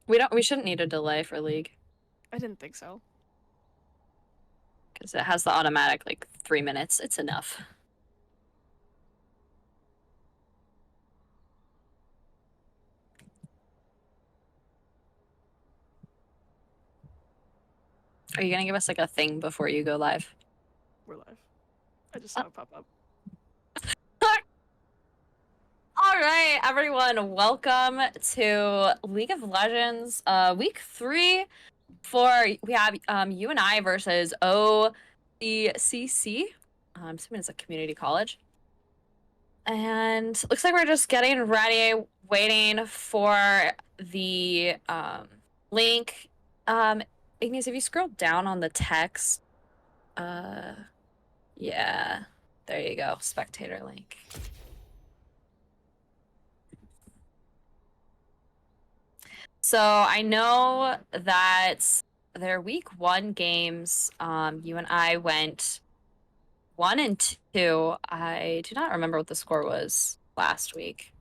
We shouldn't need a delay for League I didn't think so. because it has the automatic like 3 minutes. It's enough. Are you gonna give us like a thing before you go live? We're live. I just saw it pop up. All right, everyone, welcome to League of Legends, week 3. We have UNI versus OCCC. I'm assuming it's a community college. And looks like we're just getting ready, waiting for the link. Ignis, if you scroll down on the text, yeah, there you go, spectator link. So I know that their week 1 games, you and I went 1 and 2. I do not remember what the score was last week.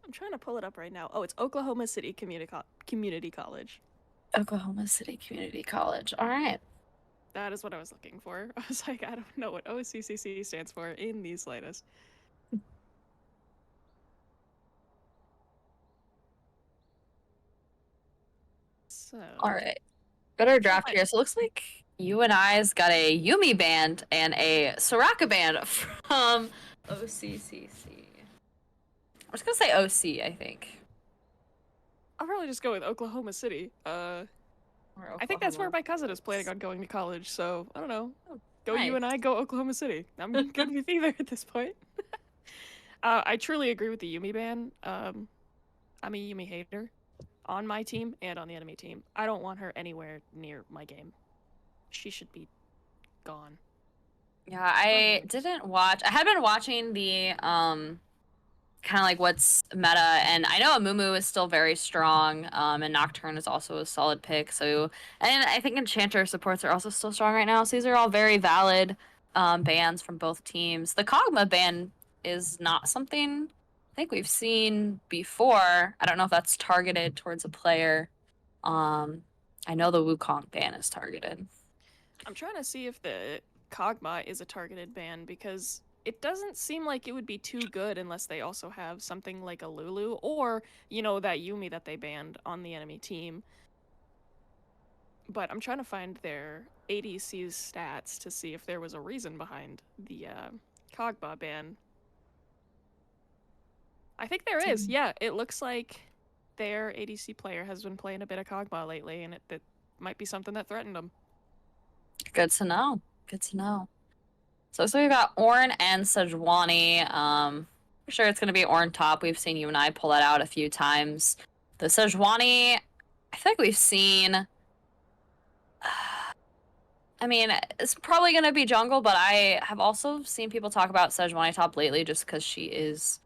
I'm trying to pull it up right now. Oh, it's Oklahoma City Community College. Oklahoma City Community College. All right. That is what I was looking for. I was like, I don't know what OCCC stands for in the slightest. So. All right. Better draft here. So it looks like you and I's got a Yuumi band and a Soraka band from OCCC. I'm just gonna say OC, I think. I'll probably just go with Oklahoma City. I think that's where my cousin is planning on going to college, so I don't know. Go nice. UNI, go Oklahoma City. I'm good with either at this point. I truly agree with the Yuumi ban. I'm a Yuumi hater on my team and on the enemy team. I don't want her anywhere near my game. She should be gone. Yeah, I didn't watch. I had been watching the kind of like what's meta, and I know Amumu is still very strong, and Nocturne is also a solid pick. So, and I think Enchanter supports are also still strong right now. So these are all very valid bans from both teams. The Kog'Maw ban is not something I think we've seen before. I don't know if that's targeted towards a player. I know the Wukong ban is targeted. I'm trying to see if the Kog'Maw is a targeted ban because it doesn't seem like it would be too good unless they also have something like a Lulu or, you know, that Yuumi that they banned on the enemy team. But I'm trying to find their ADC's stats to see if there was a reason behind the Kog'Maw ban. I think there is. Yeah, it looks like their ADC player has been playing a bit of Kog'Maw lately, and that might be something that threatened them. Good to know. Good to know. So we've got Ornn and Sejuani. For sure it's going to be Ornn top. We've seen you and I pull that out a few times. The Sejuani, I feel like we've seen... I mean, it's probably going to be jungle, but I have also seen people talk about Sejuani top lately just because she is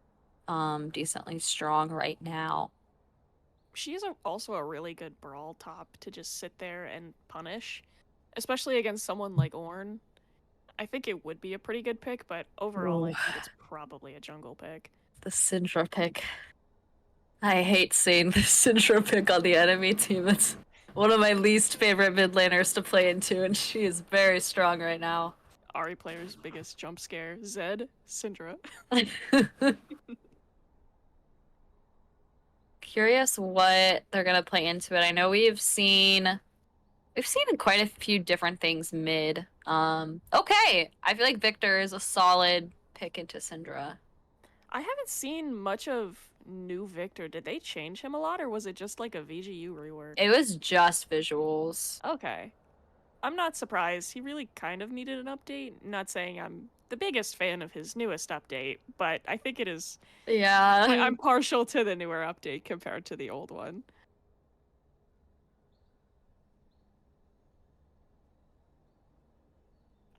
decently strong right now. She's also a really good brawl top to just sit there and punish, especially against someone like Ornn. I think it would be a pretty good pick, but overall, I think it's probably a jungle pick. The Syndra pick. I hate seeing the Syndra pick on the enemy team. It's one of my least favorite mid laners to play into, and she is very strong right now. Ahri player's biggest jump scare, Zed, Syndra. Curious what they're gonna play into it. I know we've seen quite a few different things mid. Okay, I feel like Victor is a solid pick into Syndra. I haven't seen much of new Victor. Did they change him a lot, or was it just like a VGU rework? It was just visuals. Okay. I'm not surprised. He really kind of needed an update. Not saying I'm the biggest fan of his newest update, but I think it is. Yeah. I'm partial to the newer update compared to the old one.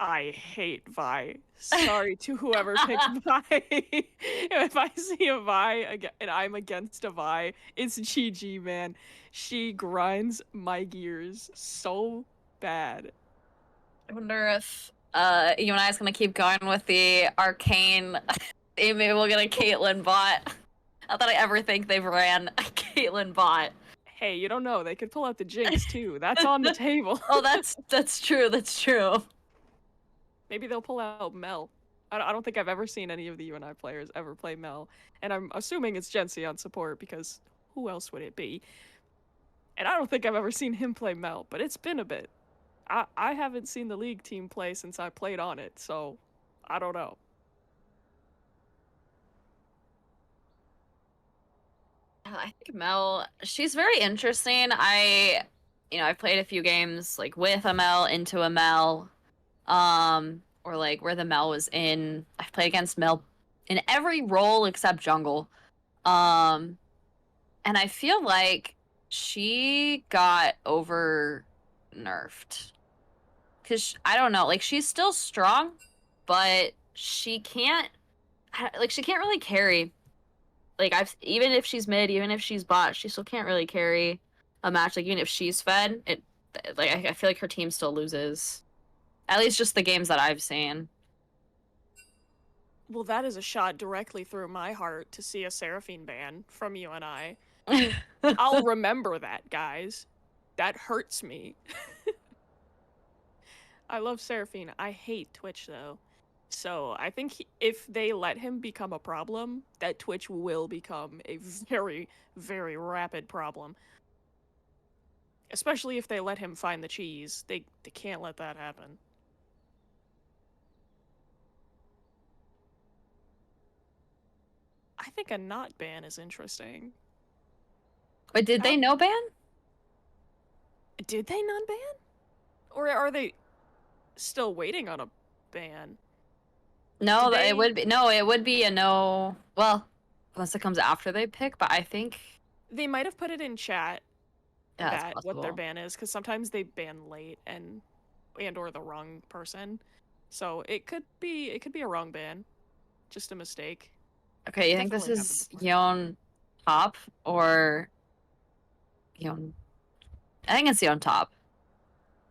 I hate Vi. Sorry to whoever picked Vi. If I see a Vi and I'm against a Vi, it's GG, man. She grinds my gears so bad. I wonder if you and I is gonna keep going with the arcane. Maybe we'll get a Caitlyn bot. Not that I ever think they've ran Caitlyn bot. Hey, you don't know. They could pull out the Jinx too. That's on the table. Oh, that's true. That's true. Maybe they'll pull out Mel. I don't think I've ever seen any of the UNI players ever play Mel, and I'm assuming it's Gensi on support because who else would it be? And I don't think I've ever seen him play Mel, but it's been a bit. I haven't seen the league team play since I played on it, so I don't know. I think Mel, she's very interesting. I've played a few games like with a Mel, into a Mel, or like where the Mel was in. I've played against Mel in every role except jungle. Um, and I feel like she got over nerfed. Cause I don't know, like she's still strong, but she can't really carry. Like even if she's mid, even if she's bot, she still can't really carry a match. Like even if she's fed, I feel like her team still loses. At least just the games that I've seen. Well, that is a shot directly through my heart to see a Seraphine ban from UNI. I'll remember that, guys. That hurts me. I love Seraphine. I hate Twitch, though. So I think if they let him become a problem, that Twitch will become a very, very rapid problem. Especially if they let him find the cheese. They can't let that happen. I think a not ban is interesting. But did they no ban? Did they non-ban? Or are they still waiting on a ban? No, it would be a no. Well, unless it comes after they pick, but I think they might have put it in chat that what their ban is, because sometimes they ban late and or the wrong person. So it could be a wrong ban. Just a mistake. Okay, you think this is Yeon top or Yeon? I think it's Yeon top.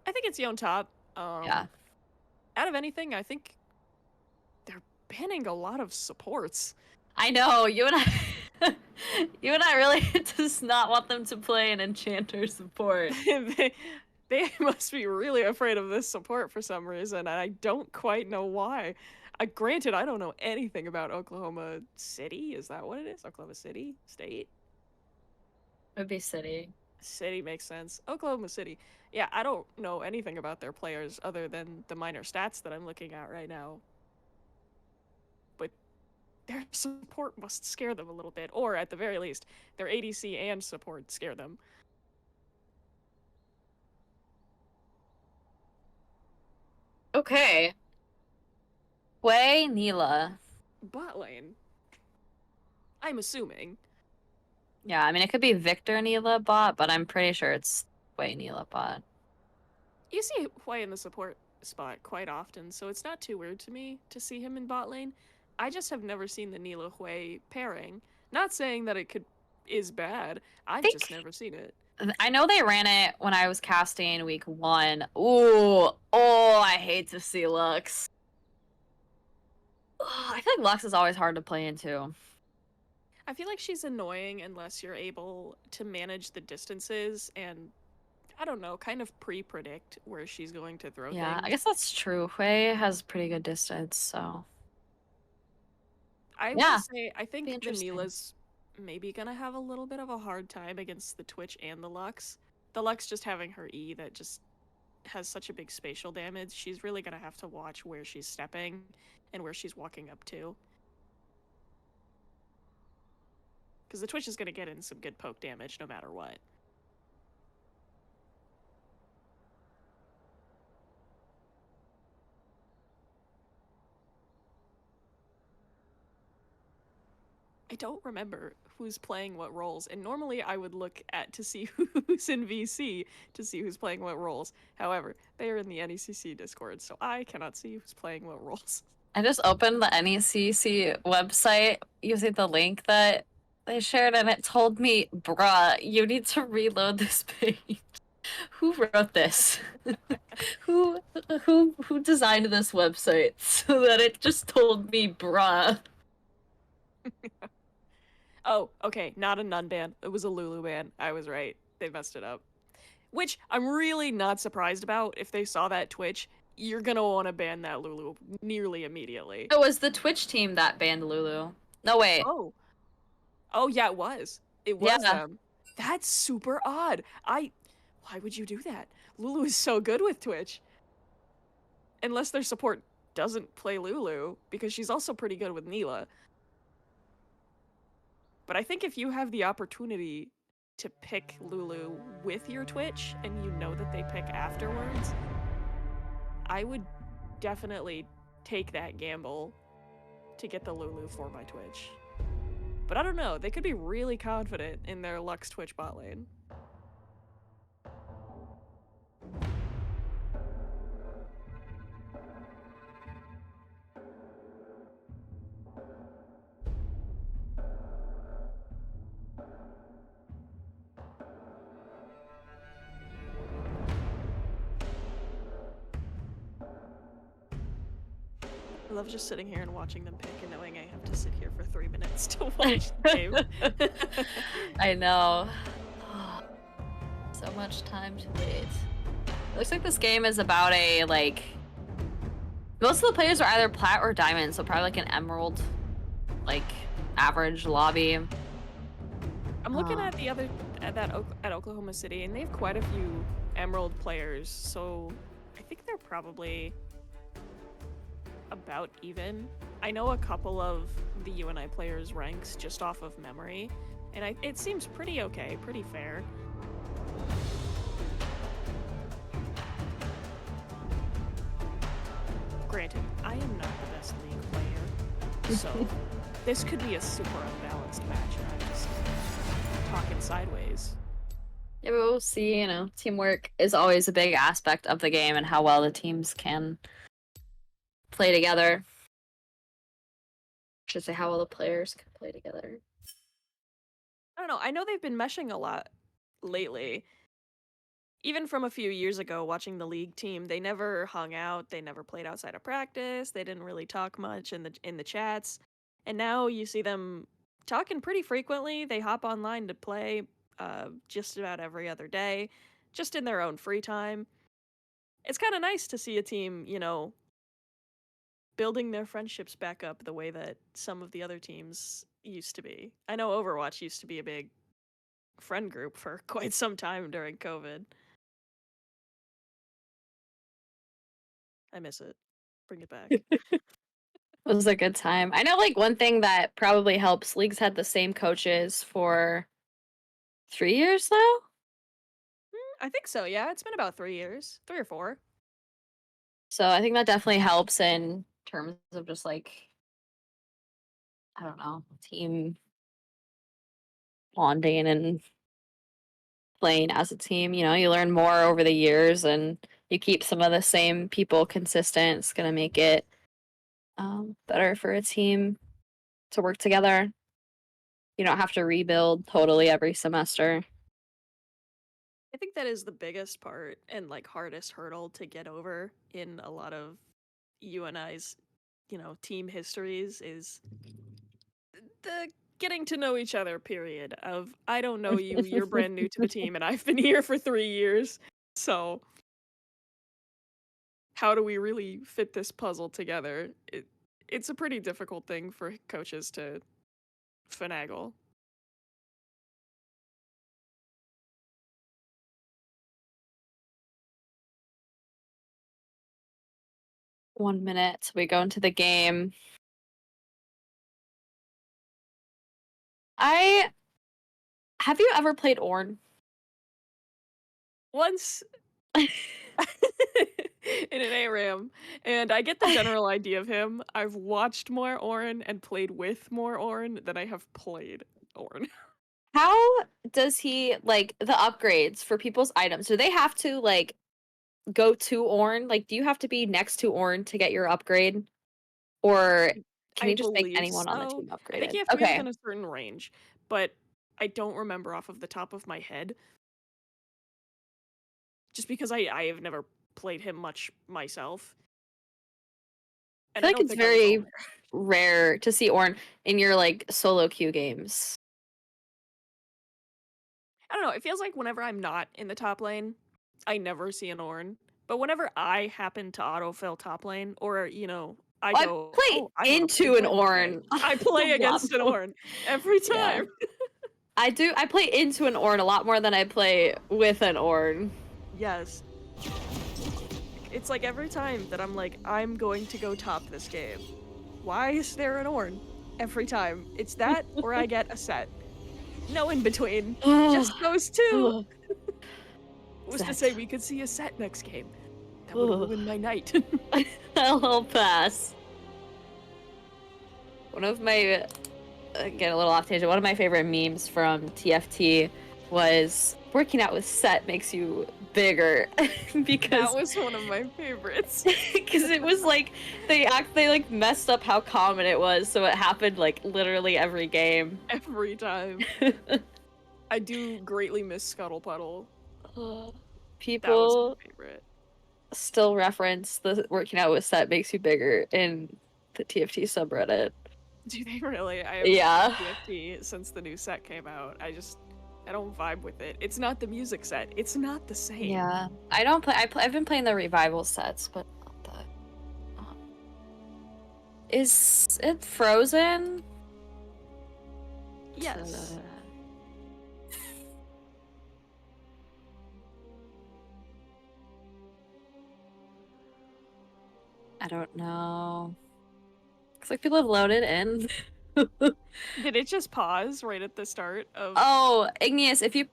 I think it's Yeon top. Yeah. Out of anything, I think they're banning a lot of supports. I know, you and I really does not want them to play an enchanter support. They must be really afraid of this support for some reason, and I don't quite know why. Granted, I don't know anything about Oklahoma City. Is that what it is? Oklahoma City? State? It would be City. City makes sense. Oklahoma City. Yeah, I don't know anything about their players other than the minor stats that I'm looking at right now. But their support must scare them a little bit, or at the very least, their ADC and support scare them. Okay. Hwei Nila. Bot lane. I'm assuming. Yeah, I mean, it could be Victor Nila bot, but I'm pretty sure it's Hwei Nila bot. You see Hwei in the support spot quite often, so it's not too weird to me to see him in bot lane. I just have never seen the Nila Hwei pairing. Not saying that it is bad. I've just never seen it. I know they ran it when I was casting week 1. Ooh, oh, I hate to see Lux. Oh, I feel like Lux is always hard to play into. I feel like she's annoying unless you're able to manage the distances and, I don't know, kind of pre-predict where she's going to throw things. Yeah, I guess that's true. Hwei has pretty good distance, so. I will say, I think the Nila's maybe gonna have a little bit of a hard time against the Twitch and the Lux. The Lux just having her E that just has such a big spatial damage, she's really gonna have to watch where she's stepping and where she's walking up to. Because the Twitch is gonna get in some good poke damage no matter what. I don't remember who's playing what roles, and normally I would look at to see who's in VC to see who's playing what roles. However, they are in the NECC Discord, so I cannot see who's playing what roles. I just opened the NECC website using the link that they shared, and it told me, bruh, you need to reload this page. Who wrote this? who designed this website so that it just told me, bruh? Oh, okay, not a Nun ban. It was a Lulu ban. I was right. They messed it up. Which I'm really not surprised about. If they saw that Twitch, you're gonna want to ban that Lulu nearly immediately. It was the Twitch team that banned Lulu. No, wait. Oh. Oh, yeah, it was. It was Yeah. them. That's super odd. Why would you do that? Lulu is so good with Twitch. Unless their support doesn't play Lulu, because she's also pretty good with Neela. But I think if you have the opportunity to pick Lulu with your Twitch and you know that they pick afterwards, I would definitely take that gamble to get the Lulu for my Twitch. But I don't know, they could be really confident in their Lux Twitch bot lane. I love just sitting here and watching them pick and knowing I have to sit here for 3 minutes to watch the game. I know. So much time to wait. It looks like this game is about a, like... Most of the players are either plat or diamond, so probably like an emerald, like, average lobby. I'm looking at at Oklahoma City, and they have quite a few emerald players, so I think they're probably about even. I know a couple of the UNI players' ranks just off of memory, and it seems pretty okay, pretty fair. Granted, I am not the best League player, so this could be a super unbalanced match, and I'm just talking sideways. Yeah, but we'll see, you know, teamwork is always a big aspect of the game and how well the teams can play together. I should say how well the players can play together. I don't know, I know they've been meshing a lot lately. Even from a few years ago, watching the league team, they never hung out, they never played outside of practice, they didn't really talk much in the chats. And now you see them talking pretty frequently. They hop online to play just about every other day, just in their own free time. It's kind of nice to see a team, you know, building their friendships back up the way that some of the other teams used to be. I know Overwatch used to be a big friend group for quite some time during COVID. I miss it. Bring it back. It was a good time. I know, like, one thing that probably helps, leagues had the same coaches for 3 years now? I think so, yeah. It's been about 3 years. 3 or 4. So I think that definitely helps in terms of just, like, I don't know, team bonding and playing as a team. You know, you learn more over the years and you keep some of the same people consistent. It's going to make it better for a team to work together. You don't have to rebuild totally every semester. I think that is the biggest part and, like, hardest hurdle to get over in a lot of UNI's, you know, team histories is the getting to know each other period of, I don't know you, you're brand new to the team, and I've been here for 3 years, so how do we really fit this puzzle together? It's a pretty difficult thing for coaches to finagle. 1 minute till we go into the game. I have you ever played Ornn? Once in an ARAM, and I get the general idea of him. I've watched more Ornn and played with more Ornn than I have played Ornn. How does he like the upgrades for people's items? Do they have to like go to Ornn? Like, do you have to be next to Ornn to get your upgrade? Or can I you just make believe anyone on the so. team I think upgraded? you have to be Okay. within a certain range, but I don't remember off of the top of my head. Just because I have never played him much myself. I And feel I like don't it's think I will go very there. rare to see Ornn in your like solo queue games. I don't know, it feels like whenever I'm not in the top lane, I never see an Ornn. But whenever I happen to autofill top lane, or, you know, I I go, play oh, I want to play into an mid today, Ornn I a play lot against an more. Ornn every Yeah. time. I do. I play into an Ornn a lot more than I play with an Ornn. Yes. It's like every time that I'm like, I'm going to go top this game. Why is there an Ornn? Every time. It's that or I get a set. No in between. Just those two. Who's to say we could see a set next game? That would ruin my night. I'll pass. One of my get a little off tangent. One of my favorite memes from TFT was working out with Set makes you bigger because that was one of my favorites. Because it was like they like messed up how common it was, so it happened like literally every game. Every time. I do greatly miss Scuttle Puddle. People that was my favorite. Still reference the working out with Set makes you bigger in the TFT subreddit. Do they really? I have TFT since the new set came out. I don't vibe with it. It's not the music set. It's not the same. Yeah, I don't play. I've been playing the revival sets, but not the. Is it Frozen? Yes. I don't know. Looks like people have loaded in. Did it just pause right at the start of? Oh, Igneous, if you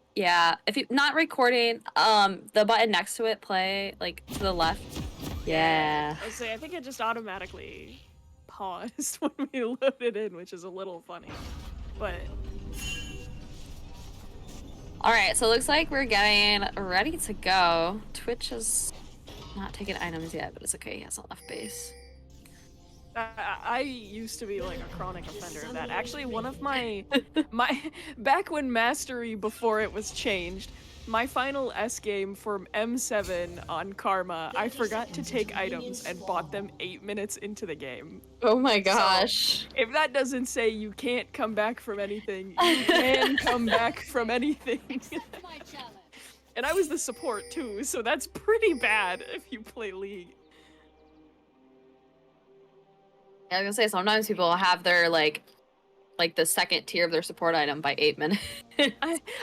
not recording, the button next to it, play like to the left. Yeah. I was saying, I think it just automatically paused when we loaded in, which is a little funny, but. All right, so it looks like we're getting ready to go. Twitch is not taking items yet, but it's okay. He hasn't left base. I used to be like a chronic offender of that. Actually, one of my back when Mastery, before it was changed, my final S game for M7 on Karma, I forgot to take items and bought them 8 minutes into the game. Oh my gosh. So, if that doesn't say you can't come back from anything, you can come back from anything. And I was the support too, so that's pretty bad if you play League. Yeah, I was gonna say, sometimes people have their like the second tier of their support item by 8 minutes.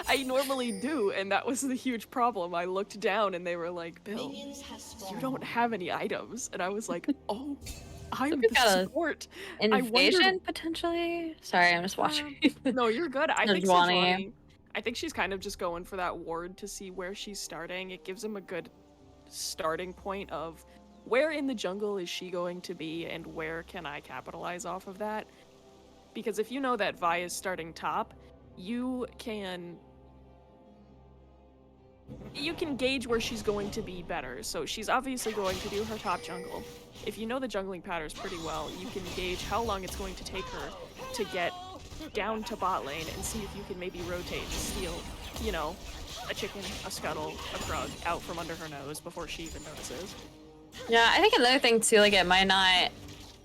I normally do, and that was the huge problem. I looked down and they were like, Bill, you don't have any items. And I was like, oh, I'm the support. Invasion, potentially? Sorry, I'm just watching. No, you're good. I think Sejuani, I think she's kind of just going for that ward to see where she's starting. It gives him a good starting point of where in the jungle is she going to be and where can I capitalize off of that? Because if you know that Vi is starting top, you can gauge where she's going to be better. So she's obviously going to do her top jungle. If you know the jungling patterns pretty well, you can gauge how long it's going to take her to get down to bot lane and see if you can maybe rotate and steal, you know, a chicken, a scuttle, a frog out from under her nose before she even notices. Yeah, I think another thing too, like it might not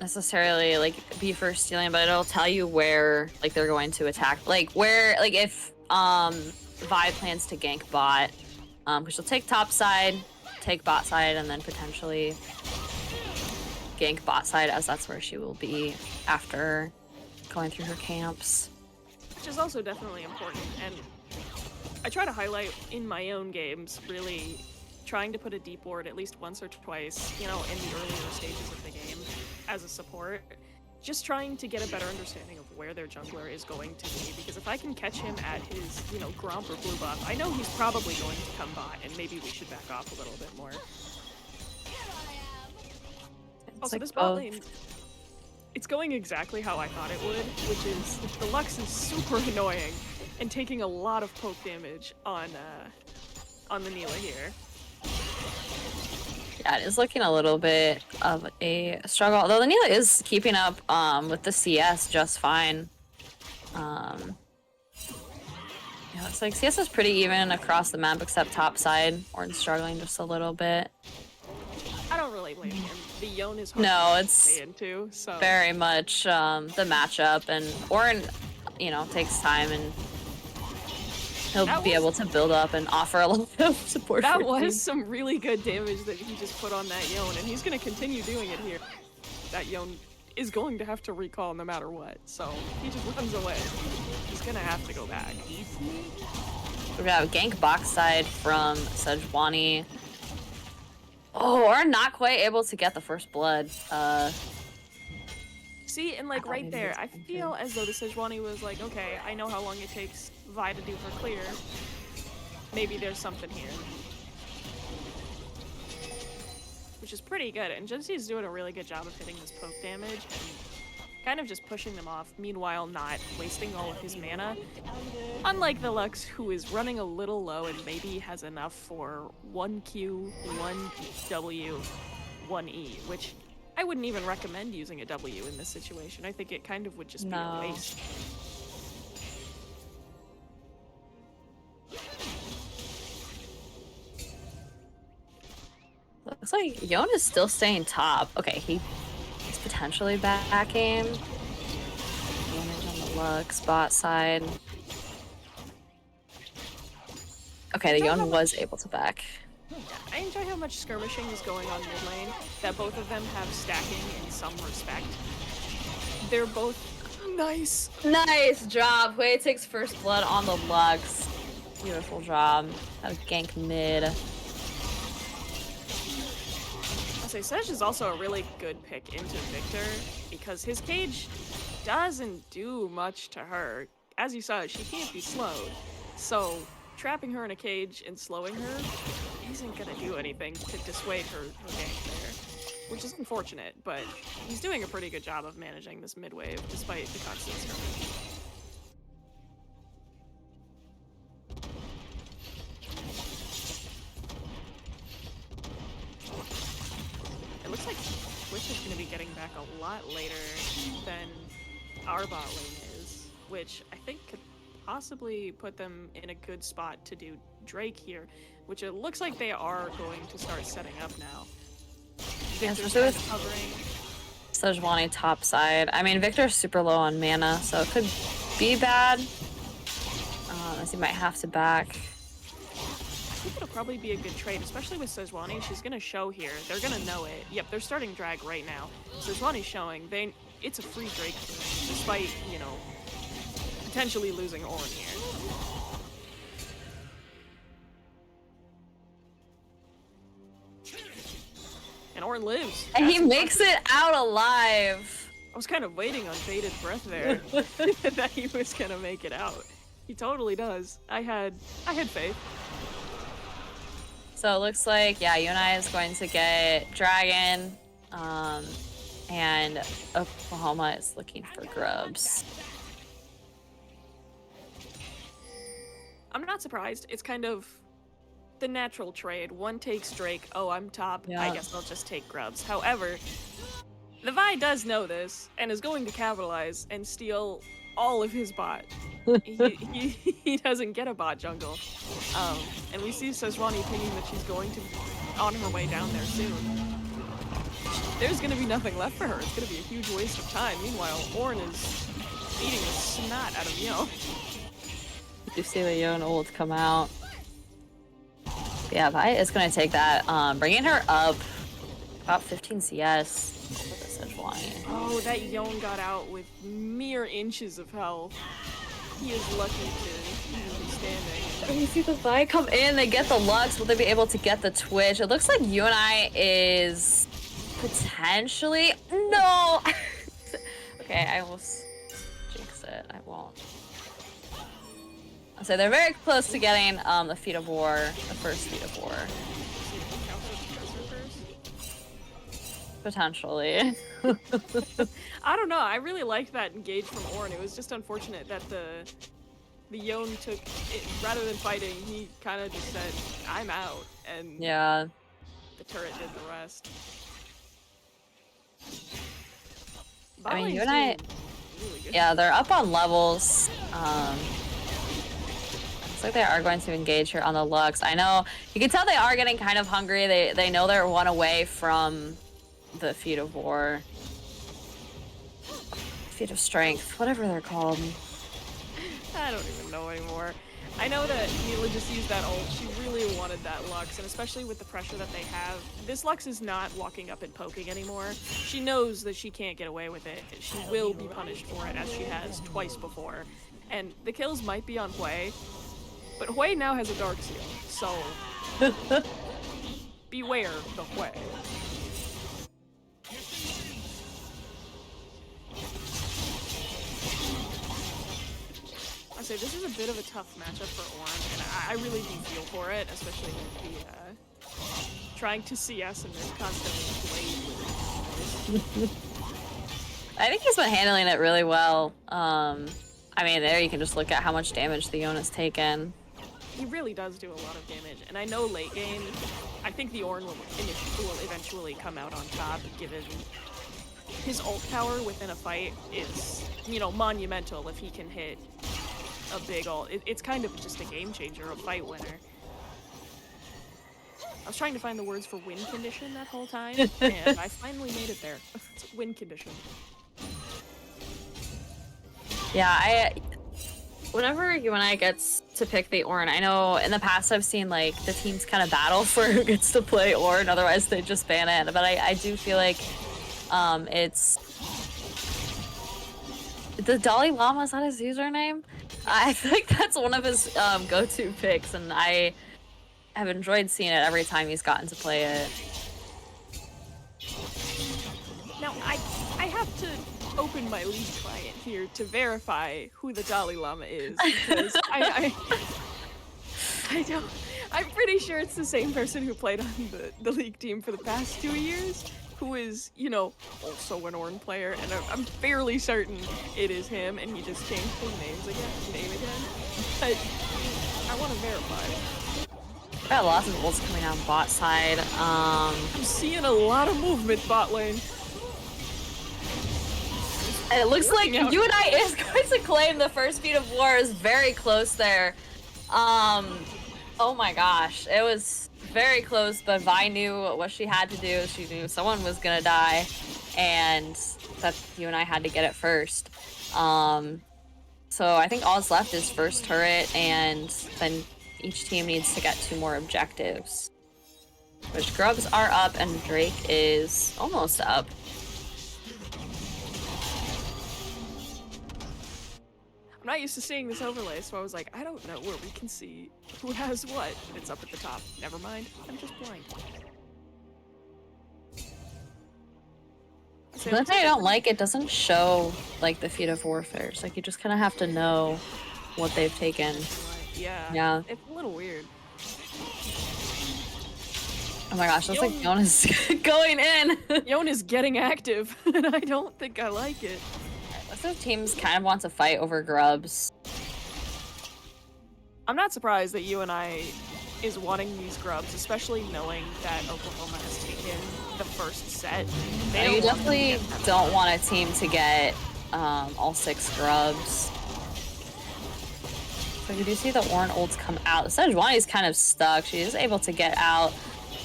necessarily like be for stealing, but it'll tell you where like they're going to attack, like where, like if Vi plans to gank bot, because she'll take top side, take bot side, and then potentially gank bot side, as that's where she will be after going through her camps. Which is also definitely important, and I try to highlight in my own games really trying to put a deep ward at least once or twice, you know, in the earlier stages of the game as a support, just trying to get a better understanding of where their jungler is going to be, because if I can catch him at his, you know, Gromp or blue buff, I know he's probably going to come bot, and maybe we should back off a little bit more. Also, like this bot lane, it's going exactly how I thought it would, which is the Lux is super annoying and taking a lot of poke damage on the Neela here. Yeah, it is looking a little bit of a struggle, although the Neela is keeping up with the CS just fine. Yeah, it's like CS is pretty even across the map except top side. Ornn's struggling just a little bit. I don't really blame him. The Yone is hard to stay into, so very much the matchup, and Ornn, you know, takes time, and He'll be able to build up and offer a lot of support. That for was some really good damage that he just put on that Yone, and he's going to continue doing it here. That Yone is going to have to recall no matter what, so he just runs away. He's going to have to go back. We got a gank box side from Sejuani. Oh, we're not quite able to get the first blood. See, and like right there, I feel as though the Sejuani was like, okay, I know how long it takes Vi to do her clear. Maybe there's something here. Which is pretty good, and Gensi's doing a really good job of hitting this poke damage and kind of just pushing them off, meanwhile not wasting all of his mana. Unlike the Lux, who is running a little low and maybe has enough for 1 Q, 1 W, 1 E, which I wouldn't even recommend using a W in this situation. I think it kind of would just be a waste. Looks like Yone is still staying top. Okay, he's potentially backing. Damage on the Lux bot side. Okay, the Yone was able to back. I enjoy how much skirmishing is going on mid lane, that both of them have stacking in some respect. They're both nice. Nice job. Hui takes first blood on the Lux. Beautiful job. That was gank mid. I'll say Sej is also a really good pick into Victor because his cage doesn't do much to her. As you saw, she can't be slowed. So trapping her in a cage and slowing her isn't gonna do anything to dissuade her gank there, which is unfortunate, but he's doing a pretty good job of managing this mid wave despite the constant skirmish. It looks like Twitch is gonna be getting back a lot later than our bot lane is, which I think could possibly put them in a good spot to do Drake here, which it looks like they are going to start setting up now. Yeah, especially with covering Sejuani top side. I mean, Victor's super low on mana, so it could be bad. As he might have to back. I think it'll probably be a good trade, especially with Sejuani. She's gonna show here. They're gonna know it. Yep, they're starting drag right now. Sejuani's showing. It's a free Drake, despite, you know, potentially losing Ornn here. And Ornn lives. And he makes it out alive. I was kind of waiting on bated breath there that he was gonna make it out. He totally does. I had faith. So it looks like, yeah, UNI is going to get Dragon, and Oklahoma is looking for Grubs. I'm not surprised. It's kind of the natural trade. One takes Drake. Oh, I'm top. Yeah. I guess I'll just take Grubs. However, the Vi does know this and is going to capitalize and steal all of his bot. he doesn't get a bot jungle. And we see Sejuani thinking that she's going to be on her way down there soon. There's going to be nothing left for her. It's going to be a huge waste of time. Meanwhile, Ornn is eating the snot out of Yone. You see the Yone ult come out. Yeah, Vi is going to take that, bringing her up about 15 CS. Oh, that Yone got out with mere inches of health. He is lucky to even be standing. You see the Vi come in, they get the Lux, will they be able to get the Twitch? It looks like UNI is potentially... No! Okay, I almost jinx it. I won't. So they're very close to getting the Feat of War, the first Feat of War. Potentially. I don't know. I really liked that engage from Ornn. It was just unfortunate that the Yone took it, rather than fighting, he kind of just said, "I'm out," and yeah, the turret did the rest. I mean, you and I, really yeah, they're up on levels. Looks like they are going to engage here on the Lux. I know you can tell they are getting kind of hungry. They know they're one away from the Feat of War, Feat of Strength, whatever they're called. I don't even know anymore. I know that Mila just used that ult. She really wanted that Lux, and especially with the pressure that they have. This Lux is not walking up and poking anymore. She knows that she can't get away with it. She will be punished for it, as she has twice before. And the kills might be on Hui, but Hui now has a Dark Seal, so beware the Hui. I say this is a bit of a tough matchup for Ornn, and I really do feel for it, especially with the trying to CS and this constant blade with I think he's been handling it really well. I mean, there you can just look at how much damage the Yona's taken. He really does do a lot of damage, and I know late game, I think the Ornn will eventually come out on top, given his ult power within a fight is, you know, monumental if he can hit a big ult. It's kind of just a game changer, a fight winner. I was trying to find the words for win condition that whole time, and I finally made it there. It's win condition. Yeah, whenever UNI gets to pick the Ornn, I know in the past I've seen like the teams kind of battle for who gets to play Ornn, otherwise they just ban it. But I do feel like it's the Dalai Lama, is that his username? I think that's one of his go-to picks, and I have enjoyed seeing it every time he's gotten to play it. Now, I have to open my League client here to verify who the Dalai Lama is, because I don't. I'm pretty sure it's the same person who played on the League team for the past 2 years, who is, you know, also an Ornn player, and I'm fairly certain it is him, and he just changed his name again. But I want to verify. Got lots of ults coming down bot side. I'm seeing a lot of movement bot lane. And it looks like UNI is going to claim the first feat of war. Is very close there. Oh my gosh, it was very close, but Vi knew what she had to do. She knew someone was gonna die, and that UNI had to get it first. So I think all that's left is first turret, and then each team needs to get 2 more objectives. Which Grubs are up, and Drake is almost up. I'm not used to seeing this overlay, so I was like, I don't know where we can see who has what. It's up at the top. Never mind. I'm just blind. The thing I don't like, it doesn't show like the feat of warfares. Like you just kind of have to know what they've taken. Yeah. Yeah. It's a little weird. Oh my gosh, looks like Yona's going in. Yona's getting active, and I don't think I like it. Most of the teams kind of want to fight over Grubs. I'm not surprised that UNI is wanting these Grubs, especially knowing that Oklahoma has taken the first set. You definitely don't want a team to get all 6 Grubs. So you do see the Ornn ults come out. Sejuani is kind of stuck. She is able to get out.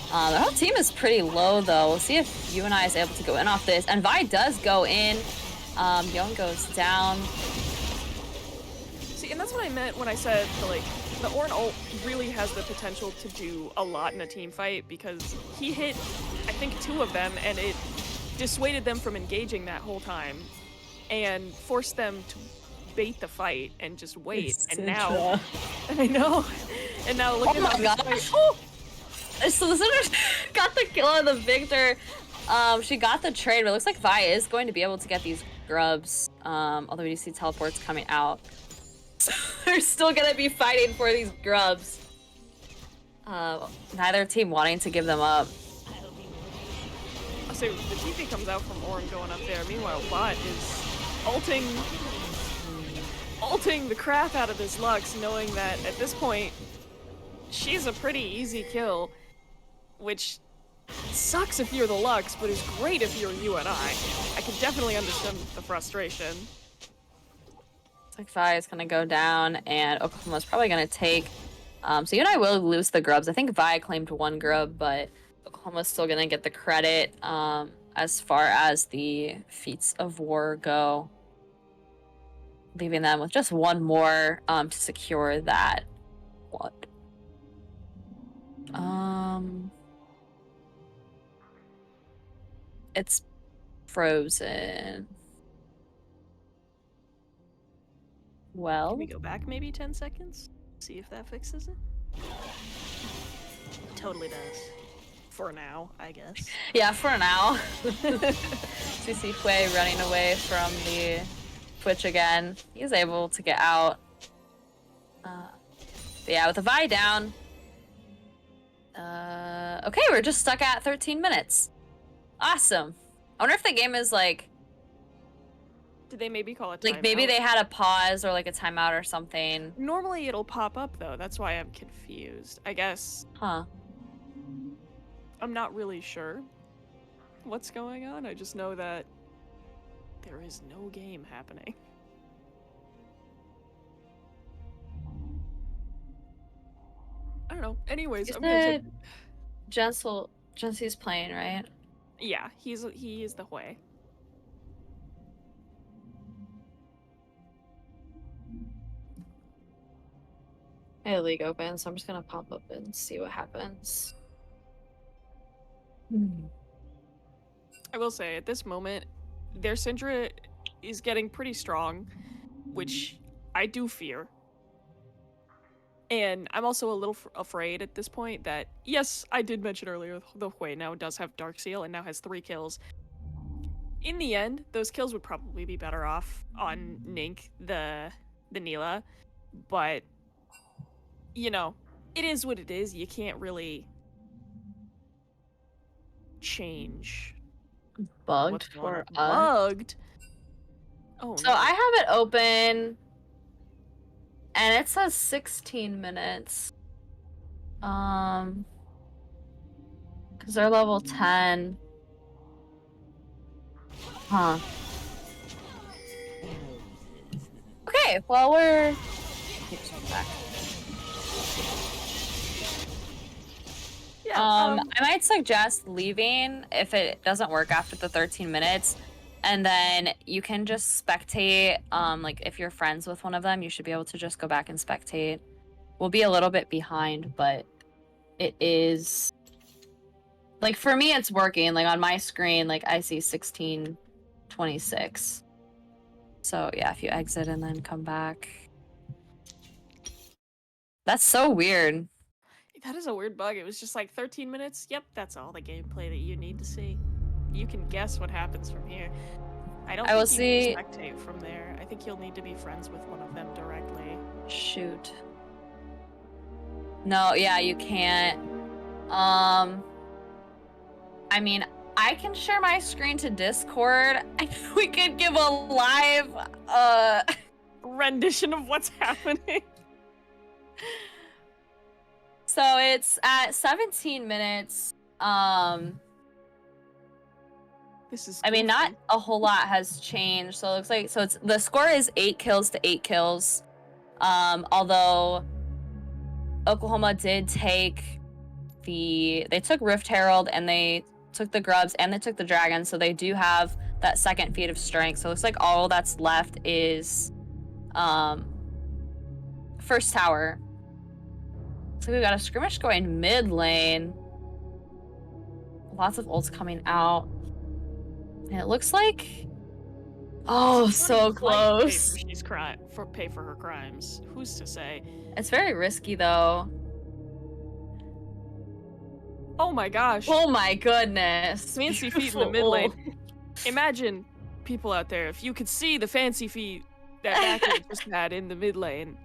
The whole team is pretty low though. We'll see if UNI is able to go in off this. And Vi does go in. Yon goes down. See, and that's what I meant when I said the Ornn ult really has the potential to do a lot in a team fight, because he hit, I think, 2 of them, and it dissuaded them from engaging that whole time, and forced them to bait the fight and just wait. And now, I know, and now look at how this fight. So the Cinder got the kill on the Victor. She got the trade, but it looks like Vi is going to be able to get these Grubs. Although we do see teleports coming out. So they're still gonna be fighting for these Grubs. Neither team wanting to give them up. So the TP comes out from Ornn going up there. Meanwhile, Bot is ulting the crap out of this Lux, knowing that at this point, she's a pretty easy kill, which sucks if you're the Lux, but is great if you're UNI. I can definitely understand the frustration. Looks like Vi is gonna go down, and Oklahoma's probably gonna take. So UNI will lose the Grubs. I think Vi claimed 1 Grub, but Oklahoma's still gonna get the credit as far as the feats of war go, leaving them with just 1 more to secure that What? It's frozen. Well, Can we go back maybe 10 seconds? See if that fixes it? Totally does. For now, I guess. yeah, for now. CC Hui running away from the Twitch again. He's able to get out. Yeah, with the Vi down. Okay, we're just stuck at 13 minutes. Awesome. I wonder if the game is like Did they maybe call it timeout? like maybe they had a pause or like a timeout or something. Normally it'll pop up though. That's why I'm confused. I guess. Huh. I'm not really sure what's going on. I just know that there is no game happening. I don't know. Anyways, I'm gonna take... Jensi's playing, right? Yeah, he is the Hui. I had League open, so I'm just gonna pop up and see what happens. I will say, at this moment, their Syndra is getting pretty strong, which I do fear. And I'm also a little afraid at this point that, yes, I did mention earlier, the Hui now does have Darkseal and now has 3 kills. In the end, those kills would probably be better off on Nink, the Neela, but, you know, it is what it is. You can't really change. Bugged for us. Bugged? Oh, so no. I have it open, and it says 16 minutes. Because they're level 10. Huh. Okay, well, we're... back. Yeah, I might suggest leaving if it doesn't work after the 13 minutes. And then you can just spectate. Like, if you're friends with one of them, you should be able to just go back and spectate. We'll be a little bit behind, but it is... Like, for me, it's working. Like, on my screen, like, I see 16:26. So, yeah, if you exit and then come back. That's so weird. That is a weird bug. It was just like 13 minutes. Yep, that's all the gameplay that you need to see. You can guess what happens from here. I don't think you can spectate from there. I think you'll need to be friends with one of them directly. Shoot. No, yeah, you can't. I mean, I can share my screen to Discord. We could give a live rendition of what's happening. So it's at 17 minutes. This is I mean, not a whole lot has changed. So it looks like it's the score is 8 kills to 8 kills. Although Oklahoma did take they took Rift Herald and they took the Grubs and they took the Dragon, so they do have that second feat of strength. So it looks like all that's left is first tower. So we've got a skirmish going mid lane. Lots of ults coming out. And it looks like... Oh, so close. Pay for her crimes. Who's to say? It's very risky, though. Oh my gosh. Oh my goodness. Fancy feet in the mid lane. Imagine, people out there, if you could see the fancy feet that Backer just had in the mid lane.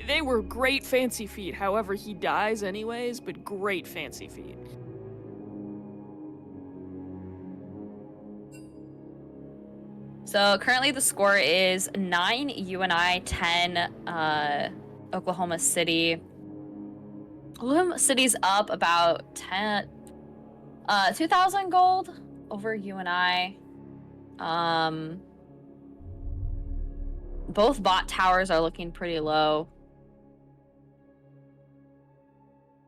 They were great fancy feet. However, he dies anyways, but great fancy feet. So currently the score is 9 UNI, 10 Oklahoma City. Oklahoma City's up about 2,000 gold over UNI. Both bot towers are looking pretty low.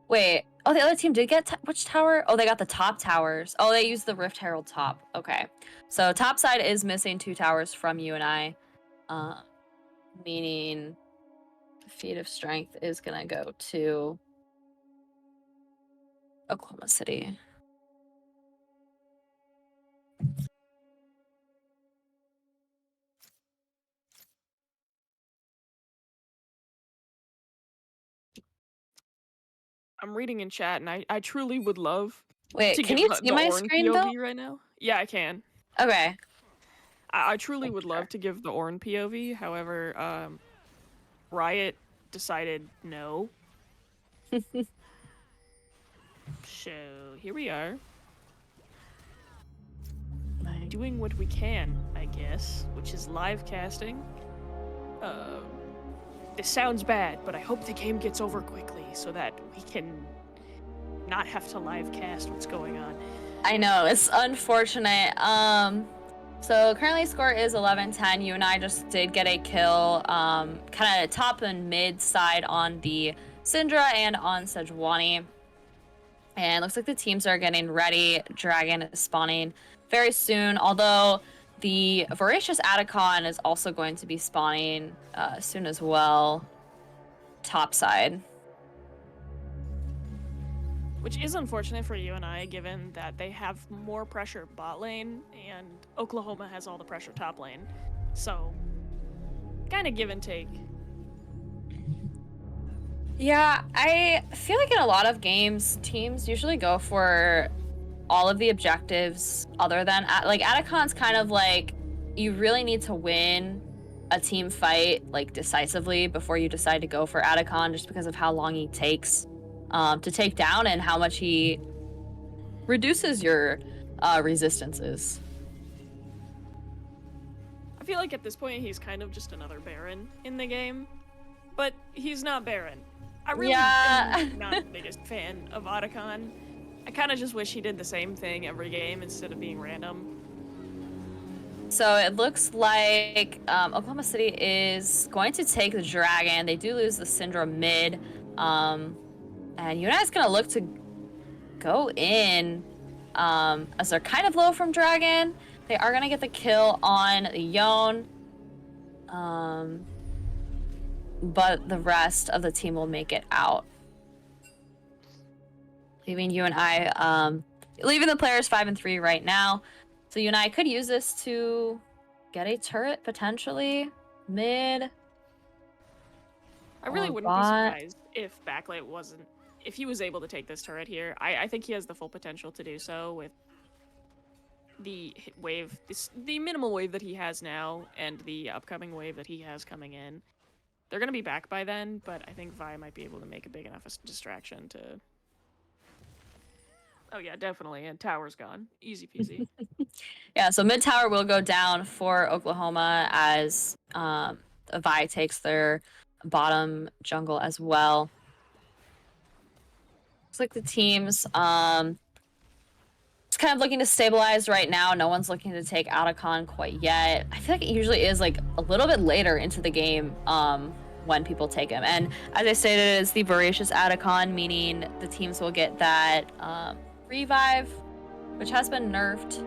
Wait, oh, the other team did get which tower? Oh, they got the top towers. Oh, they used the Rift Herald top. Okay. So top side is missing 2 towers from UNI, meaning feat of strength is gonna go to Oklahoma City. I'm reading in chat, and I truly would love Wait, to can give you see the my Ornn screen though? POV right now. Yeah, I can. Okay. I truly would Sure. love to give the Ornn POV. However, Riot decided no. So here we are, doing what we can, I guess, which is live casting. This sounds bad, but I hope the game gets over quickly so that we can not have to live cast what's going on. I know, it's unfortunate. So currently score is 11-10. UNI just did get a kill, kind of top and mid side on the Syndra and on Sejuani. And looks like the teams are getting ready. Dragon is spawning very soon, although the Voracious Atacon is also going to be spawning soon as well, top side. Which is unfortunate for UNI, given that they have more pressure bot lane, and Oklahoma has all the pressure top lane. So, kind of give and take. Yeah, I feel like in a lot of games, teams usually go for all of the objectives other than, like, Atacon's kind of like, you really need to win a team fight, like, decisively before you decide to go for Atacon, just because of how long he takes to take down and how much he reduces your resistances. I feel like at this point he's kind of just another Baron in the game, but he's not Baron. I really am not the biggest fan of Otacon. I kind of just wish he did the same thing every game instead of being random. So it looks like Oklahoma City is going to take the Dragon. They do lose the Syndra mid. And UNI's going to look to go in as they're kind of low from Dragon. They are going to get the kill on the Yone. But the rest of the team will make it out. Leaving UNI, leaving the players 5-3 right now. So UNI could use this to get a turret potentially mid. I really wouldn't be surprised if Backlight wasn't, if he was able to take this turret here. I think he has the full potential to do so with the wave, the minimal wave that he has now and the upcoming wave that he has coming in. They're going to be back by then, but I think Vi might be able to make a big enough distraction to... Oh yeah, definitely, and tower's gone. Easy peasy. Yeah, so mid tower will go down for Oklahoma as Vi takes their bottom jungle as well. Looks like the teams it's kind of looking to stabilize right now. No one's looking to take Atacon quite yet. I feel like it usually is like a little bit later into the game when people take him. And as I stated, it's the Voracious Atacon, meaning the teams will get that revive, which has been nerfed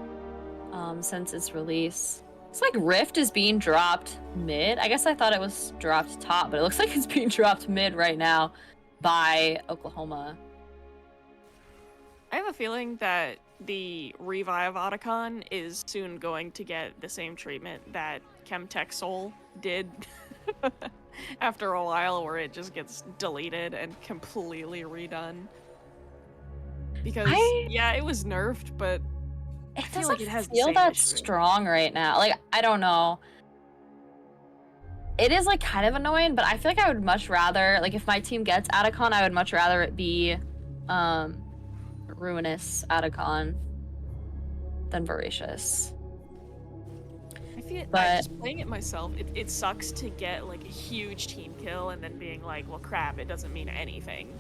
since its release. It's like Rift is being dropped mid. I guess I thought it was dropped top, but it looks like it's being dropped mid right now by Oklahoma. I have a feeling that the Revive Otacon is soon going to get the same treatment that Chemtech Soul did after a while, where it just gets deleted and completely redone. Because, yeah, it was nerfed, but I feel like it has the same that issue. Strong right now. Like, I don't know. It is like kind of annoying, but I feel like I would much rather, like, if my team gets Atacon, I would much rather it be Ruinous Atacon than Voracious. I feel but just playing it myself, it sucks to get like a huge team kill and then being like, well crap, it doesn't mean anything.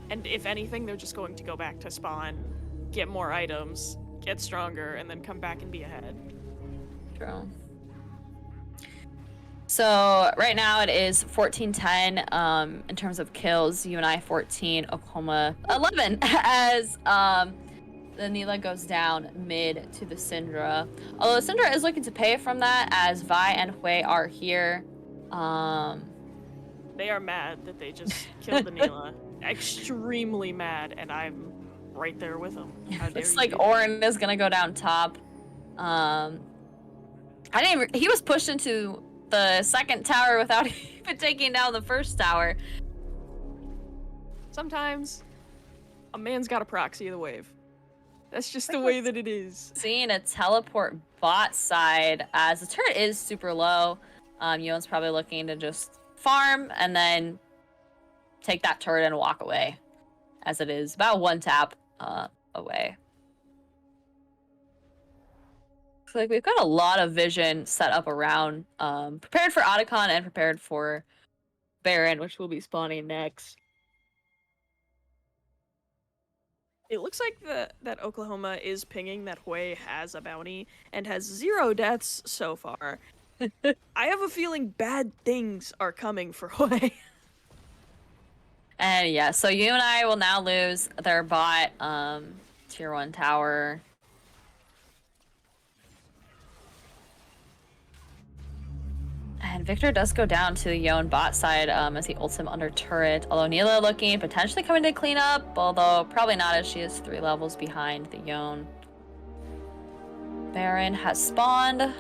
And if anything, they're just going to go back to spawn, get more items, get stronger, and then come back and be ahead. True. So right now it is 14-10 in terms of kills. UNI 14, Oklahoma 11 as the Nila goes down mid to the Syndra. Although the Syndra is looking to pay from that as Vi and Hui are here. They are mad that they just killed Anila. Extremely mad, and I'm right there with them. How dare Looks you like do that? Orin is gonna go down top. I didn't even, he was pushed into the second tower without even taking down the first tower. Sometimes a man's got a proxy of the wave. That's just the way that it is. Seeing a teleport bot side as the turret is super low. Yone's probably looking to just farm and then take that turret and walk away, as it is about one tap away. Looks like we've got a lot of vision set up around, prepared for Otacon and prepared for Baron, which will be spawning next. It looks like that Oklahoma is pinging that Hui has a bounty and has 0 deaths so far. I have a feeling bad things are coming for Hui. And yeah, so UNI will now lose their bot tier 1 tower. And Victor does go down to the Yone bot side as he ults him under turret. Although Neela looking potentially coming to clean up, although probably not as she is 3 levels behind the Yone. Baron has spawned. I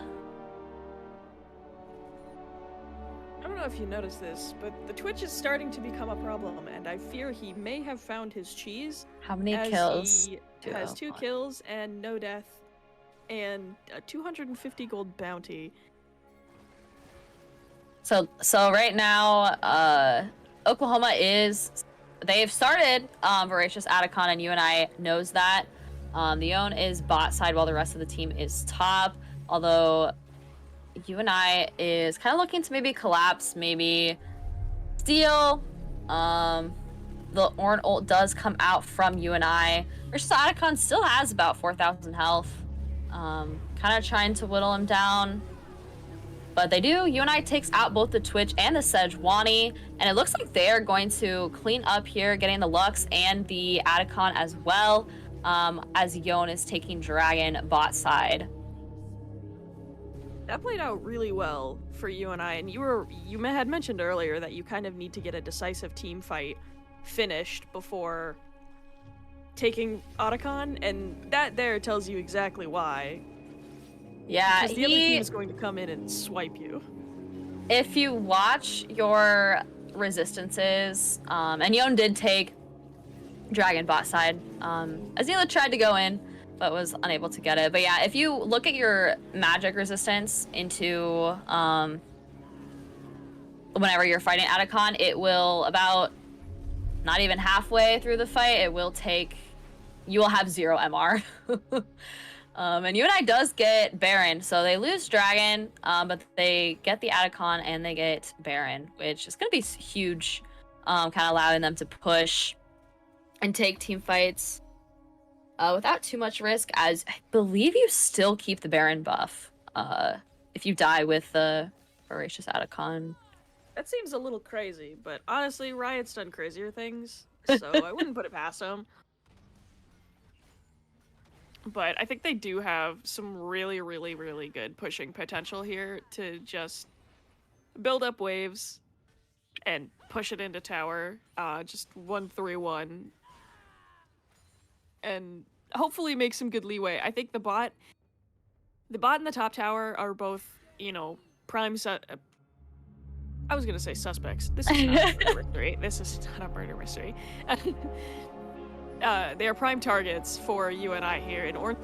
don't know if you noticed this, but the Twitch is starting to become a problem, and I fear he may have found his cheese. How many kills? He has 2 kills and no death, and a 250 gold bounty. So right now, Oklahoma they've started Voracious Atacon, and UNI knows that. The Yone is bot side while the rest of the team is top. Although UNI is kind of looking to maybe collapse, maybe steal. The Ornn ult does come out from UNI. Voracious Atacon still has about 4,000 health. Kind of trying to whittle him down. But they do. UNI takes out both the Twitch and the Sejuani, and it looks like they're going to clean up here, getting the Lux and the Atacon as well, as Yone is taking Dragon bot side. That played out really well for UNI, and you had mentioned earlier that you kind of need to get a decisive team fight finished before taking Otacon, and that there tells you exactly why. Yeah, because the other team is going to come in and swipe you. If you watch your resistances, and Yone did take Dragon bot side, as Neela tried to go in, but was unable to get it. But yeah, if you look at your magic resistance into whenever you're fighting Atacon, it will about not even halfway through the fight, you will have 0 MR. And UNI does get Baron, so they lose Dragon, but they get the Atacon and they get Baron, which is going to be huge, kind of allowing them to push and take team fights without too much risk, as I believe you still keep the Baron buff if you die with the Voracious Atacon. That seems a little crazy, but honestly, Riot's done crazier things, so I wouldn't put it past them. But I think they do have some really, really, really good pushing potential here to just build up waves and push it into tower, just 1-3-1, and hopefully make some good leeway. I think the bot and the top tower are both, prime I was gonna say suspects. This is not a murder mystery. This is not a murder mystery. They are prime targets for UNI here, and Ornn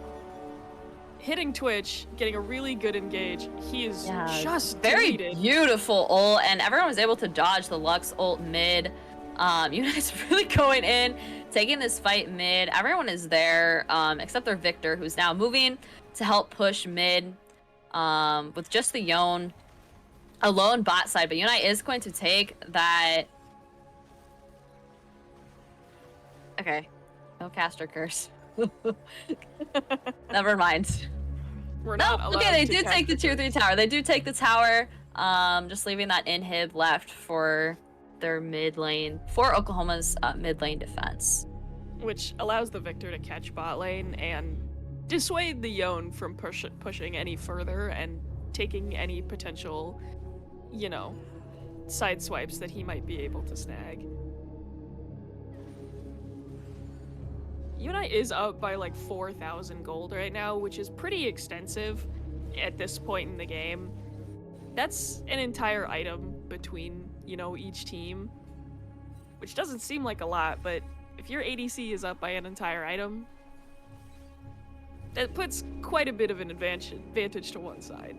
hitting Twitch, getting a really good engage. He is just very deleted. Beautiful ult, and everyone was able to dodge the Lux ult mid. UNI's really going in, taking this fight mid. Everyone is there, except their Victor, who's now moving to help push mid with just the Yone alone bot side. But UNI is going to take that. Okay. No caster curse. Never mind. We're not allowed okay, they to do take the caster 2-3 tower. They do take the tower, just leaving that inhib left for their mid lane, for Oklahoma's mid lane defense. Which allows the Victor to catch bot lane and dissuade the Yone from pushing any further and taking any potential, side swipes that he might be able to snag. UNI is up by like 4,000 gold right now, which is pretty extensive at this point in the game. That's an entire item between, you know, each team, which doesn't seem like a lot, but if your ADC is up by an entire item, that puts quite a bit of an advantage to one side.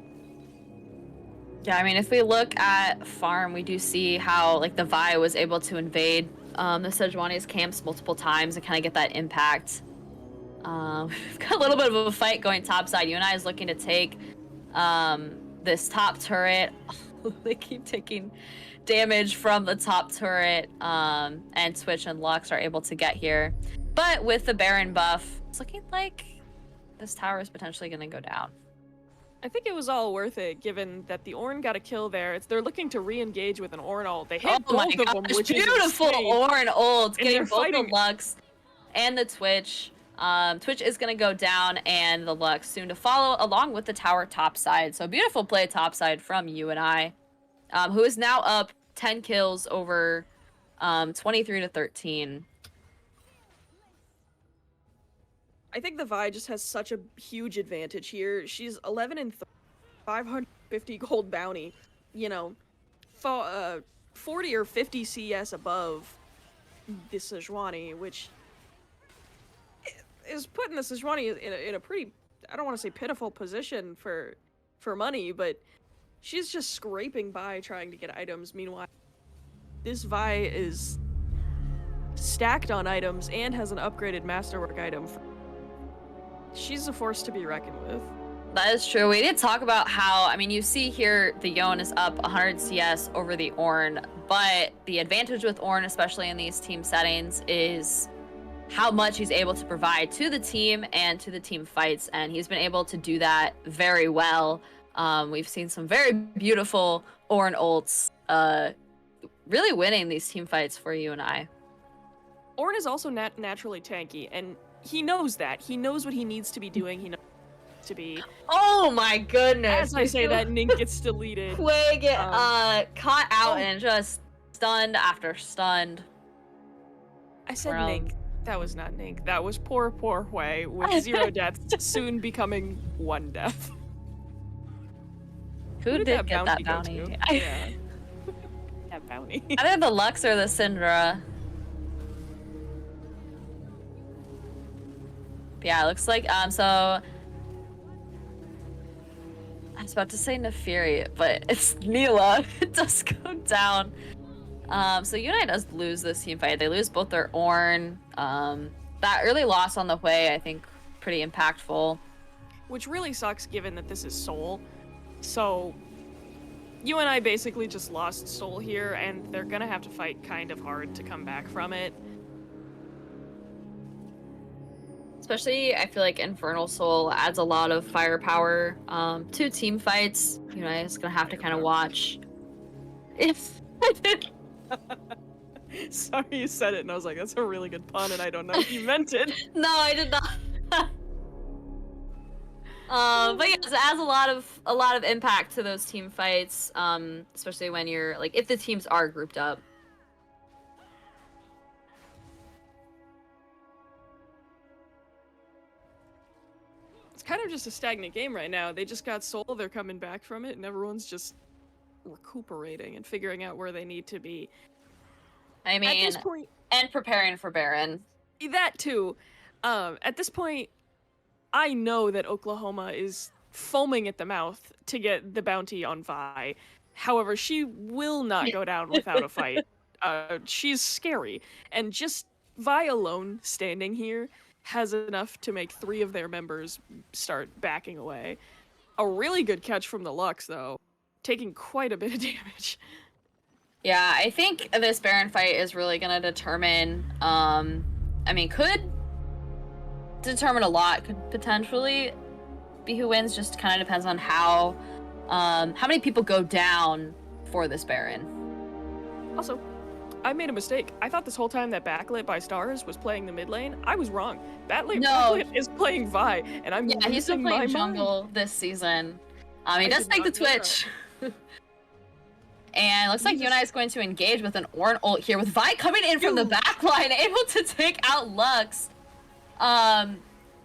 Yeah, I mean, if we look at farm, we do see how like the Vi was able to invade the Sejuani's camps multiple times and kind of get that impact. We've got a little bit of a fight going topside. UNI is looking to take this top turret. They keep taking damage from the top turret, and Twitch and Lux are able to get here. But with the Baron buff, it's looking like this tower is potentially going to go down. I think it was all worth it, given that the Ornn got a kill there. They're looking to re-engage with an Ornn ult. They hit both of them, which is beautiful Ornn ult, getting both fighting the Lux and the Twitch. Twitch is going to go down, and the Lux soon to follow, along with the tower topside. So beautiful play topside from UNI, who is now up 10 kills over 23 to 13. I think the Vi just has such a huge advantage here. She's 11 and 550 gold bounty, you know, 40 or 50 CS above the Sejuani, which is putting the Sejuani in a pretty, I don't want to say pitiful position for money, but she's just scraping by trying to get items. Meanwhile, this Vi is stacked on items and has an upgraded masterwork item. She's a force to be reckoned with. That is true. We did talk about how, I mean, you see here the Yone is up 100 CS over the Ornn, but the advantage with Ornn, especially in these team settings, is how much he's able to provide to the team and to the team fights, and he's been able to do that very well. We've seen some very beautiful Ornn ults really winning these team fights for UNI. Ornn is also naturally tanky, and he knows that. He knows what he needs to be doing. He knows to be. Oh my goodness! As I say that, Nink gets deleted. Quay get caught out and just stunned after stunned. I said Nink. That was not Nink. That was poor Hui with 0 deaths, soon becoming 1 death. Who did get that bounty? Yeah. That bounty. Either the Lux or the Syndra. Yeah, it looks like, so I was about to say Neferi, but it's Neela. It does go down. So UNI does lose this team fight. They lose both their Ornn. That early loss on the Hui, I think, pretty impactful. Which really sucks given that this is Seoul. So UNI basically just lost Seoul here, and they're gonna have to fight kind of hard to come back from it. Especially, I feel like Infernal Soul adds a lot of firepower to team fights. UNI is gonna have to kind of watch. If I did. Sorry you said it, and I was like, that's a really good pun, and I don't know if you meant it. No, I did not. But yes, it adds a lot of impact to those team fights, especially when you're like, if the teams are grouped up. It's kind of just a stagnant game right now. They just got Seoul, they're coming back from it, and everyone's just recuperating and figuring out where they need to be. I mean, at this point, and preparing for Baron. That too. At this point, I know that Oklahoma is foaming at the mouth to get the bounty on Vi. However, she will not go down without a fight. She's scary, and just Vi alone standing here has enough to make 3 of their members start backing away. A really good catch from the Lux, though, taking quite a bit of damage. Yeah, I think this Baron fight is really going to determine, I mean, could determine a lot, could potentially be who wins, just kind of depends on how many people go down for this Baron. Also, I made a mistake. I thought this whole time that Backlit by Stars was playing the mid lane. I was wrong. Backlit is playing Vi, and I'm yeah, he's been playing jungle this season. He does take the Twitch. And it looks like UNI is going to engage with an Ornn ult here, with Vi coming in from the back line, able to take out Lux.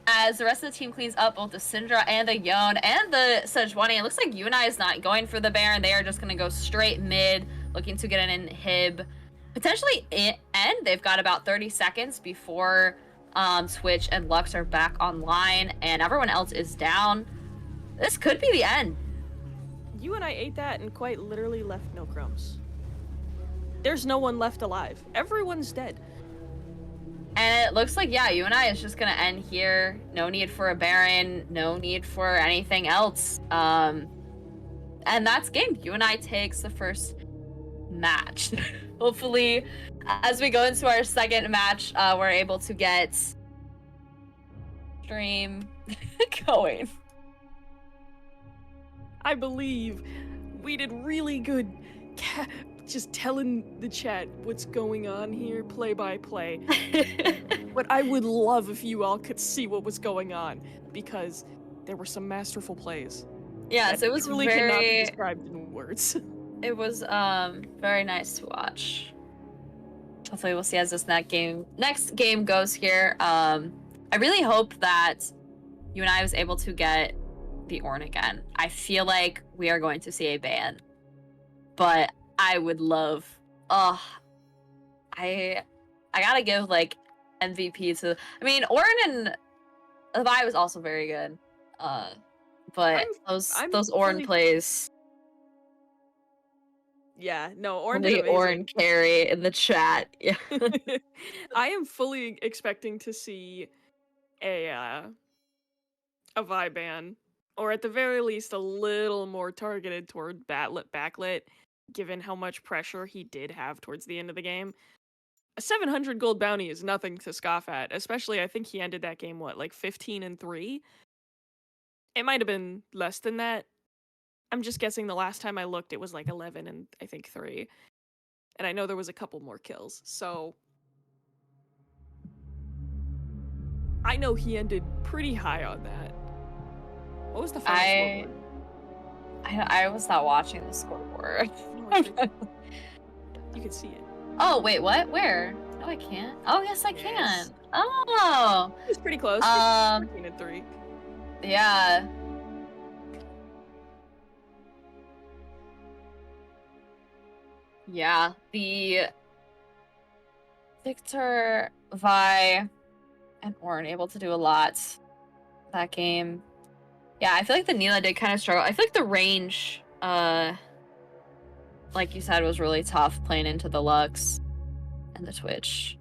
As the rest of the team cleans up both the Syndra and the Yone and the Sejuani. It looks like UNI is not going for the Baron. They are just going to go straight mid, looking to get an inhib. Potentially end. They've got about 30 seconds before Twitch and Lux are back online, and everyone else is down. This could be the end. UNI ate that and quite literally left no crumbs. There's no one left alive. Everyone's dead. And it looks like, yeah, UNI is just going to end here. No need for a Baron. No need for anything else. And that's game. UNI takes the first match. Hopefully, as we go into our second match, we're able to get stream going. I believe we did really good just telling the chat what's going on here, play by play. But I would love if you all could see what was going on, because there were some masterful plays. Yes, it was really cannot be described in words. It was very nice to watch. Hopefully we'll see as this next game goes here. I really hope that UNI was able to get the Ornn again. I feel like we are going to see a ban, but I would love. I gotta give like MVP to. I mean, Ornn and Vi was also very good. But those Ornn plays. Yeah, no, Ornn The Ornn carry in the chat. Yeah. I am fully expecting to see a Vi ban, or at the very least a little more targeted toward backlit, given how much pressure he did have towards the end of the game. A 700 gold bounty is nothing to scoff at, especially I think he ended that game, what, like 15-3? It might have been less than that. I'm just guessing the last time I looked it was like 11 and I think 3. And I know there was a couple more kills, so I know he ended pretty high on that. What was the final scoreboard? I was not watching the scoreboard. You can see it. Oh, wait, what? Where? No, I can't. Oh, yes, I can. Oh. It was pretty close. 14-3. Yeah. Yeah, the Victor, Vi, and Ornn able to do a lot that game. Yeah, I feel like the Neela did kind of struggle. I feel like the range, like you said, was really tough playing into the Lux and the Twitch.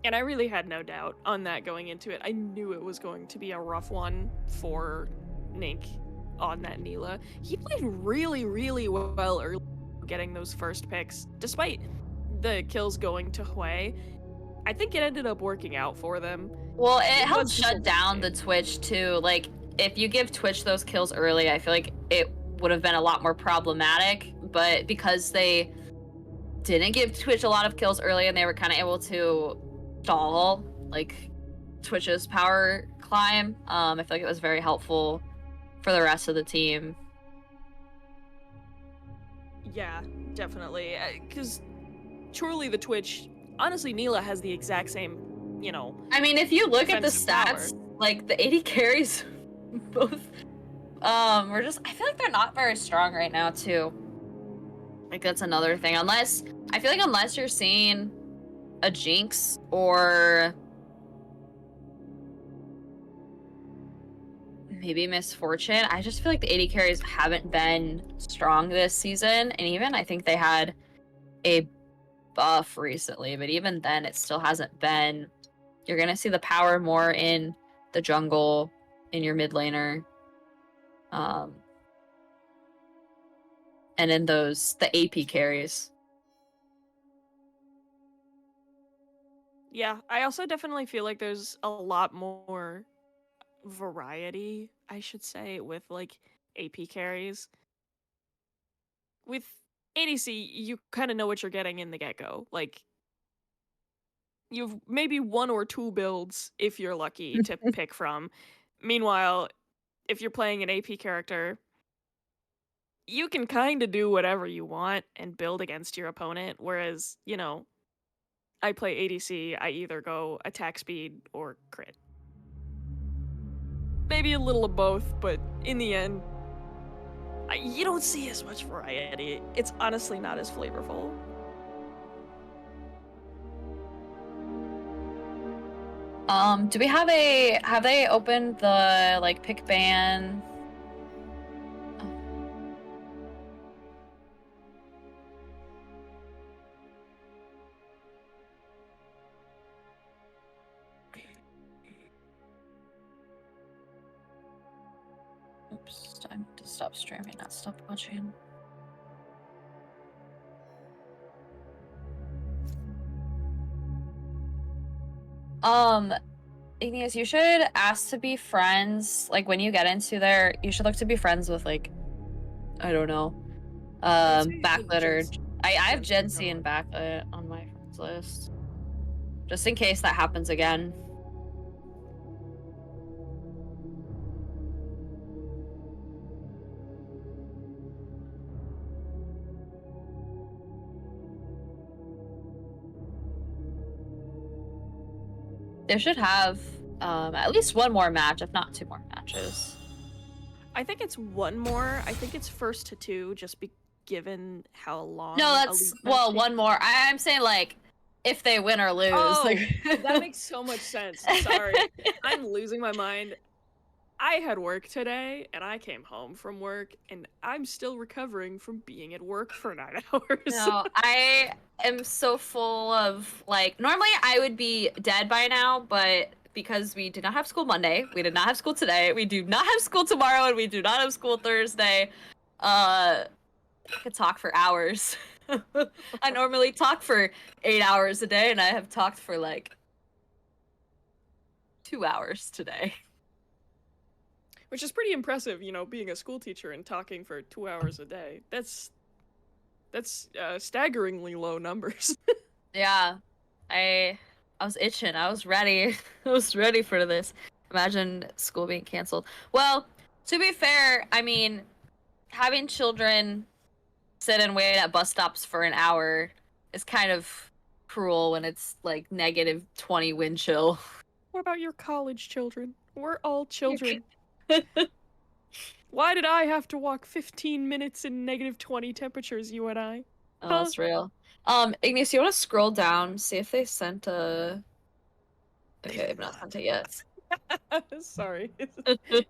And I really had no doubt on that going into it. I knew it was going to be a rough one for NECC on that Neela. He played really, really well early, getting those first picks, despite the kills going to Hui. I think it ended up working out for them. Well, it helped shut down the Twitch too. Like, if you give Twitch those kills early, I feel like it would have been a lot more problematic. But because they didn't give Twitch a lot of kills early and they were kind of able to stall like Twitch's power climb, I feel like it was very helpful for the rest of the team. Yeah, definitely. Because truly the Twitch, honestly, Neela has the exact same, you know. I mean, if you look at the stats, like the 80 carries, both, we're just, I feel like they're not very strong right now too. Like that's another thing. Unless, I feel like unless you're seeing a Jinx or maybe Misfortune, I just feel like the 80 carries haven't been strong this season. And even I think they had a buff recently, but even then it still hasn't been. You're gonna see the power more in the jungle, in your mid laner, and in those the AP carries. Yeah, I also definitely feel like there's a lot more variety, I should say, with like AP carries. With ADC, you kind of know what you're getting in the get-go. Like, you've maybe 1 or 2 builds, if you're lucky, to pick from. Meanwhile, if you're playing an AP character, you can kind of do whatever you want and build against your opponent, whereas, you know, I play ADC, I either go attack speed or crit. Maybe a little of both, but in the end, you don't see as much variety. It's honestly not as flavorful. Do we have they opened the like pick ban? Oops, time to stop streaming, not stop watching. Igneous, you should ask to be friends. Like when you get into there, you should look to be friends with like, I don't know, backlit or I have Gen C and backlit on my friends list, just in case that happens again. They should have at least one more match, if not 2 more matches. I think it's one more. I think it's first to 2, just given how long. No, that's one more. I'm saying like if they win or lose. Oh, like... that makes so much sense. Sorry, I'm losing my mind. I had work today, and I came home from work, and I'm still recovering from being at work for 9 hours. No, I am so full of, like, normally I would be dead by now, but because we did not have school Monday, we did not have school today, we do not have school tomorrow, and we do not have school Thursday, I could talk for hours. I normally talk for 8 hours a day, and I have talked for, like, 2 hours today. Which is pretty impressive, you know, being a school teacher and talking for 2 hours a day. That's staggeringly low numbers. Yeah, I was itching. I was ready. I was ready for this. Imagine school being canceled. Well, to be fair, I mean, having children sit and wait at bus stops for an hour is kind of cruel when it's like -20 wind chill. What about your college children? We're all children. Why did I have to walk 15 minutes in -20 temperatures, UNI? Oh, that's real. Ignis, you want to scroll down, see if they sent a... Okay, they've not sent it yet. Sorry.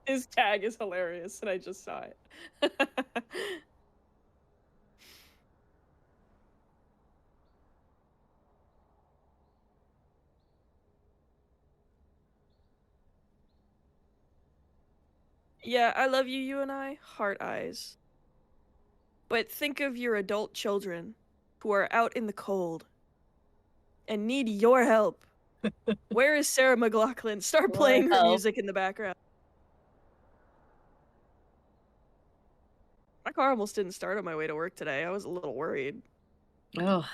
His tag is hilarious, and I just saw it. Yeah, I love you, UNI. Heart eyes. But think of your adult children who are out in the cold and need your help. Where is Sarah McLachlan? Start playing her music in the background. My car almost didn't start on my way to work today. I was a little worried. Oh.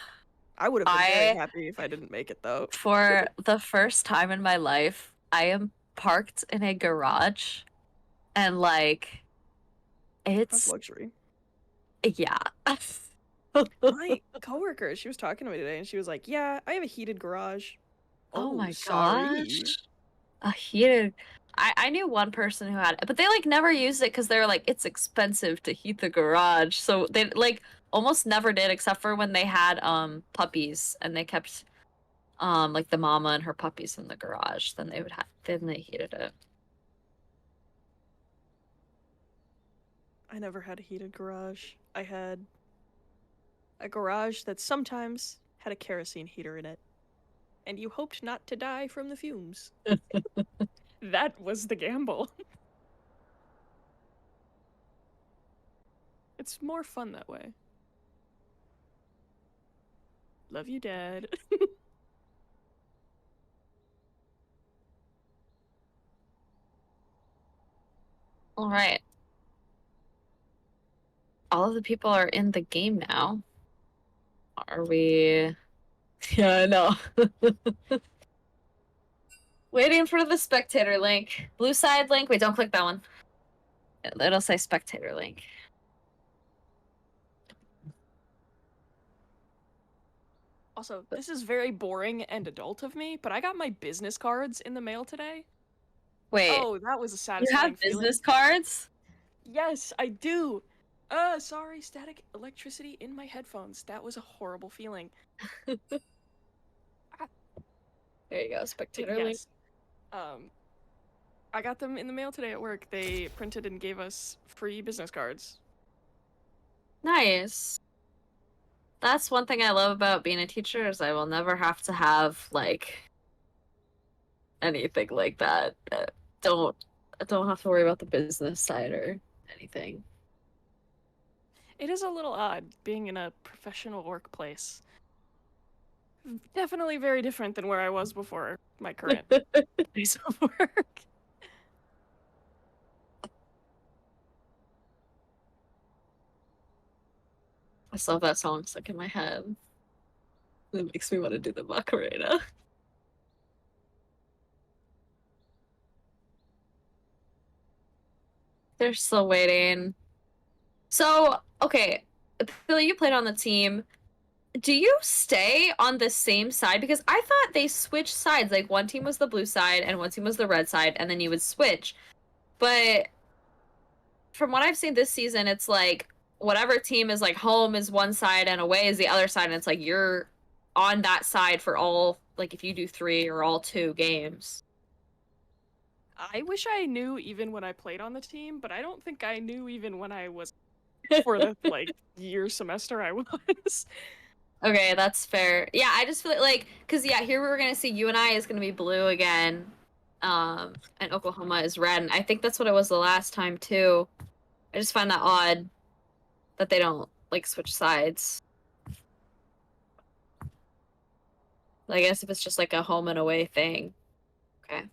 I would have been very happy if I didn't make it, though. For the first time in my life, I am parked in a garage, and like, it's... That's luxury. Yeah. My coworker, she was talking to me today, and she was like, "Yeah, I have a heated garage." Oh my sorry. gosh. A heated... I knew one person who had it, but they like never used it because they were like, it's expensive to heat the garage. So they like almost never did, except for when they had puppies and they kept like the mama and her puppies in the garage. Then they heated it. I never had a heated garage. I had a garage that sometimes had a kerosene heater in it, and you hoped not to die from the fumes. That was the gamble. It's more fun that way. Love you, Dad. All right. All of the people are in the game now. Are we... Yeah, I know. Waiting for the spectator link. Blue side link. Wait, don't click that one. It'll say spectator link. Also, this is very boring and adult of me, but I got my business cards in the mail today. Wait, Oh, that was a you satisfying have feeling. business cards? Yes, I do. Sorry, static electricity in my headphones. That was a horrible feeling. Ah, There you go, spectator link. yes. I got them in the mail today at work. They printed and gave us free business cards. Nice. That's one thing I love about being a teacher is I will never have to have like anything like that. Don't I don't have to worry about the business side or anything. It is a little odd being in a professional workplace. Definitely very different than where I was before my current place of work. I still have that song stuck in my head. It makes me want to do the Macarena. They're still waiting. So, okay, Billy, you played on the team. Do you stay on the same side? Because I thought they switched sides. Like one team was the blue side and one team was the red side, and then you would switch. But from what I've seen this season, it's like whatever team is like home is one side and away is the other side, and it's like you're on that side for all, like if you do 3 or all 2 games. I wish I knew even when I played on the team, but I don't think I knew even when I was for the like year semester I was. Okay, that's fair. Yeah, I just feel like, because yeah, here we're gonna see UNI is gonna be blue again, and Oklahoma is red, and I think that's what it was the last time too. I just find that odd that they don't like switch sides. I guess if it's just like a home and away thing. Okay.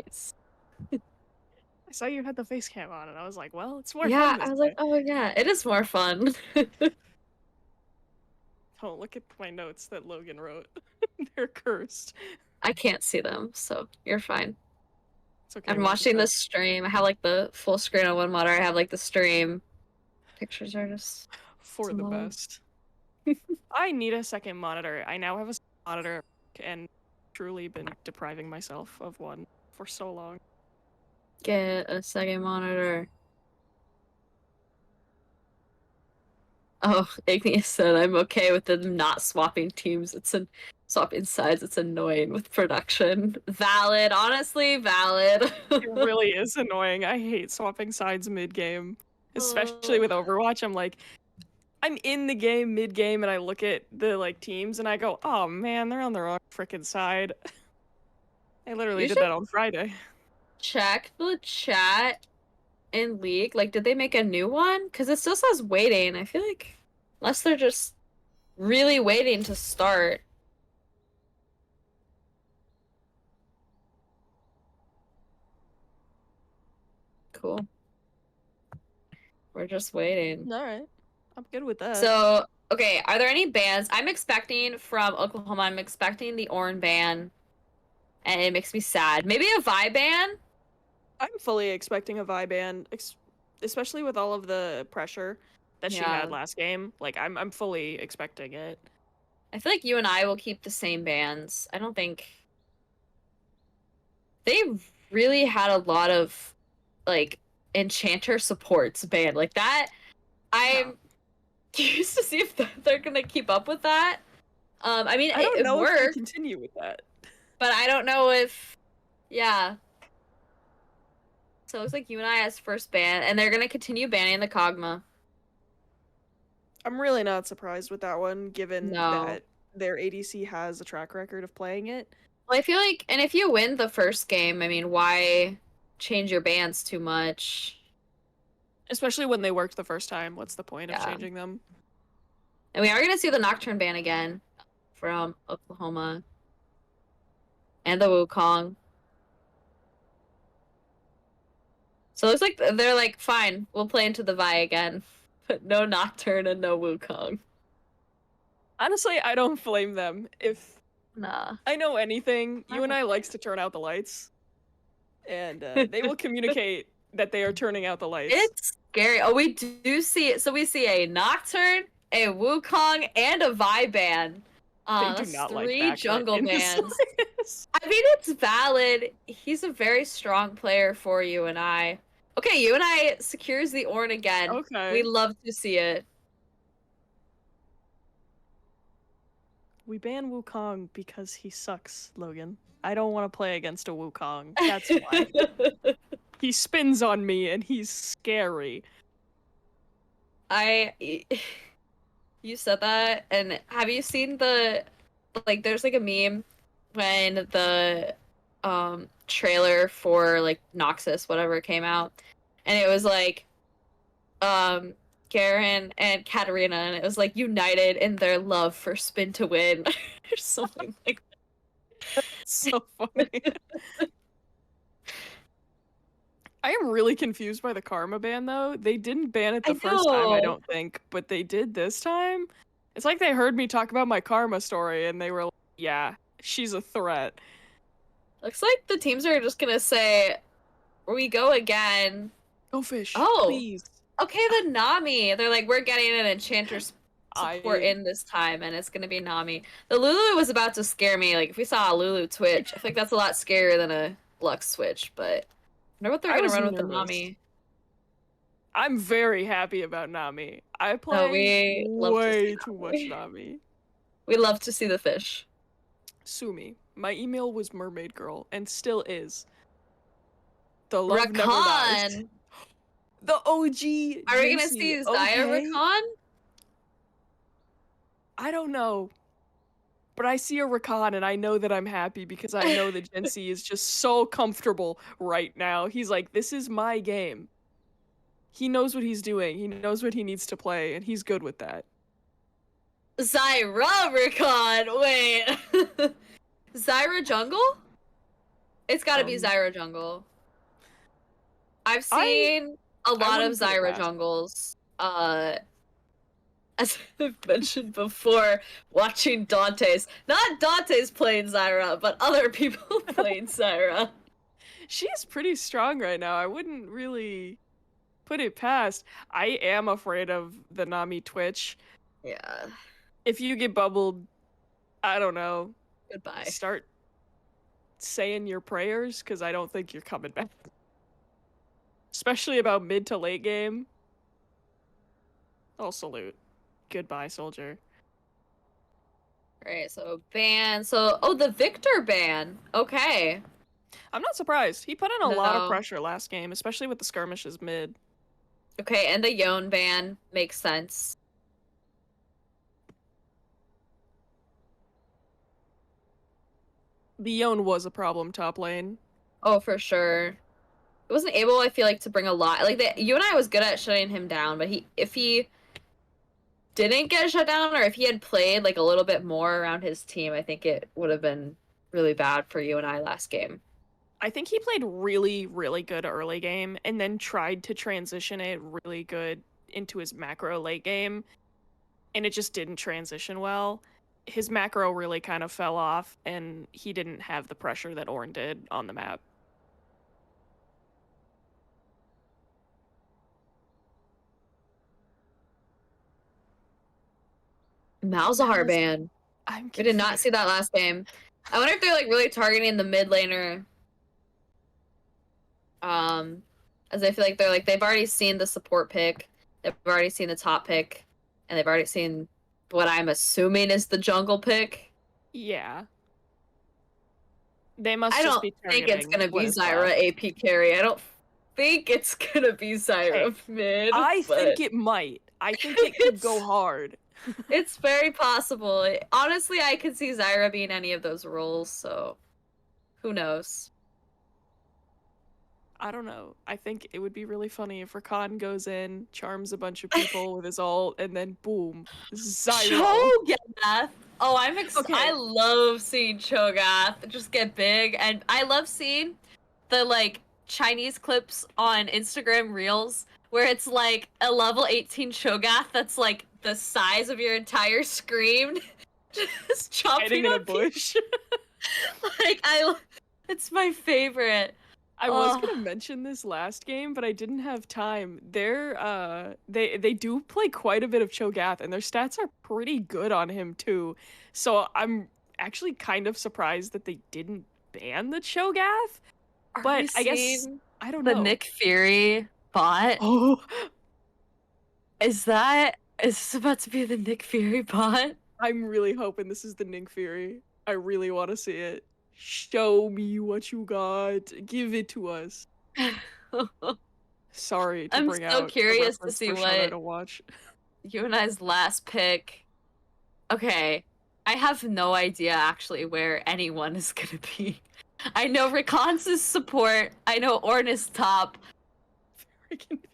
Nice. I saw you had the face cam on, and I was like, well, it's more Yeah, fun I this was way. like, oh yeah, it is more fun. Oh, look at my notes that Logan wrote. They're cursed. I can't see them, so you're fine. It's okay. I'm We'll just watching have the stream. I have like the full screen on one monitor. I have like the stream. Pictures are just for the small. best. I need a second monitor. I now have a monitor and truly been depriving myself of one for so long. Get a second monitor. Oh, Igneous said I'm okay with them not swapping teams. Swapping sides. It's annoying with production. Valid, honestly, valid. It really is annoying. I hate swapping sides mid-game. Especially with Overwatch, I'm in the game mid-game and I look at the like teams and I go, "Oh man, they're on the wrong freaking side." I literally You did should that on Friday. check the chat in League. Like, did they make a new one? Because it still says waiting. I feel like unless they're just really waiting to start. Cool. We're just waiting. All right. I'm good with that. So, okay, are there any bans? I'm expecting from Oklahoma, I'm expecting the Orn ban, and it makes me sad. Maybe a Vi ban? I'm fully expecting a Vi ban, especially with all of the pressure that she Yeah. had last game. Like I'm fully expecting it. I feel like UNI will keep the same bans. I don't think they really had a lot of like enchanter supports banned. Like that I'm curious to see if they're gonna keep up with that. I mean I don't it know if they worked, continue with that. but I don't know if yeah. So it looks like UNI has first ban, and they're gonna continue banning the Kog'Maw. I'm really not surprised with that one, given No. that their ADC has a track record of playing it. Well, I feel like, and if you win the first game, I mean, why change your bans too much? Especially when they worked the first time. What's the point of Yeah. changing them? And we are gonna see the Nocturne ban again from Oklahoma and the Wukong. So it looks like they're like, fine, we'll play into the Vi again, but no Nocturne and no Wukong. Honestly, I don't blame them. If Nah. I know anything, UNI likes to turn out the lights, and they will communicate that they are turning out the lights. It's scary. Oh, we do see it. So we see a Nocturne, a Wukong, and a Vi ban. They do That's not like 3 Backlit jungle in the bans. slightest. I mean, it's valid. He's a very strong player for UNI. Okay, UNI secures the Ornn again. Okay. We love to see it. We ban Wukong because he sucks, Logan. I don't want to play against a Wukong. That's why. He spins on me and he's scary. You said that, and have you seen like, there's like a meme when the trailer for like Noxus, whatever, came out, and it was like Garen and Katarina, and it was like united in their love for spin to win or something like So funny. I am really confused by the Karma ban, though. They didn't ban it the first time, I don't think, but they did this time. It's like they heard me talk about my Karma story, and they were like, yeah, she's a threat. Looks like the teams are just gonna say, we go again. Go fish, Oh, please. Okay, the Nami. They're like, we're getting an enchanter support in this time, and it's gonna be Nami. The Lulu was about to scare me. Like, if we saw a Lulu Twitch, I think that's a lot scarier than a Lux Switch, but I wonder what they're gonna run with the Nami. I'm very happy about Nami. I play way too much Nami. We love to see the fish. Sue me. My email was Mermaid Girl, and still is. The love Rakan! never dies. The OG. Are we gonna see Xayah Rakan? I don't know. But I see a Rakan and I know that I'm happy because I know that Gen Z is just so comfortable right now. He's like, this is my game. He knows what he's doing. He knows what he needs to play, and he's good with that. Zyra Rakan! Wait. Zyra Jungle? It's gotta be Zyra Jungle. I've seen a lot of Zyra jungles. As I've mentioned before, watching Dante's. Not Dante's playing Zyra, but other people playing Zyra. She's pretty strong right now. I wouldn't really put it past. I am afraid of the Nami Twitch. Yeah. If you get bubbled, I don't know. Goodbye. Start saying your prayers, because I don't think you're coming back. Especially about mid to late game. I'll salute. Goodbye, soldier. Alright, so ban. So, oh, the Victor ban. Okay. I'm not surprised. He put in a lot of pressure last game, especially with the skirmishes mid. Okay, and the Yone ban makes sense. The Yone was a problem top lane. Oh, for sure. It wasn't able, I feel like, to bring a lot. Like, UNI was good at shutting him down, but if he didn't get shut down, or if he had played like a little bit more around his team, I think it would have been really bad for UNI last game. I think he played really, really good early game, and then tried to transition it really good into his macro late game, and it just didn't transition well. His macro really kind of fell off, and he didn't have the pressure that Ornn did on the map. Malzahar ban. We did not see that last game. I wonder if they're like really targeting the mid laner. As I feel like they've already seen the support pick, they've already seen the top pick, and they've already seen what I'm assuming is the jungle pick. Yeah. They must I just don't be think it's gonna be Zyra AP carry. I don't think it's gonna be Zyra mid. I think it might. I think it could go hard. It's very possible. Honestly, I could see Zyra being any of those roles, so who knows? I don't know. I think it would be really funny if Rakan goes in, charms a bunch of people with his ult, and then boom, Zyra. Cho'Gath! Oh, I'm excited. I love seeing Cho'Gath just get big, and I love seeing the like Chinese clips on Instagram Reels where it's like a level 18 Cho'Gath that's like the size of your entire screen, just chopping Hiding in a up people. bush. Like it's my favorite. I was gonna mention this last game, but I didn't have time. They do play quite a bit of Cho'Gath, and their stats are pretty good on him too. So I'm actually kind of surprised that they didn't ban the Cho'Gath. But I guess I don't the know. Nick Fury bot. Oh, Is this about to be the Nick Fury bot? I'm really hoping this is the Nick Fury. I really want to see it. Show me what you got. Give it to us. Sorry to I'm bring so out curious a to reference see for Shadow what to watch. UNI's last pick. Okay, I have no idea actually where anyone is gonna be. I know Rakan's is support. I know Ornn is top. Very confused.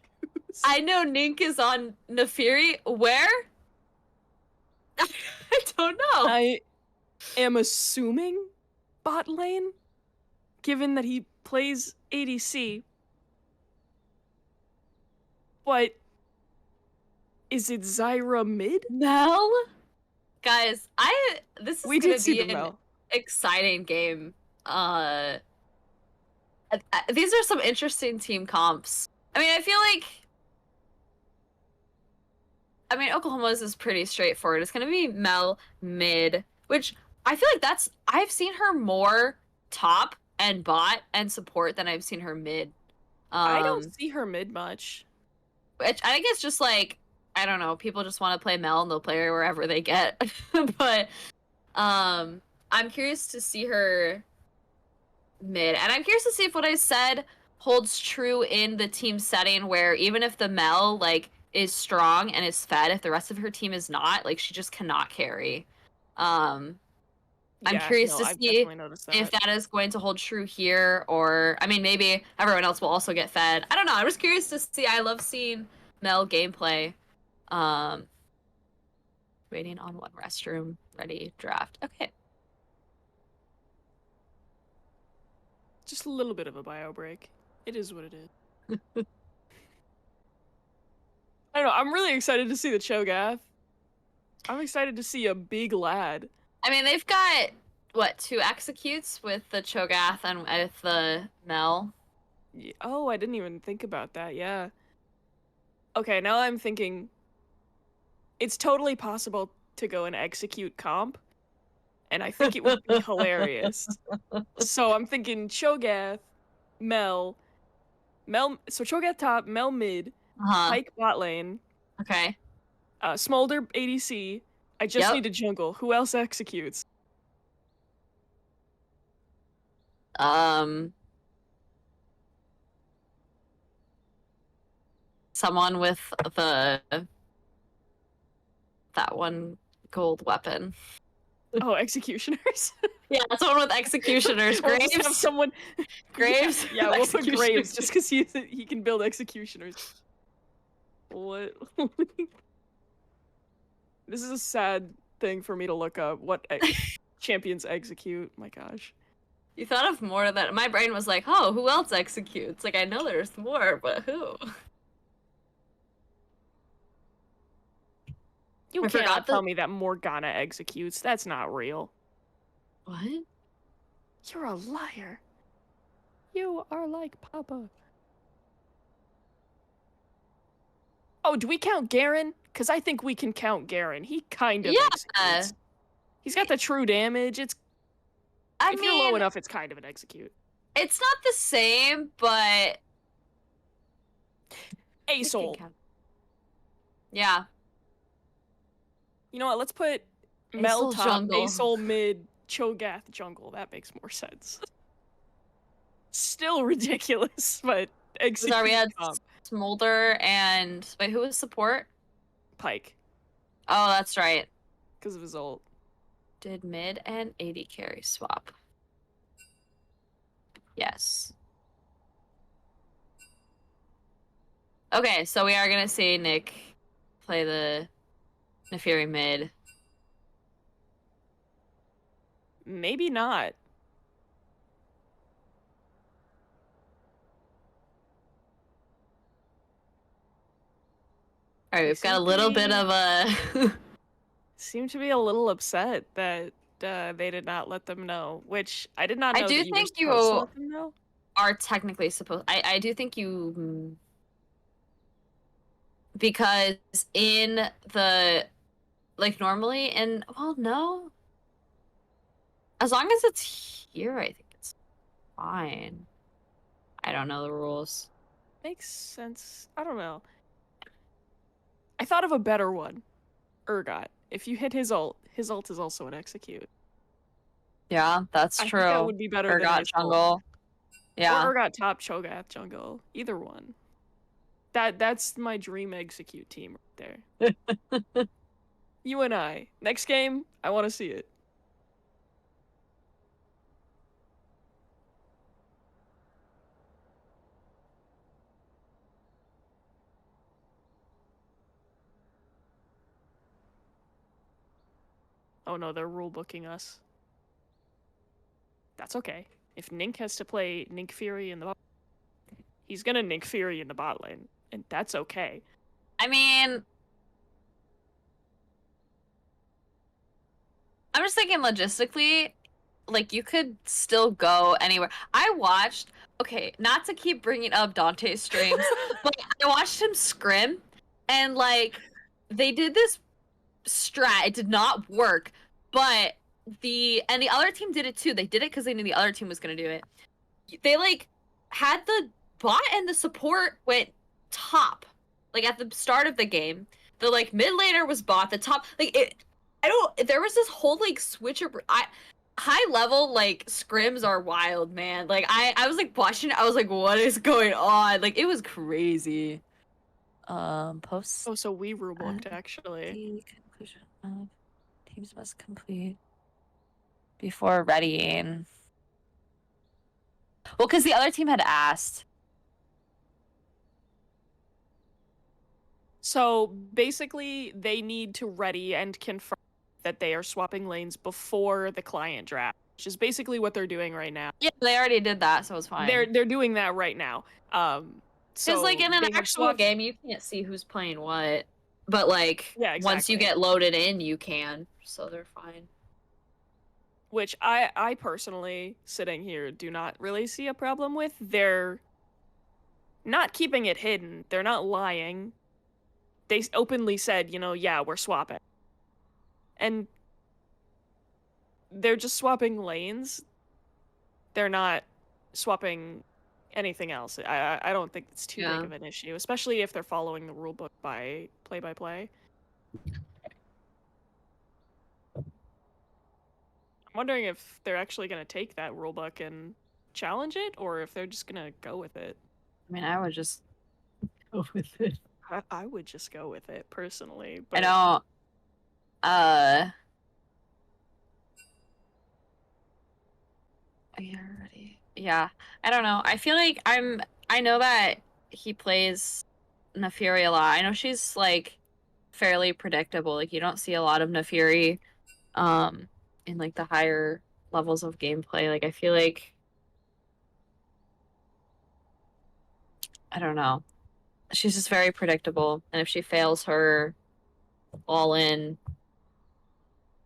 I know Nink is on Nefiri. Where? I don't know. I am assuming bot lane, given that he plays ADC. But is it Zyra mid? Mel? Guys, this is We gonna did see be the an Mel. exciting game. These are some interesting team comps. I mean, I feel like Oklahoma's is pretty straightforward. It's gonna be Mel mid, which I feel like I've seen her more top and bot and support than I've seen her mid. I don't see her mid much. Which I think it's just like, I don't know, people just want to play Mel and they'll play her wherever they get. But I'm curious to see her mid, and I'm curious to see if what I said holds true in the team setting, where even if the Mel like is strong and is fed, if the rest of her team is not, like she just cannot carry. I'm curious to I've see definitely noticed that. if that is going to hold true here, or I mean, maybe everyone else will also get fed. I don't know. I'm just curious to see. I love seeing Mel gameplay. Waiting on one restroom. Ready, draft. Okay. Just a little bit of a bio break. It is what it is. I don't know. I'm really excited to see the Cho'Gath. I'm excited to see a big lad. I mean, they've got what, 2 executes with the Cho'Gath and with the Mel. Oh, I didn't even think about that. Yeah. Okay, now I'm thinking it's totally possible to go and execute comp, and I think it would be hilarious. So I'm thinking Cho'Gath, Mel, so Cho'Gath top, Mel mid, Pyke bot lane, Okay. Smolder ADC. I just need a jungle. Who else executes? Someone with that one gold weapon. Oh, executioners. Yeah, someone with executioners. We'll Graves. just have someone. Graves. Yeah, we'll put Graves just because he can build executioners. What? This is a sad thing for me to look up. What champions execute? My gosh. You thought of more of that. My brain was like, oh, who else executes? Like, I know there's more, but who? You cannot tell me that Morgana executes. That's not real. What? You're a liar. You are like Papa. Oh, do we count Garen? Because I think we can count Garen. He kind of executes. He's got the true damage. If you're low enough, it's kind of an execute. It's not the same, but... A-Soul. Yeah. You know what? Let's put Mel top, A-Soul mid, Cho'Gath jungle. That makes more sense. Still ridiculous, but execute. Sorry, we had Smolder and... Wait, who was support? Pyke. Oh, that's right. Because of his ult. Did mid and AD carry swap? Yes. Okay, so we are gonna see Nick play the Nefiri mid. Maybe not. All right, They we've got a seem to little bit be of a. seem to be a little upset that they did not let them know, which I did not I know do that you were think supposed to you let them know. are technically supposed. I do think you because in the like normally in well no, as long as it's here, I think it's fine. I don't know the rules. Makes sense. I don't know. I thought of a better one. Urgot. If you hit his ult is also an execute. Yeah, that's I think that true. would be better than Urgot Ace ult. jungle. Or Yeah. Urgot top, Cho'Gath jungle. Either one. That's my dream execute team right there. UNI. Next game, I want to see it. Oh no, they're rule booking us. That's okay. If Nink has to play Nink Fury in the bot, he's gonna Nink Fury in the bot lane, and that's okay. I mean, I'm just thinking logistically, like you could still go anywhere. I watched, okay, not to keep bringing up Dante's streams, but I watched him scrim and like they did this strat. It did not work, but the other team did it too. They did it because they knew the other team was gonna do it. They like had the bot and the support went top, like at the start of the game. The like mid laner was bot. The top like it. I don't. There was this whole like switch. High level like scrims are wild, man. Like I was like watching it, I was like, what is going on? Like it was crazy. Post Oh, so we rule booked actually. the conclusion of teams must complete before readying. Well, because the other team had asked. So basically, they need to ready and confirm that they are swapping lanes before the client draft, which is basically what they're doing right now. Yeah, they already did that, so it's fine. They're doing that right now. Because like in an actual game, you can't see who's playing what, but like yeah, exactly. once you get loaded in, you can. So they're fine. Which I personally, sitting here, do not really see a problem with. They're not keeping it hidden. They're not lying. They openly said, you know, yeah, we're swapping. And they're just swapping lanes. They're not swapping anything else. I don't think it's too big of an issue, especially if they're following the rulebook by play. I'm wondering if they're actually going to take that rulebook and challenge it, or if they're just going to go with it. I mean, I would just go with it. I would just go with it, personally. But I don't, yeah, ready. Yeah, I don't know. I feel like I know that he plays Nafiri a lot. I know she's like fairly predictable. Like you don't see a lot of Nafiri in like the higher levels of gameplay. Like I feel like I don't know. She's just very predictable. And if she fails her all in,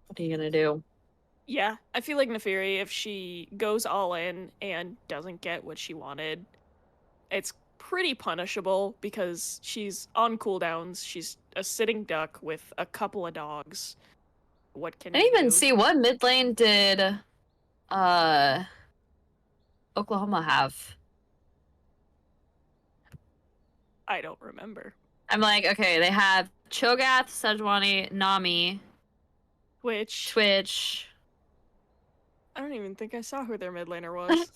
what are you gonna do? yeah, I feel like Neferi, if she goes all in and doesn't get what she wanted, it's pretty punishable because she's on cooldowns. She's a sitting duck with a couple of dogs. What can I didn't you even do? see what mid lane did Oklahoma have. I don't remember. I'm like, okay, they have Cho'Gath, Sejuani, Nami, Twitch. I don't even think I saw who their mid laner was.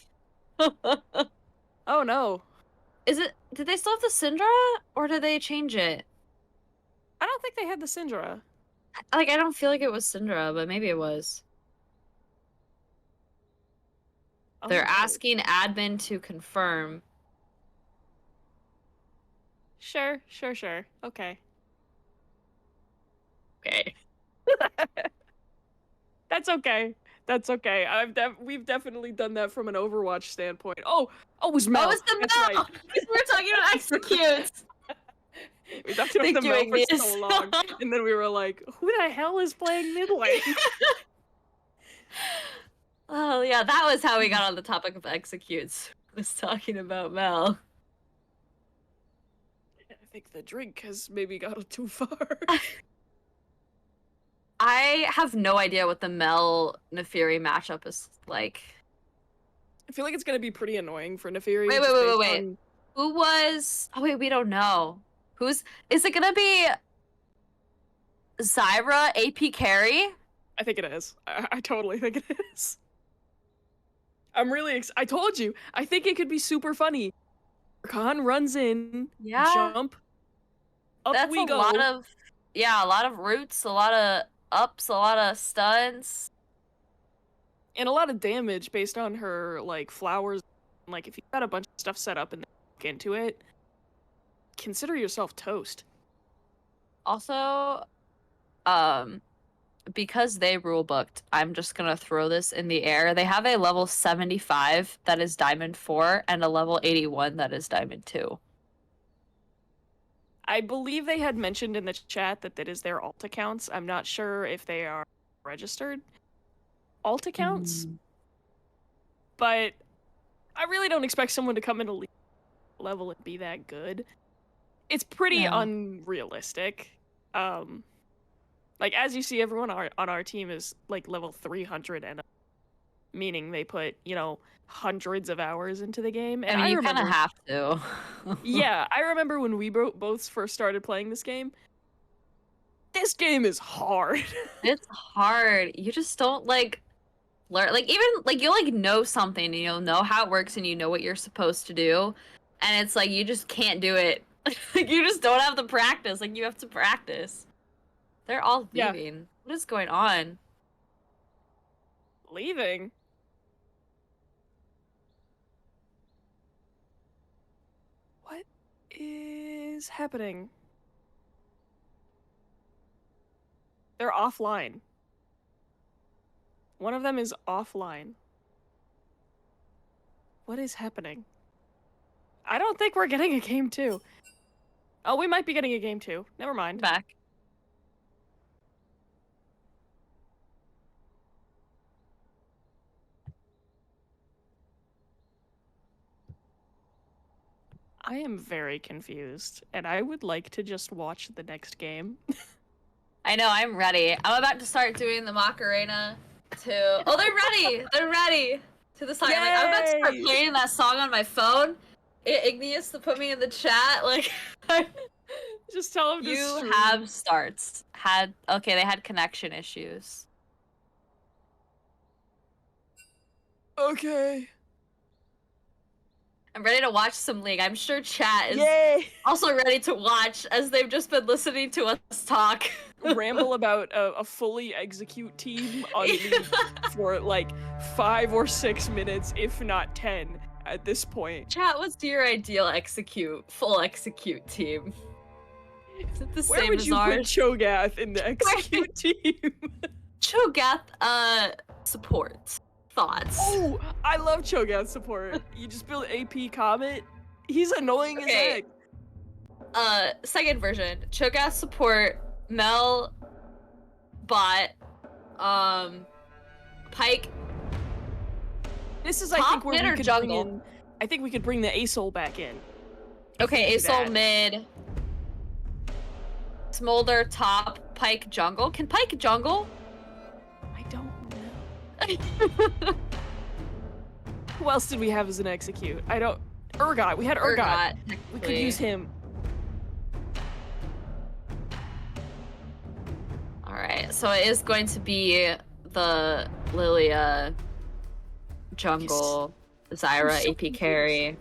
Oh no. Did they still have the Syndra or did they change it? I don't think they had the Syndra. Like, I don't feel like it was Syndra, but maybe it was. They're asking admin to confirm. Sure. Okay. Okay. That's okay. We've definitely done that from an Overwatch standpoint. Oh, it was Mel. Oh, it's the Mel! Right. We're talking about executes. We talked about Thank the you, Mel for Igneous. so long, and then we were like, who the hell is playing mid lane? Oh yeah, that was how we got on the topic of executes. Was talking about Mel. I think the drink has maybe got too far. I have no idea what the Mel Nefiri matchup is like. I feel like it's gonna be pretty annoying for Nefiri. Wait. Who was? Oh wait, we don't know. Is it gonna be Zyra AP carry? I think it is. I totally think it is. I'm really I told you. I think it could be super funny. Khan runs in, Yeah. jump, up That's we a go. lot of a lot of roots, a lot of ups, a lot of stuns. And a lot of damage based on her like flowers. Like if you got a bunch of stuff set up and look into it, consider yourself toast. Also, because they rule booked, I'm just gonna throw this in the air. They have a level 75 that is Diamond 4 and a level 81 that is Diamond 2. I believe they had mentioned in the chat that is their alt accounts. I'm not sure if they are registered alt accounts, but I really don't expect someone to come in a league level and be that good. It's pretty unrealistic. Like as you see, everyone on our team is like level 300 and up, meaning they put, you know, hundreds of hours into the game. And I mean, you remember, kind of have to. yeah, I remember when we both first started playing this game. This game is hard. It's hard. You just don't like learn, like even like you like know something and you'll know how it works and you know what you're supposed to do, and it's like you just can't do it. Like you just don't have the practice. Like you have to practice. They're all leaving. Yeah. What is going on? Leaving? What is happening? They're offline. One of them is offline. What is happening? I don't think we're getting a game 2. Oh, we might be getting a game 2. Never mind. Back. I am very confused, and I would like to just watch the next game. I know, I'm ready. I'm about to start doing the Macarena to... Oh, they're ready! They're ready! To the song. I'm about to start playing that song on my phone. Igneous to put me in the chat, like... Just tell him to You have starts. Okay, they had connection issues. Okay. I'm ready to watch some League. I'm sure chat is also ready to watch as they've just been listening to us talk. Ramble about a fully execute team on League for like 5 or 6 minutes, if not 10 at this point. Chat, what's your ideal full execute team? Is it the Where same would as you ours? put Cho'Gath in the execute team? Cho'Gath, support. Thoughts. Oh, I love Cho'Gath support. You just build AP Comet. He's annoying as heck. Second version. Cho'Gath support, Mel, bot, Pike. This is, I think, where we could bring in... I think we could bring the Asol back in. Okay, Asol mid. Smolder top, Pike jungle. Can Pike jungle? I don't know. Who else did we have as an execute? I don't... Urgot. We had Urgot. We could use him. Alright, so it is going to be the Lilia jungle, Zyra so AP confused. Carry.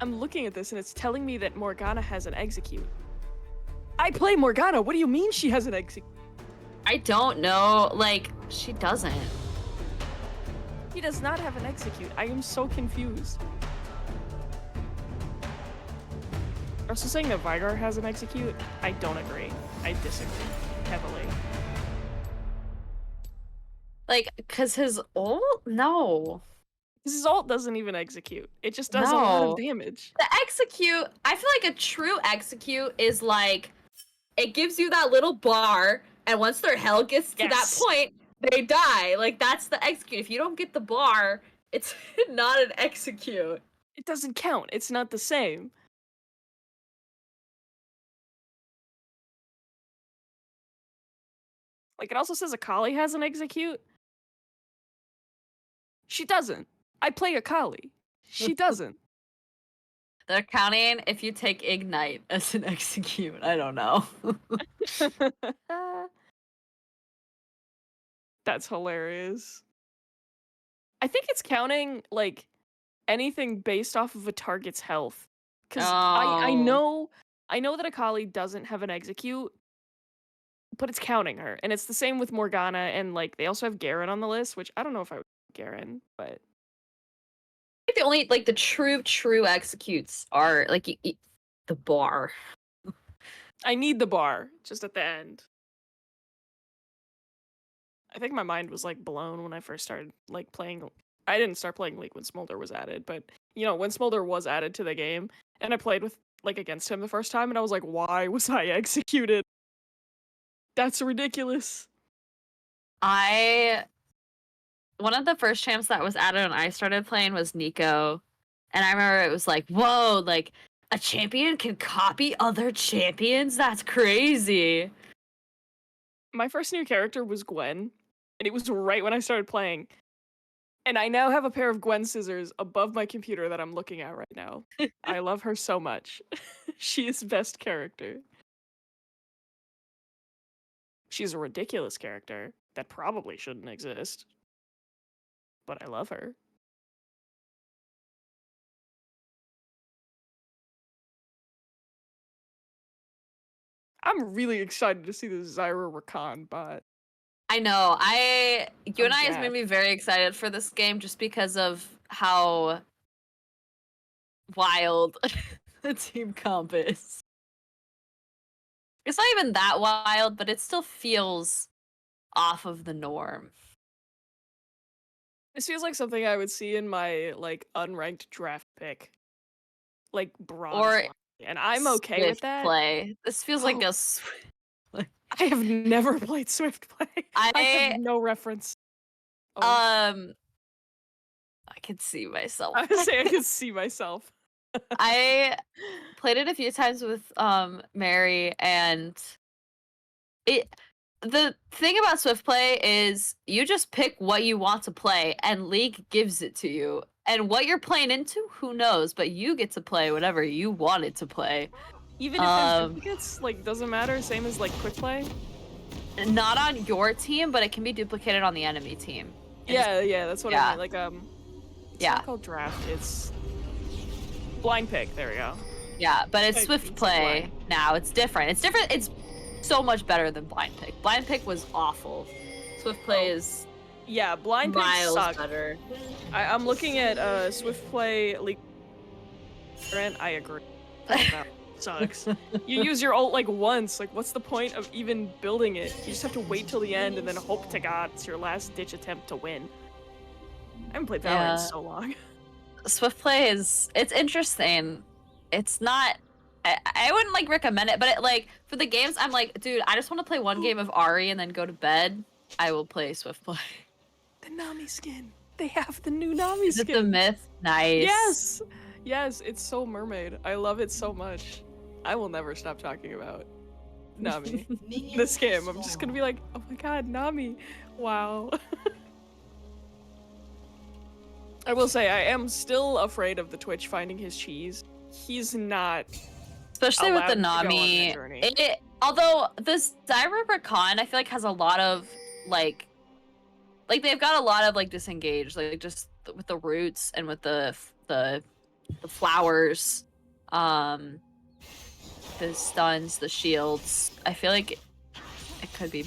I'm looking at this and it's telling me that Morgana has an execute. I play Morgana. What do you mean she has an execute? I don't know. Like, she doesn't. He does not have an execute. I am so confused. Also saying that Vigar has an execute, I don't agree. I disagree heavily. Like, cause his ult? No. His ult doesn't even execute. It just does a lot of No. damage. The execute, I feel like a true execute is like, it gives you that little bar, and once their health gets to that point, they die. Like, that's the execute. If you don't get the bar, it's not an execute. It doesn't count. It's not the same. Like, it also says Akali has an execute. She doesn't. I play Akali. She doesn't. They're counting if you take Ignite as an execute. I don't know. That's hilarious. I think it's counting, like, anything based off of a target's health. Because I know that Akali doesn't have an execute, but it's counting her. And it's the same with Morgana, and, like, they also have Garen on the list, which I don't know if I would Garen, but... I think the only, like, the true executes are, like, the bar. I need the bar, just at the end. I think my mind was, like, blown when I first started, like, playing... I didn't start playing League when Smolder was added, but, you know, when Smolder was added to the game, and I played with, like, against him the first time, and I was like, why was I executed? That's ridiculous. One of the first champs that was added when I started playing was Nico. And I remember it was like, whoa, like, a champion can copy other champions? That's crazy. My first new character was Gwen, and it was right when I started playing. And I now have a pair of Gwen scissors above my computer that I'm looking at right now. I love her so much. She is best character. She's a ridiculous character that probably shouldn't exist. But I love her. I'm really excited to see the Zyra Rakan bot. I know. UNI has made me very excited for this game just because of how wild the team comp is. It's not even that wild, but it still feels off of the norm. This feels like something I would see in my, like, unranked draft pick. Like, bronze. Or and I'm okay with that. Play. This feels like a... I have never played Swift play. I have no reference. I can see myself. I would say I could see myself. I played it a few times with Mary, and the thing about Swift play is you just pick what you want to play, and League gives it to you. And what you're playing into, who knows? But you get to play whatever you wanted to play. Even if there's duplicates, like, doesn't matter. Same as, like, quick play. Not on your team, but it can be duplicated on the enemy team. Yeah, that's what I mean. Like, it's not called draft. It's blind pick. There we go. Yeah, but it's Swift play now. It's different. It's different. It's so much better than blind pick. Blind pick was awful. Swift play is blind pick miles sucks. better. I'm looking at Swift play League. I agree. That sucks. You use your ult like once. Like, what's the point of even building it? You just have to wait till the end and then hope to God it's your last ditch attempt to win. I haven't played Valorant in so long. Swift play it's interesting. It's not. I wouldn't like recommend it, but it, like, for the games, I'm like, dude, I just want to play one game of Ari and then go to bed. I will play Swift play. The Nami skin. They have the new Nami skin. Is it the myth? Nice. Yes, it's so mermaid. I love it so much. I will never stop talking about Nami. This game. I'm just gonna be like, oh my god, Nami. Wow. I will say, I am still afraid of the Twitch finding his cheese. He's not. Especially with the Nami. Although this Zyra Rakan, I feel like has a lot of like they've got a lot of like disengaged, like just with the roots and with the flowers, the stuns, the shields. I feel like it could be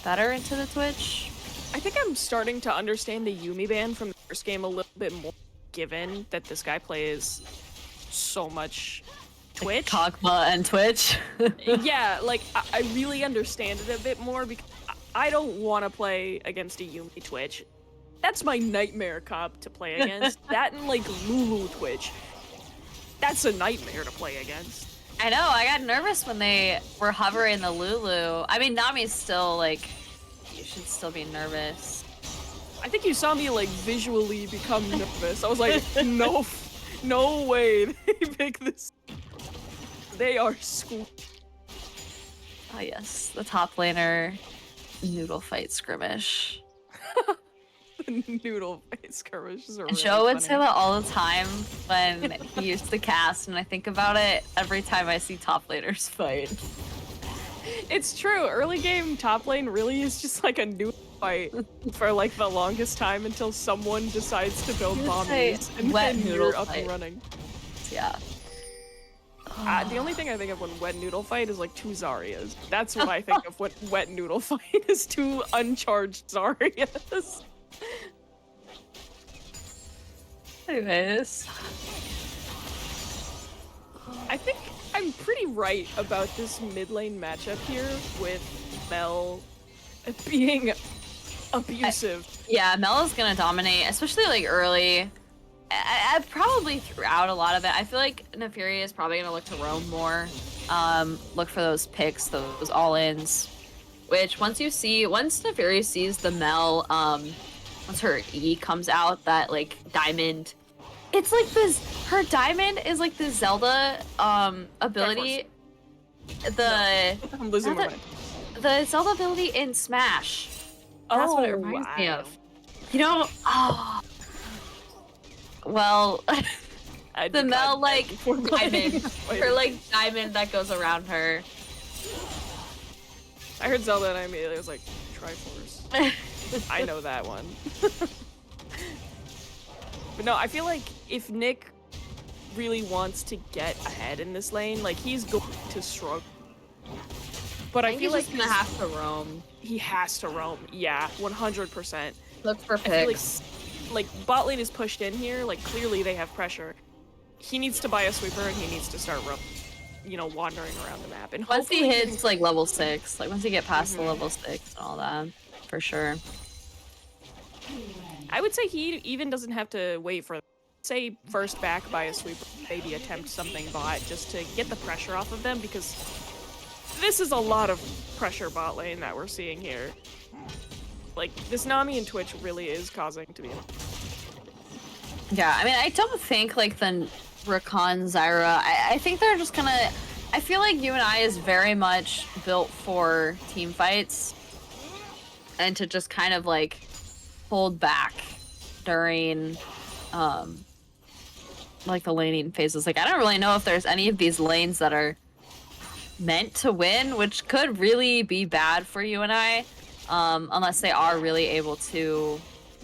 better into the Twitch. I think I'm starting to understand the Yuumi ban from the first game a little bit more, given that this guy plays so much Twitch. Like Kog'Maw and Twitch. Yeah, like, I really understand it a bit more because I don't want to play against a Yuumi Twitch. That's my nightmare comp to play against. That and like Lulu Twitch. That's a nightmare to play against. I know, I got nervous when they were hovering the Lulu. I mean, Nami's still like, you should still be nervous. I think you saw me like visually become nervous. I was like, no way they pick this. They are school. Oh yes, the top laner noodle fight skirmish. Noodle face skirmishes are And really Joe would funny. say that all the time when he used to cast, and I think about it every time I see top laners fight. It's true. Early game top lane really is just like a noodle fight for like the longest time until someone decides to build bombs and wet then noodle you're up fight. and running. Yeah. The only thing I think of when wet noodle fight is like two Zaryas. That's what I think of when wet noodle fight is two uncharged Zaryas. Anyways. I think I'm pretty right about this mid lane matchup here with Mel being abusive. Yeah, Mela's gonna dominate, especially like early. I probably throughout a lot of it. I feel like Neferi is probably gonna look to roam more. Look for those picks, those all-ins. Which once Neferi sees the Mel, once her E comes out, that like diamond, it's like this. Her diamond is like the Zelda ability. I'm losing my mind. The Zelda ability in Smash. That's what it reminds me of. You know, well, the Mel like diamond, her like diamond that goes around her. I heard Zelda and I immediately was like, Triforce. I know that one. But no, I feel like if Nick really wants to get ahead in this lane, like he's going to struggle. But I feel like he's gonna have to roam. He has to roam. Yeah, 100%. Look for picks. I feel like bot lane is pushed in here. Like clearly they have pressure. He needs to buy a sweeper and he needs to start wandering around the map. And once he hits like level 6, like once you get past the level 6 and all that, for sure. I would say he even doesn't have to wait for, say, first back by a sweeper, maybe attempt something bot just to get the pressure off of them, because this is a lot of pressure bot lane that we're seeing here. Like, this Nami and Twitch really is causing to be. Yeah, I mean, I don't think like the Rakan Zyra, I think they're just gonna, I feel like UNI is very much built for team fights and to just kind of like hold back during like the laning phases. Like, I don't really know if there's any of these lanes that are meant to win, which could really be bad for UNI, unless they are really able to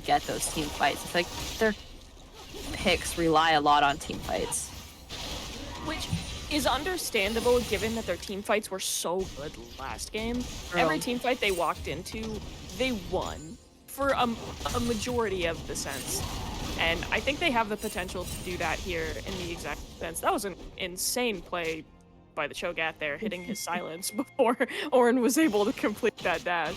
get those team fights. I feel like their picks rely a lot on team fights. Which is understandable given that their team fights were so good last game. Every team fight they walked into, they won for a majority of the sense. And I think they have the potential to do that here in the exact sense. That was an insane play by the Cho'Gath there, hitting his silence before Orin was able to complete that dash.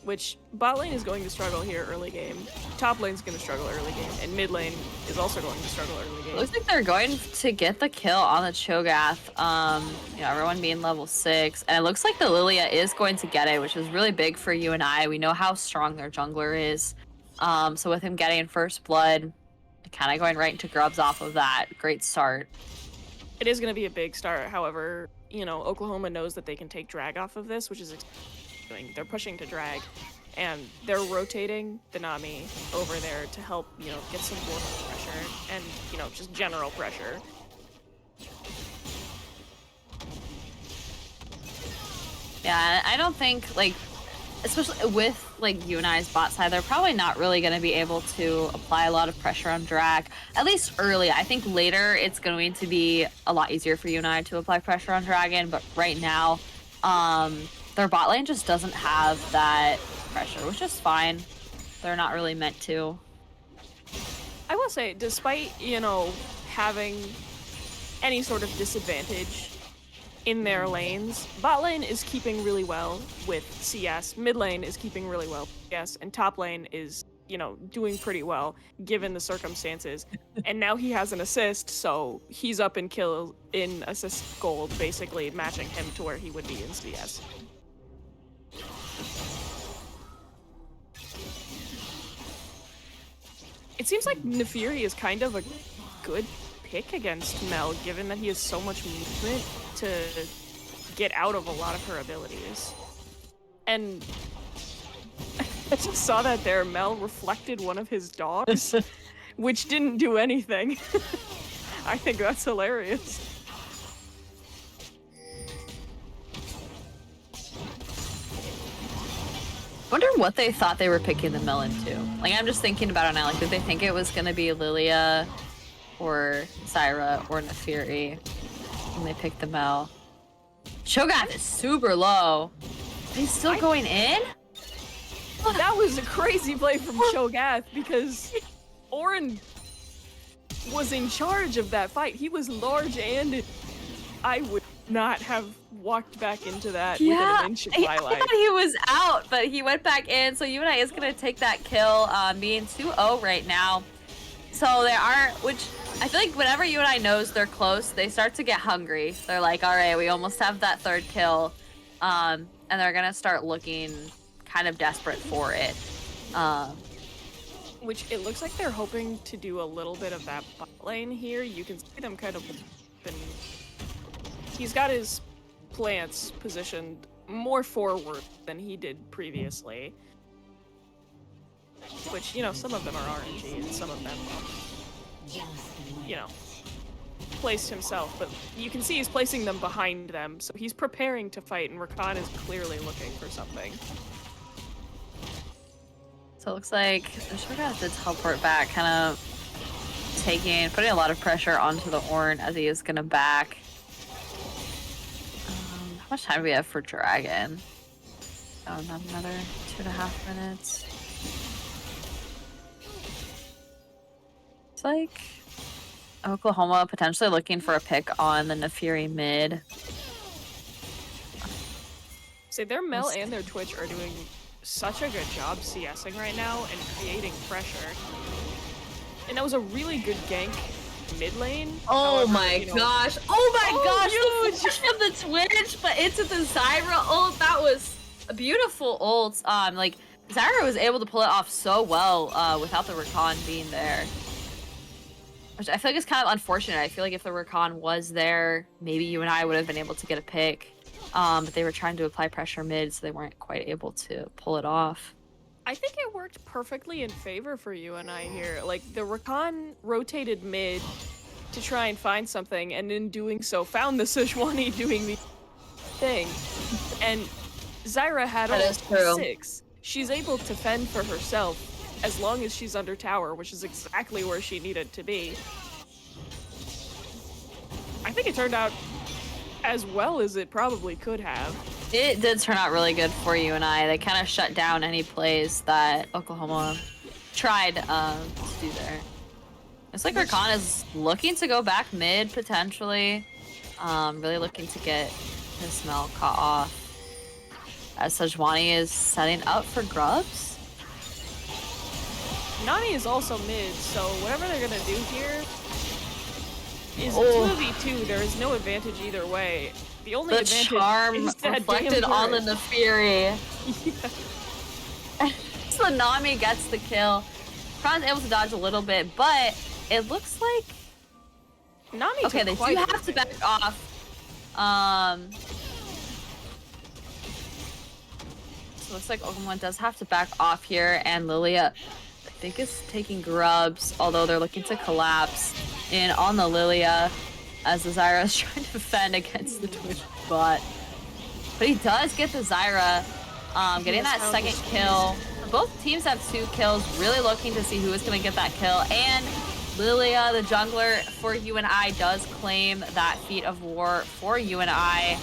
Which, bot lane is going to struggle here early game, top lane's going to struggle early game, and mid lane is also going to struggle early game. Looks like they're going to get the kill on the Cho'Gath, everyone being level 6, and it looks like the Lilia is going to get it, which is really big for UNI. We know how strong their jungler is, so with him getting first blood, kind of going right into grubs off of that, great start. It is going to be a big start, however, Oklahoma knows that they can take drag off of this, which is they're pushing to drag, and they're rotating the Nami over there to help, get some more pressure and, just general pressure. Yeah, I don't think, like, especially with, like, UNI's bot side, they're probably not really going to be able to apply a lot of pressure on drag, at least early. I think later it's going to be a lot easier for UNI to apply pressure on Dragon, but right now, their bot lane just doesn't have that pressure, which is fine. They're not really meant to. I will say, despite, having any sort of disadvantage in their lanes. Bot lane is keeping really well with CS, mid lane is keeping really well with CS, and top lane is, you know, doing pretty well given the circumstances. And now he has an assist, so he's up in assist gold, basically matching him to where he would be in CS. It seems like Nefiri is kind of a good pick against Mel, given that he has so much movement to get out of a lot of her abilities. And I just saw that there, Mel reflected one of his dogs, which didn't do anything. I think that's hilarious. Wonder what they thought they were picking the melon to. Like, I'm just thinking about it now. Like, did they think it was gonna be Lilia or Zyra or Nefiri when they picked the Mel? Cho'Gath is super low. He's still going in? That was a crazy play from Cho'Gath because Orin was in charge of that fight. He was large and I would not have walked back into that with an inch of my life. I thought he was out, but he went back in. So UNI is going to take that kill, being 2-0 right now. So they aren't, which I feel like whenever UNI knows they're close, they start to get hungry. They're like, all right, we almost have that third kill. And they're going to start looking kind of desperate for it. Which it looks like they're hoping to do a little bit of that bot lane here. You can see them kind of he's got his plants positioned more forward than he did previously. Which, you know, some of them are RNG and some of them, you know, placed himself. But you can see he's placing them behind them, so he's preparing to fight, and Rakan is clearly looking for something. So it looks like the Cho'Gath did teleport back, kind of putting a lot of pressure onto the Ornn as he is going to back. How much time do we have for Dragon? Oh, not another 2.5 minutes. It's like Oklahoma potentially looking for a pick on the Nefiri mid. So their Mel and their Twitch are doing such a good job CSing right now and creating pressure. And that was a really good gank mid lane. Oh However, my gosh. Oh my gosh. The flash of the Twitch, but into the Zyra ult. That was a beautiful ult. Like, Zyra was able to pull it off so well without the Rakan being there. Which I feel like is kind of unfortunate. I feel like if the Rakan was there, maybe UNI would have been able to get a pick. But they were trying to apply pressure mid, so they weren't quite able to pull it off. I think it worked perfectly in favor for UNI here. Like, the Rakan rotated mid to try and find something, and in doing so, found the Sejuani doing the thing. And Zyra had ult 6. She's able to fend for herself as long as she's under tower, which is exactly where she needed to be. I think it turned out as well as it probably could have. It did turn out really good for UNI. They kind of shut down any plays that Oklahoma tried to do there. It's like Rakan is looking to go back mid, potentially. Really looking to get his smell caught off. As Sejuani is setting up for grubs. Nani is also mid, so whatever they're gonna do here is 2v2. There is no advantage either way. The only advantage charm is that reflected on the Nefiri. Yeah. So Nami gets the kill. Kron's able to dodge a little bit, but it looks like Nami okay, they do have to back off. So it looks like Oklahoma does have to back off here, and Lilia, I think, is taking grubs, although they're looking to collapse in on the Lilia as the Zyra is trying to defend against the Twitch bot. But he does get the Zyra, getting that second kill. Both teams have 2 kills, really looking to see who is going to get that kill. And Lilia, the jungler for UNI, does claim that feat of war for UNI,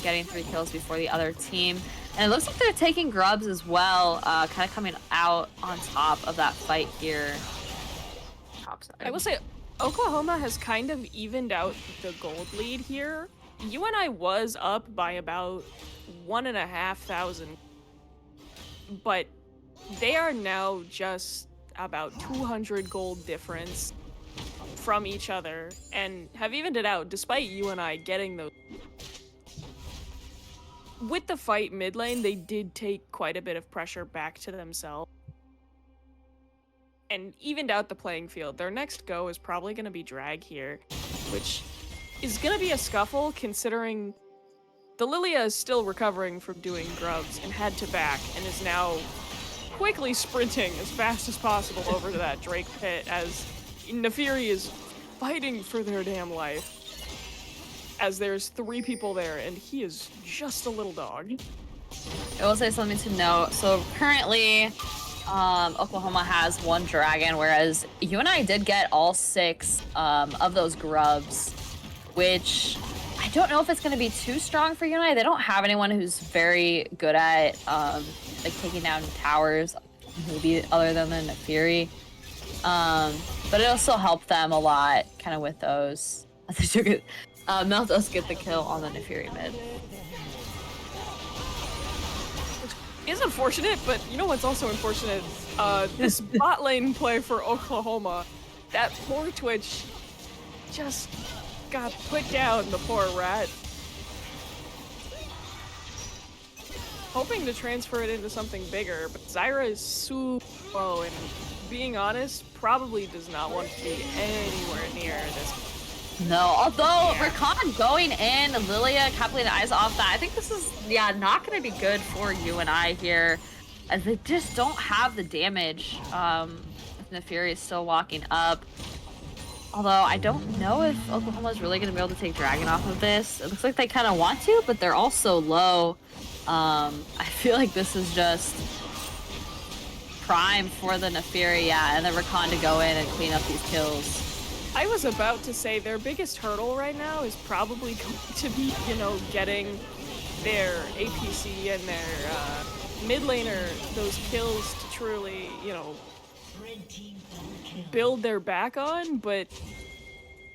getting 3 kills before the other team. And it looks like they're taking grubs as well, kind of coming out on top of that fight here. Top side. I will say, Oklahoma has kind of evened out the gold lead here UNI was up by about 1,500, but they are now just about 200 gold difference from each other and have evened it out despite UNI getting those. With the fight mid lane, they did take quite a bit of pressure back to themselves and evened out the playing field. Their next go is probably going to be drag here, which is going to be a scuffle considering the Lilia is still recovering from doing grubs and had to back and is now quickly sprinting as fast as possible over to that Drake pit as Nefiri is fighting for their damn life. As there's 3 people there and he is just a little dog. I will say something to note. So currently, Oklahoma has 1 dragon, whereas UNI did get all 6 of those grubs, which I don't know if it's going to be too strong for UNI. They don't have anyone who's very good at like taking down towers, maybe other than the Nefiri. But it'll still help them a lot, kind of with those. They took it. Mel does get the kill on the Nefiri mid. Is unfortunate, but you know what's also unfortunate? This bot lane play for Oklahoma. That poor Twitch just got put down, the poor rat. Hoping to transfer it into something bigger, but Zyra is super low and being honest, probably does not want to be anywhere near this. No, although Rakan going in, Lilia coupling the eyes off that, I think this is, not going to be good for UNI here, as they just don't have the damage. Nefiri is still walking up. Although I don't know if Oklahoma's really going to be able to take Dragon off of this. It looks like they kind of want to, but they're all so low. I feel like this is just prime for the Nefiri, and the Rakan to go in and clean up these kills. I was about to say their biggest hurdle right now is probably going to be, getting their APC and their mid laner those kills to truly, build their back on, but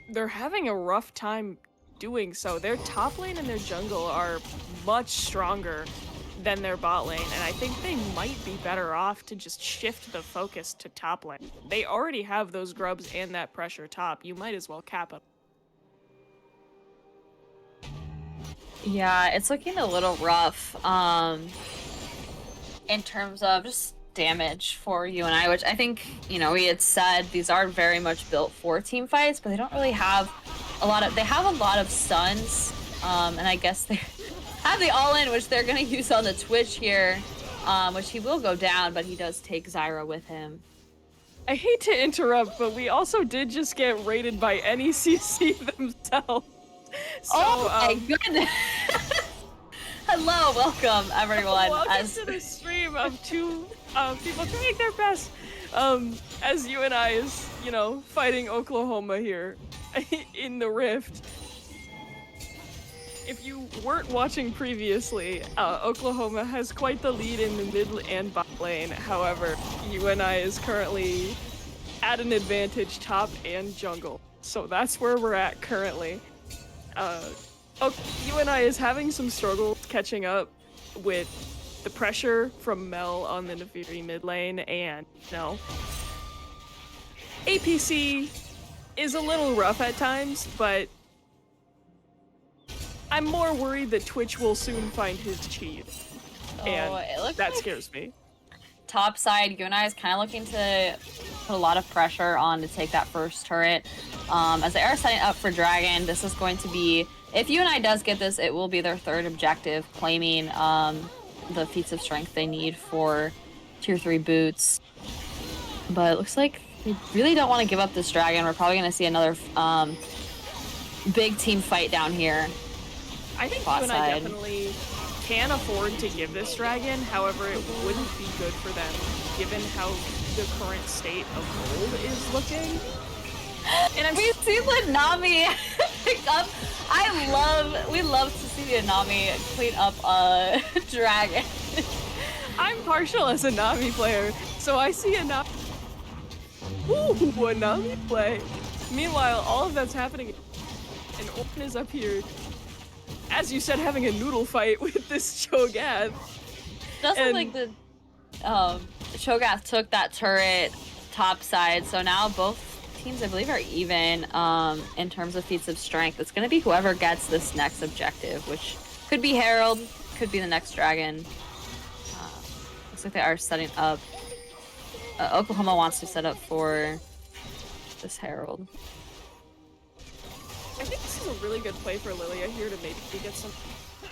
they're having a rough time doing so. Their top lane and their jungle are much stronger than their bot lane, and I think they might be better off to just shift the focus to top lane. They already have those grubs and that pressure top. You might as well cap it. Yeah, it's looking a little rough in terms of just damage for UNI, which I think, we had said these are very much built for team fights, but they don't really have they have a lot of stuns, and I guess they have the all-in, which they're going to use on the Twitch here, which he will go down, but he does take Zyra with him. I hate to interrupt, but we also did just get raided by NECC themselves. So, oh my goodness! Hello, welcome everyone. Welcome to the stream of 2 people trying their best as UNI is, fighting Oklahoma here in the Rift. If you weren't watching previously, Oklahoma has quite the lead in the mid and bot lane. However, UNI is currently at an advantage top and jungle. So that's where we're at currently. UNI is having some struggles catching up with the pressure from Mel on the Nefiri mid lane, and APC is a little rough at times, but I'm more worried that Twitch will soon find his cheat, and that scares me. Top side, UNI is kind of looking to put a lot of pressure on to take that first turret. As they are setting up for Dragon, this is going to be, if UNI does get this, it will be their 3rd objective, claiming the feats of strength they need for tier 3 boots. But it looks like they really don't want to give up this Dragon. We're probably going to see another big team fight down here. I think UNI definitely can afford to give this Dragon, however, it wouldn't be good for them, given how the current state of gold is looking. And we've seen the Nami pick up. We love to see the Nami clean up a Dragon. I'm partial as a Nami player, so I see a Nami. Ooh, a Nami play. Meanwhile, all of that's happening, and Orton is up here as you said, having a noodle fight with this Cho'Gath. Doesn't like the Cho'Gath took that turret top side, so now both teams I believe are even in terms of feats of strength. It's gonna be whoever gets this next objective, which could be Herald, could be the next dragon. Looks like they are setting up. Oklahoma wants to set up for this Herald. I think this is a really good play for Lilia here to maybe get some.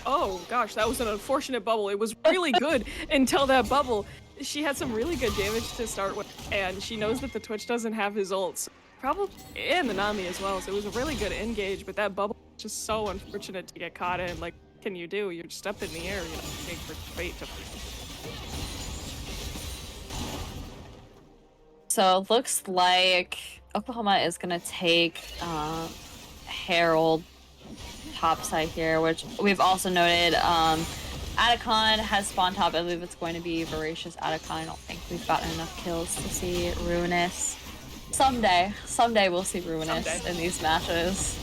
Oh gosh, that was an unfortunate bubble. It was really good until that bubble. She had some really good damage to start with, and she knows that the Twitch doesn't have his ults. Probably, and the Nami as well, so it was a really good engage, but that bubble was just so unfortunate to get caught in. Like, what can you do? You're just up in the air, you know, waiting for fate to... So it looks like Oklahoma is gonna take Herald topside here, which we've also noted. Atacon has spawned top. I believe it's going to be Voracious Atacon. I don't think we've gotten enough kills to see Ruinous. Someday we'll see Ruinous in these matches.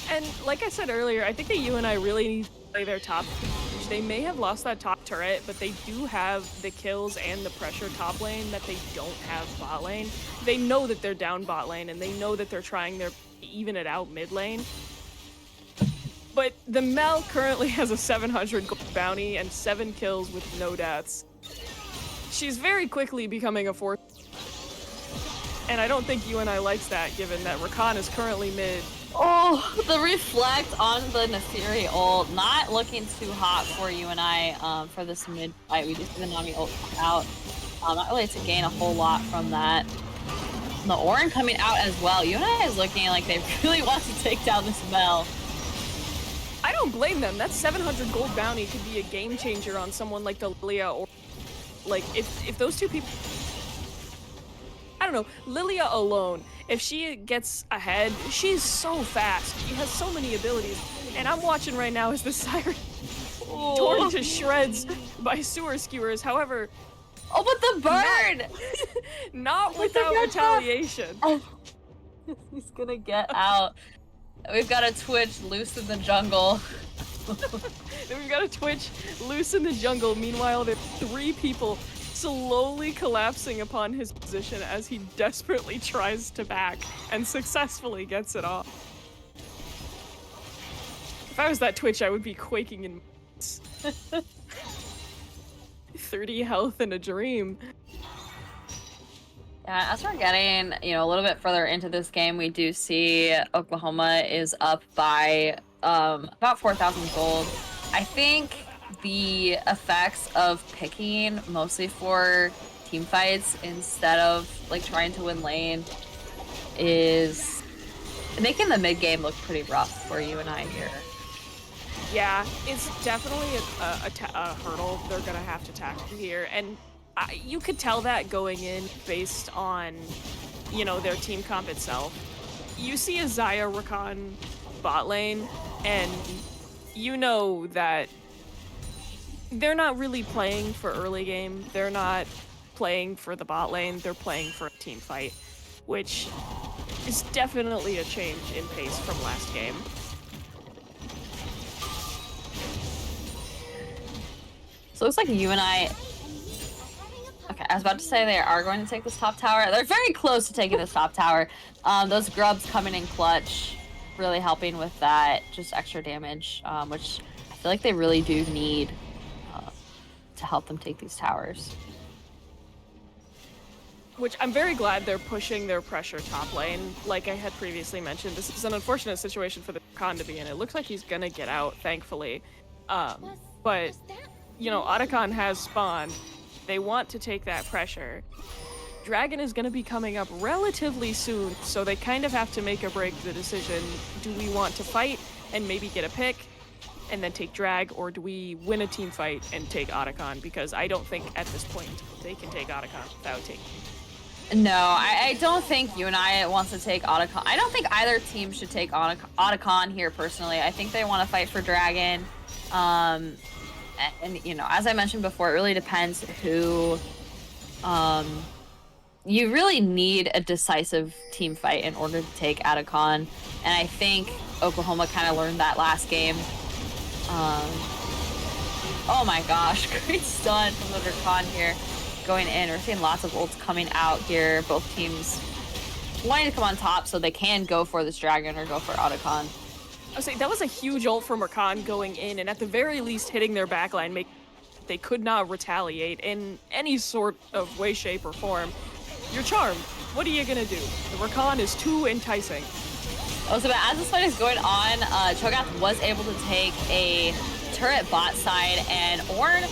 And like I said earlier, I think that UNI really need to play their top. They may have lost that top turret, but they do have the kills and the pressure top lane that they don't have bot lane. They know that they're down bot lane, and they know that they're trying their even it out mid lane. But the Mel currently has a 700 gold bounty and 7 kills with no deaths. She's very quickly becoming a force. And I don't think UNI likes that, given that Rakan is currently mid. Oh, the reflect on the Nefiri ult. Not looking too hot for UNI for this mid fight. We just see the Nami ult come out. Not really to gain a whole lot from that. The Orin coming out as well. UNI is looking like they really want to take down this Mel. I don't blame them. That 700 gold bounty could be a game changer on someone like the Lilia, or like if those two people, I don't know, Lilia alone, if she gets ahead, she's so fast. She has so many abilities. And I'm watching right now as the Siren torn to shreds by sewer skewers. However, oh, but the bird! Not without retaliation. Oh. He's gonna get out. We've got a Twitch loose in the jungle. We've got a Twitch loose in the jungle. Meanwhile, there are 3 people slowly collapsing upon his position as he desperately tries to back and successfully gets it off. If I was that Twitch, I would be quaking in 30 health in a dream. Yeah, as we're getting, a little bit further into this game, we do see Oklahoma is up by about 4,000 gold. I think the effects of picking mostly for team fights instead of like trying to win lane is making the mid game look pretty rough for UNI here. Yeah, it's definitely a hurdle they're gonna have to tackle here, and you could tell that going in based on, their team comp itself. You see a Xayah Rakan bot lane, and you know that they're not really playing for early game. They're not playing for the bot lane. They're playing for a team fight, which is definitely a change in pace from last game. So it looks like UNI... Okay, I was about to say they are going to take this top tower. They're very close to taking this top tower. Those grubs coming in clutch, really helping with that, just extra damage, which I feel like they really do need to help them take these towers. Which I'm very glad they're pushing their pressure top lane. Like I had previously mentioned, this is an unfortunate situation for the Khan to be in. It looks like he's gonna get out, thankfully. But, Otacon has spawned. They want to take that pressure. Dragon is going to be coming up relatively soon, so they kind of have to make or break the decision. Do we want to fight and maybe get a pick and then take drag, or do we win a team fight and take Otacon? Because I don't think at this point they can take Otacon without taking. No, I don't think UNI wants to take Otacon. I don't think either team should take Otacon here personally. I think they want to fight for Dragon. And as I mentioned before, it really depends who. You really need a decisive team fight in order to take Atacon, and I think Oklahoma kind of learned that last game. Oh my gosh, great stun from the Rakan here. Going in, we're seeing lots of ults coming out here. Both teams wanting to come on top so they can go for this dragon or go for Otacon. I was saying that was a huge ult from Rakan going in, and at the very least hitting their backline, they could not retaliate in any sort of way, shape, or form. You're charmed. What are you gonna do? The Rakan is too enticing. Oh, so as this fight is going on, Cho'Gath was able to take a turret bot side, and Ornn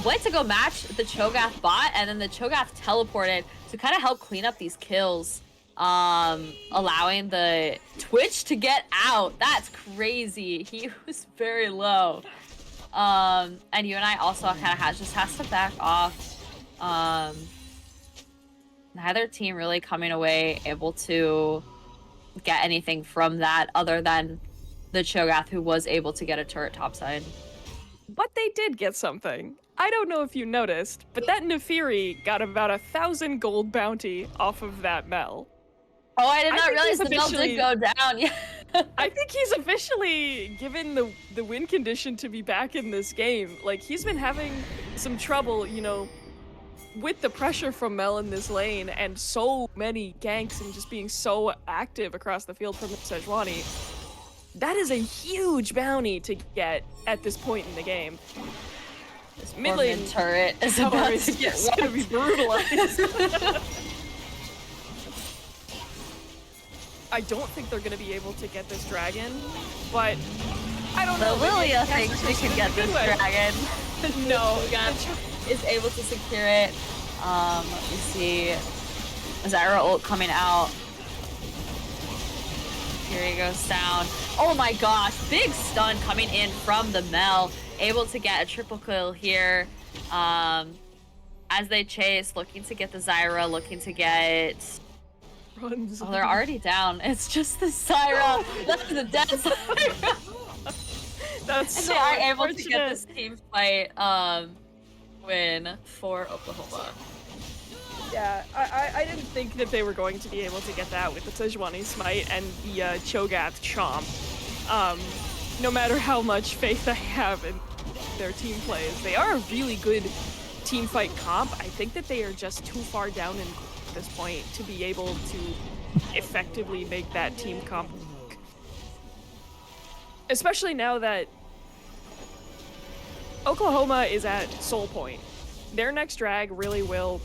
went to go match the Cho'Gath bot, and then the Cho'Gath teleported to kind of help clean up these kills, allowing the Twitch to get out. That's crazy. He was very low. And UNI also kind of has to back off. Neither team really coming away able to get anything from that other than the Cho'Gath, who was able to get a turret topside. But they did get something. I don't know if you noticed, but that Nefiri got about 1,000 gold bounty off of that Mel. Oh, I did not realize the Mel did go down. Yeah. I think he's officially given the win condition to be back in this game. Like, he's been having some trouble, you know, with the pressure from Mel in this lane and so many ganks and just being so active across the field from Sejuani. That is a huge bounty to get at this point in the game. This mid lane turret is about to get gonna be brutalized. I don't think they're gonna be able to get this dragon, but I don't know. Lilia thinks we can get this dragon. No, Cho'Gath is able to secure it. We see Zyra ult coming out. Here he goes down. Oh my gosh, big stun coming in from the Mel. Able to get a triple kill here. As they chase, looking to get the Zyra, looking to get... Runs. Oh, they're already down. It's just the Zyra. That's the dead Zyra. That's and so they are able to get this team fight win for Oklahoma. Yeah, I didn't think that they were going to be able to get that with the Sejuani Smite and the Cho'Gath Chomp. No matter how much faith I have in their team plays, they are a really good team fight comp. I think that they are just too far down in at this point to be able to effectively make that team comp work. Especially now that Oklahoma is at Soul Point. Their next drag really will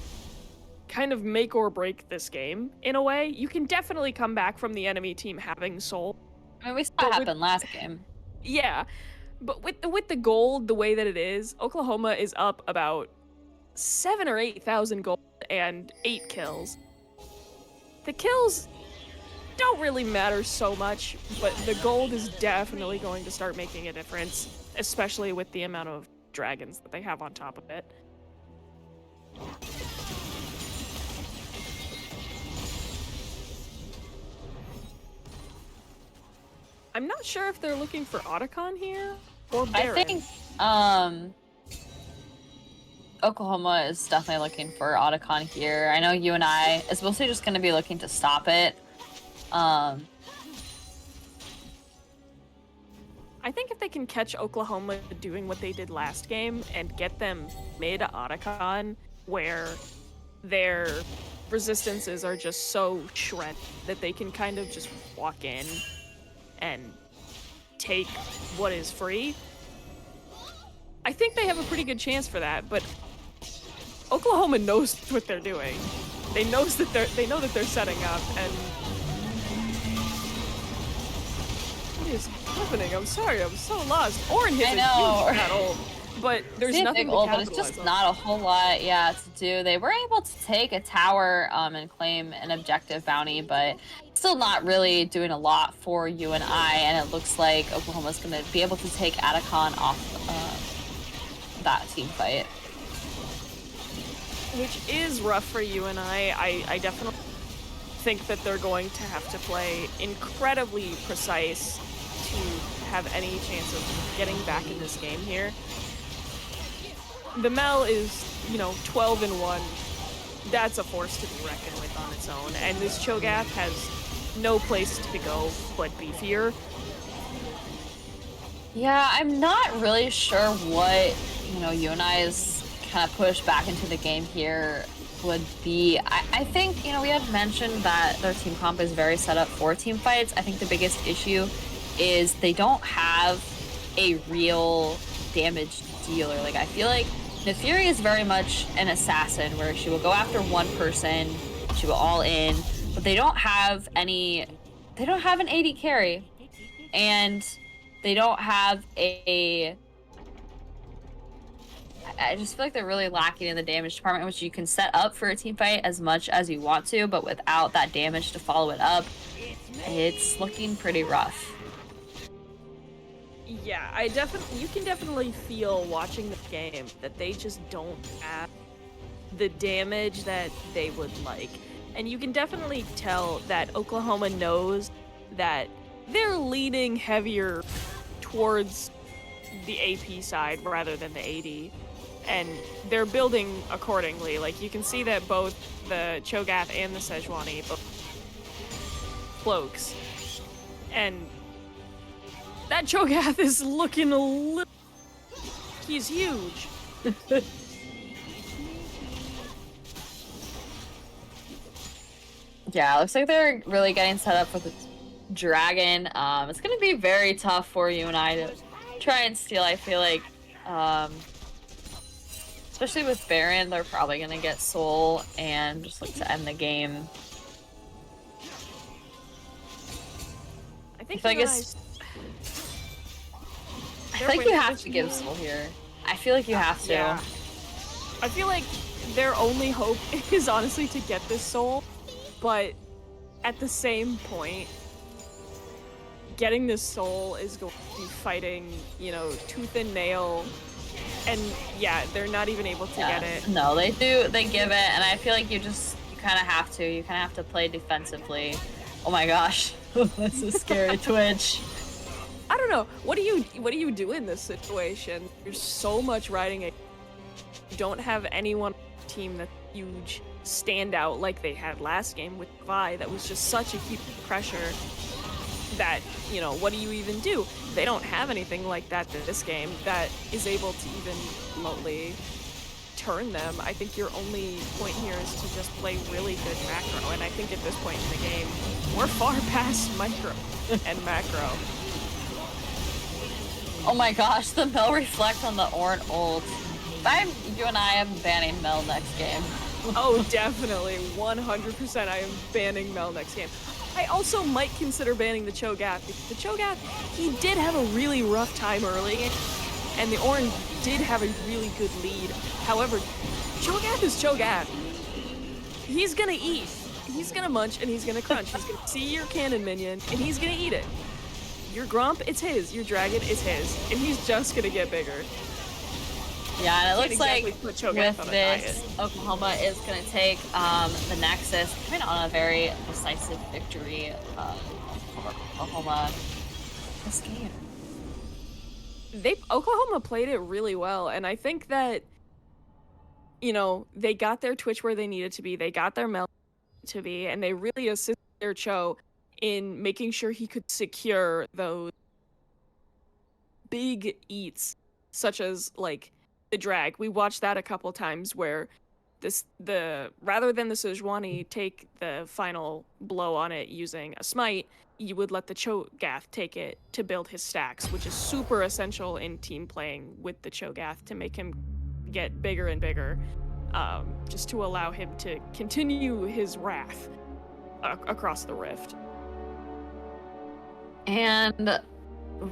kind of make or break this game in a way. You can definitely come back from the enemy team having Soul. I mean, we saw it happen last game. Yeah, but with the gold the way that it is, Oklahoma is up about 7,000 or 8,000 gold and 8 kills. The kills don't really matter so much, but the gold is definitely going to start making a difference, especially with the amount of dragons that they have on top of it. I'm not sure if they're looking for Otacon here or Baron. I think Oklahoma is definitely looking for Otacon here. I know UNI is mostly just going to be looking to stop it. I think if they can catch Oklahoma doing what they did last game and get them mid Otacon, where their resistances are just so shredded that they can kind of just walk in and take what is free, I think they have a pretty good chance for that. But Oklahoma knows what they're doing. They know that they're setting up. And what is happening? I'm sorry, I'm so lost. Ornn hits a huge that ult, but there's nothing to capitalize but it's just on. not a whole lot, yeah, to do. They were able to take a tower and claim an objective bounty, but still not really doing a lot for UNI, and it looks like Oklahoma's going to be able to take Otacon off that team fight. Which is rough for UNI. I definitely think that they're going to have to play incredibly precise to have any chance of getting back in this game here. The Mel is, 12-1. That's a force to be reckoned with on its own, and this Cho'Gath has no place to go but beefier. Yeah, I'm not really sure what, UNI's kind of push back into the game here would be. I think, we had mentioned that their team comp is very set up for team fights. I think the biggest issue is they don't have a real damage dealer. Like, I feel like Nefiri is very much an assassin where she will go after one person, she will all in, but they don't have an AD carry. And they don't have I just feel like they're really lacking in the damage department, which you can set up for a team fight as much as you want to, but without that damage to follow it up, it's looking pretty rough. Yeah, you can definitely feel watching the game that they just don't have the damage that they would like. And you can definitely tell that Oklahoma knows that they're leaning heavier towards the AP side rather than the AD. And they're building accordingly. Like, you can see that both the Cho'Gath and the Sejuani both cloaks. And that Cho'Gath is looking a little... He's huge. Yeah, looks like they're really getting set up for the dragon. It's gonna be very tough for UNI to try and steal. I feel like, especially with Baron, they're probably gonna get Soul and just look to end the game. I think I feel like you have to give Soul here. I feel like you have to. Yeah. I feel like their only hope is honestly to get this Soul, but at the same point, getting this Soul is going to be fighting, tooth and nail, and yeah, they're not even able to get it. No, they give it, and I feel like you kind of have to. You kind of have to play defensively. Oh my gosh, that's a scary Twitch. I don't know. What do you do in this situation? There's so much riding it. You don't have anyone on the team that's huge standout like they had last game with Vi. That was just such a huge pressure that, what do you even do? They don't have anything like that this game that is able to even remotely turn them. I think your only point here is to just play really good macro, and I think at this point in the game, we're far past micro and macro. Oh my gosh, the Mel reflect on the Ornn ult. UNI, I'm banning Mel next game. Oh, definitely. 100% I am banning Mel next game. I also might consider banning the Cho'Gath, because the Cho'Gath, he did have a really rough time early, and the Ornn did have a really good lead. However, Cho'Gath is Cho'Gath. He's gonna eat. He's gonna munch, and he's gonna crunch. He's gonna see your cannon minion, and he's gonna eat it. Your Gromp, it's his. Your Dragon, is his. And he's just gonna get bigger. Yeah, and it looks exactly like with this, Oklahoma is going to take the Nexus, coming on a very decisive victory over Oklahoma this game. Oklahoma played it really well, and I think that, they got their Twitch where they needed to be, they got their Mel to be, and they really assisted their Cho in making sure he could secure those big eats, such as, like, the drag. We watched that a couple times where rather than the Sejuani take the final blow on it using a smite, you would let the Cho'Gath take it to build his stacks, which is super essential in team playing with the Cho'Gath to make him get bigger and bigger, just to allow him to continue his wrath across the rift. And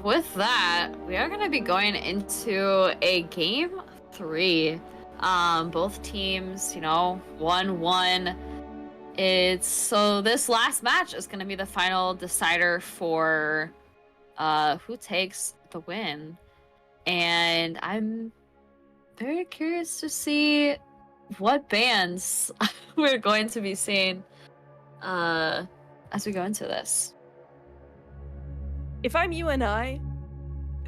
with that, we are going to be going into a game 3. Both teams, 1-1. So this last match is going to be the final decider for who takes the win. And I'm very curious to see what bans we're going to be seeing as we go into this. If I'm UNI,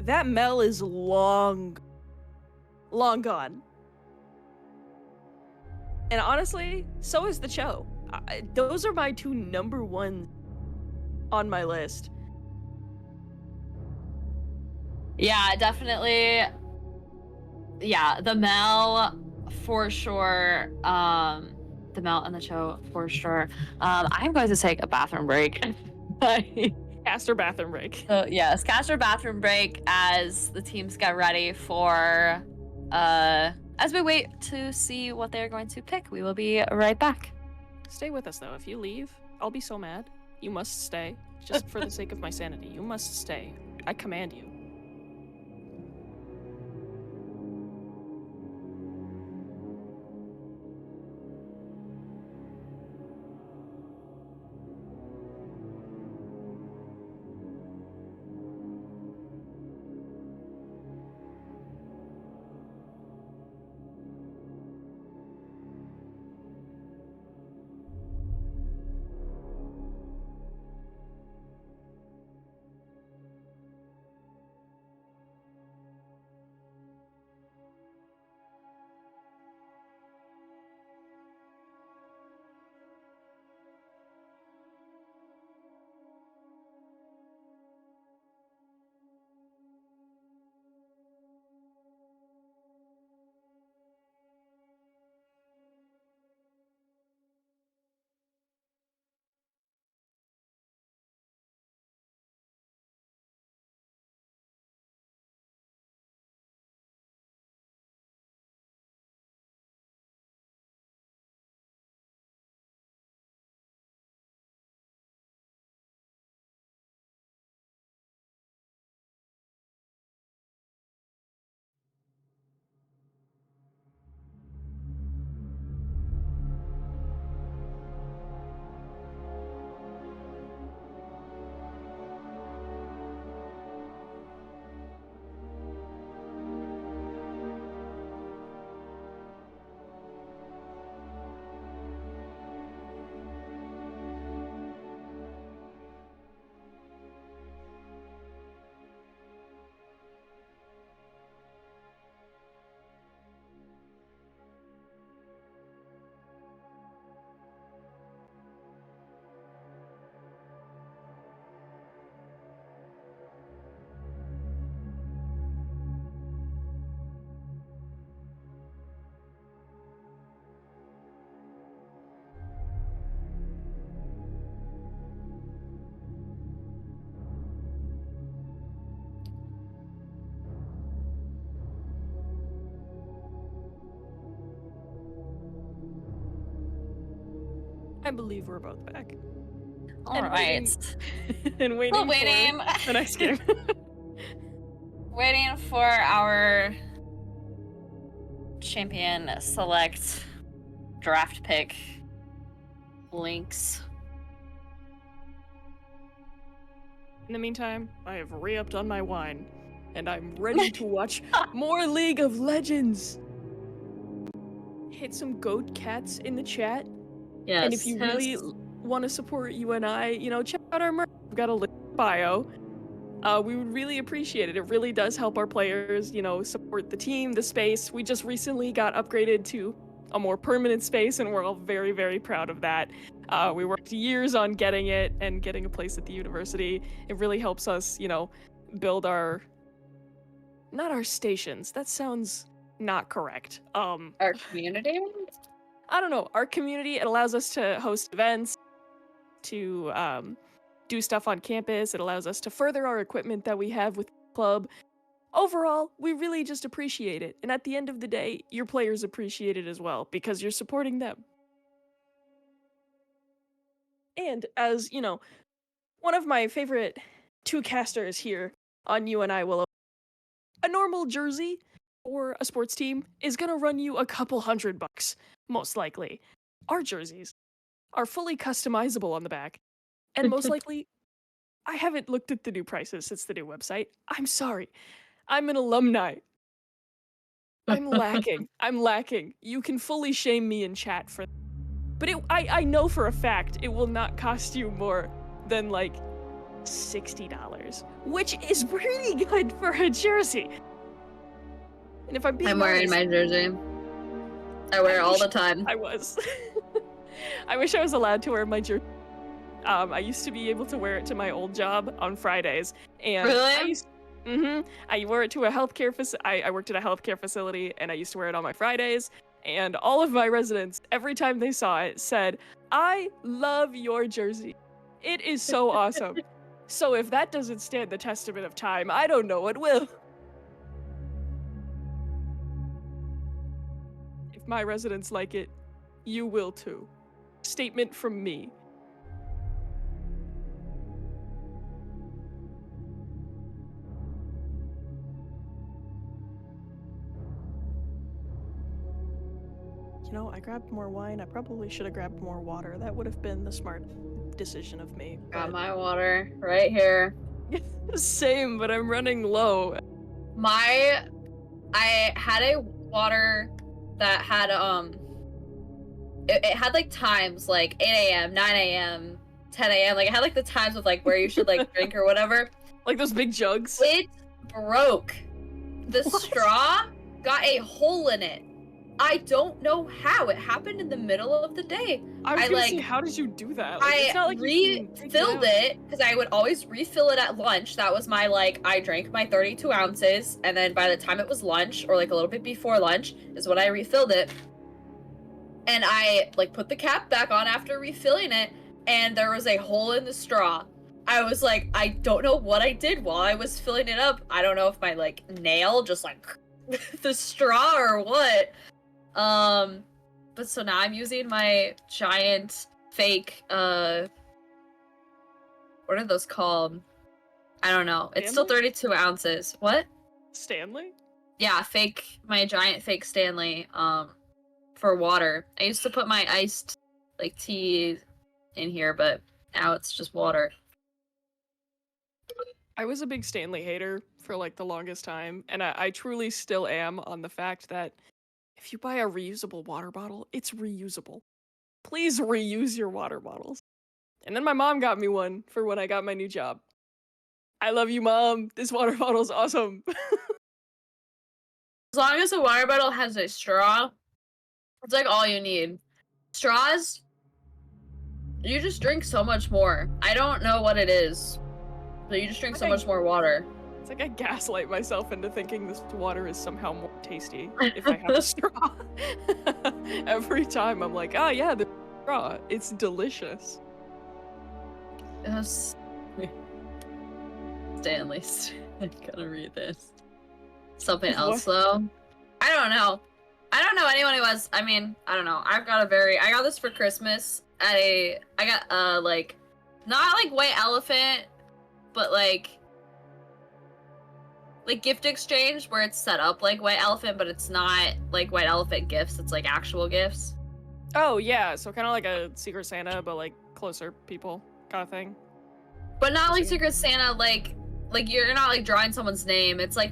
that Mel is long gone. And honestly, so is the Cho. Those are my 2 number 1s on my list. Yeah, definitely. Yeah, the Mel for sure. The Mel and the Cho for sure. I'm going to take a bathroom break. Caster bathroom break. So yes, cast our bathroom break as the teams get ready for as we wait to see what they're going to pick. We will be right back. Stay with us though. If you leave, I'll be so mad. You must stay. Just for the sake of my sanity, you must stay. I command you. I believe we're both back. All and right. waiting and waiting waiting. for the next game. Waiting for our champion select draft pick links. In the meantime, I have re-upped on my wine, and I'm ready to watch more League of Legends. Hit some goat cats in the chat. Yes. And if you really want to support UNI, check out our merch. We've got a link in the bio. We would really appreciate it. It really does help our players, support the team, the space. We just recently got upgraded to a more permanent space, and we're all very, very proud of that. We worked years on getting it and getting a place at the university. It really helps us, build not our stations. That sounds not correct. Our community? I don't know. Our community, it allows us to host events, to do stuff on campus. It allows us to further our equipment that we have with the club. Overall, we really just appreciate it. And at the end of the day, your players appreciate it as well because you're supporting them. And as, one of my favorite two casters here on UNI will, a normal jersey for a sports team is gonna run you a couple $100, most likely. Our jerseys are fully customizable on the back, and most likely, I haven't looked at the new prices since the new website. I'm sorry. I'm an alumni. I'm lacking. You can fully shame me in chat for that. But I know for a fact it will not cost you more than like $60, which is pretty good for a jersey. And if I'm being wearing honest, my jersey. I wear it all the time. I was. I wish I was allowed to wear my jersey. I used to be able to wear it to my old job on Fridays, and Really? I wore it to a healthcare facility. I worked at a healthcare facility, and I used to wear it on my Fridays. And all of my residents, every time they saw it, said, "I love your jersey. It is so awesome." So if that doesn't stand the testament of time, I don't know what will. If my residents like it, you will too. Statement from me. You know, I grabbed more wine. I probably should have grabbed more water. That would have been the smart decision of me. Got my water right here. Same, but I'm running low. I had a water that had it had like times like 8 a.m., 9 a.m., 10 a.m. Like it had like the times of like where you should like drink or whatever. Like those big jugs. It broke. The What? straw got a hole in it. I don't know how. It happened in the middle of the day. I was gonna like say, how did you do that? Like, I it's not like you can take refilled out. it because I would always refill it at lunch. That was my like I drank my 32 ounces, and then by the time it was lunch or like a little bit before lunch is when I refilled it. And I like put the cap back on after refilling it, and there was a hole in the straw. I was like, I don't know what I did while I was filling it up. I don't know if my like nail just like the straw or what. But so now I'm using my giant fake what are those called? I don't know. It's still Stanley? 32 ounces. What? Stanley? Yeah, my giant fake Stanley for water. I used to put my iced like tea in here, but now it's just water. I was a big Stanley hater for like the longest time, and I truly still am on the fact that if you buy a reusable water bottle, it's reusable. Please reuse your water bottles. And then my mom got me one for when I got my new job. I love you, Mom. This water bottle's awesome. As long as the water bottle has a straw, it's like all you need. Straws, you just drink so much more. I don't know what it is, but you just drink so much more water. It's like I gaslight myself into thinking this water is somehow more tasty if I have a straw. Every time I'm like, oh yeah, the straw. It's delicious. Yes. Stanley. I gotta read this. Something else though. I don't know. I don't know anyone who has. I mean, I don't know. I got this for Christmas. I got like, not like white elephant, but like gift exchange where it's set up like white elephant, but it's not like white elephant gifts. It's like actual gifts. Oh yeah, so kind of like a Secret Santa, but like closer people kind of thing. But not like Secret Santa, like you're not like drawing someone's name. It's like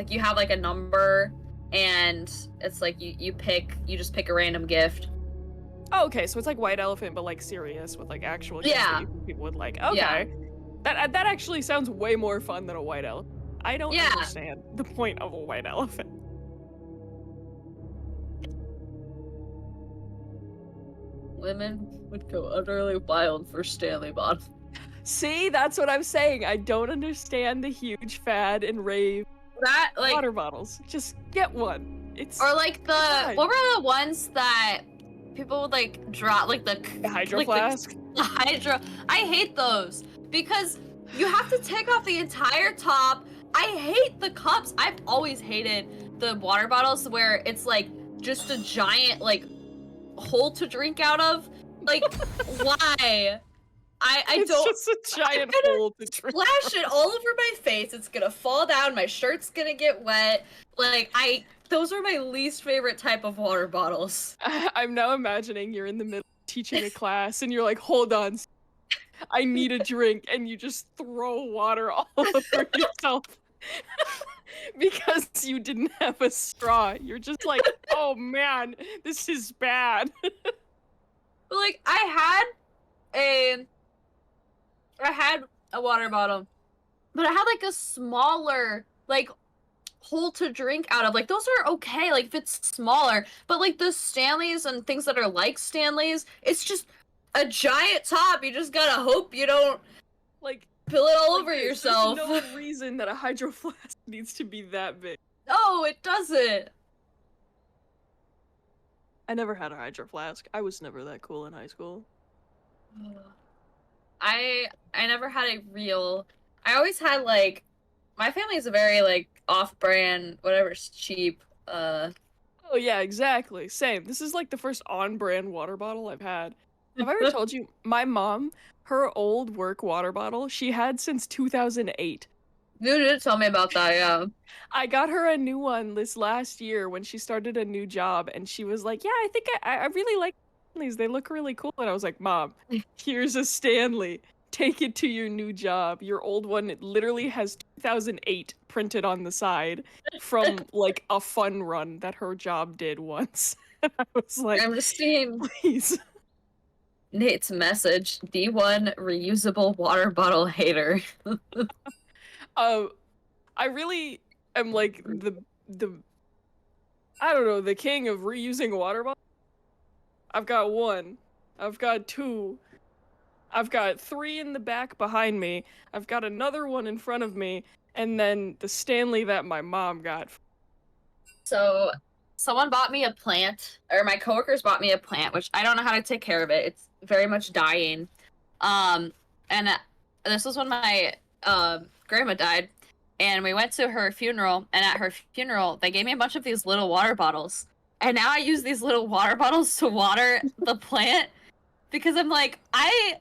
you have like a number, and it's like you just pick a random gift. Oh, okay, so it's like White Elephant, but like serious with like actual gifts that people would like. Okay, yeah. That actually sounds way more fun than a White Elephant. I don't understand the point of a White Elephant. Women would go utterly wild for Stanley bottles. See, that's what I'm saying. I don't understand the huge fad and rave. That like water bottles. Just get one. It's or like what were the ones that people would like drop like the hydro flask? The hydro. I hate those because you have to take off the entire top. I hate the cups. I've always hated the water bottles where it's like just a giant like hole to drink out of. Like why? It's don't. It's just a giant hole to drink. Splash it all over my face. It's gonna fall down. My shirt's gonna get wet. Like those are my least favorite type of water bottles. I'm now imagining you're in the middle of teaching a class and you're like, hold on, I need a drink, and you just throw water all over yourself because you didn't have a straw. You're just like, oh man, this is bad. Like I had a water bottle, but I had like a smaller like hole to drink out of. Like those are okay, like if it's smaller, but like the Stanleys and things that are like Stanleys, it's just a giant top. You just gotta hope you don't like Spill it all Like over this. yourself. There's no reason that a hydro flask needs to be that big. No, it doesn't. I never had a hydro flask. I was never that cool in high school. I never had a real. I always had like, my family is a very like off-brand, whatever's cheap. Oh yeah, exactly. Same. This is like the first on-brand water bottle I've had. Have I ever told you my mom, her old work water bottle, she had since 2008. You did tell me about that, yeah. I got her a new one this last year when she started a new job, and she was like, "Yeah, I think I really like these. They look really cool." And I was like, "Mom, here's a Stanley. Take it to your new job. Your old one it literally has 2008 printed on the side from like a fun run that her job did once." I was like, I'm just seeing "Please." Nate's message. D1 reusable water bottle hater. I really am like the I don't know, the king of reusing a water bottle. I've got one. I've got two. I've got three in the back behind me. I've got another one in front of me, and then the Stanley that my mom got. So, someone bought me a plant, or my coworkers bought me a plant, which I don't know how to take care of it. It's very much dying. And this was when my grandma died, and we went to her funeral. And at her funeral, they gave me a bunch of these little water bottles, and now I use these little water bottles to water the plant. Because I'm like, I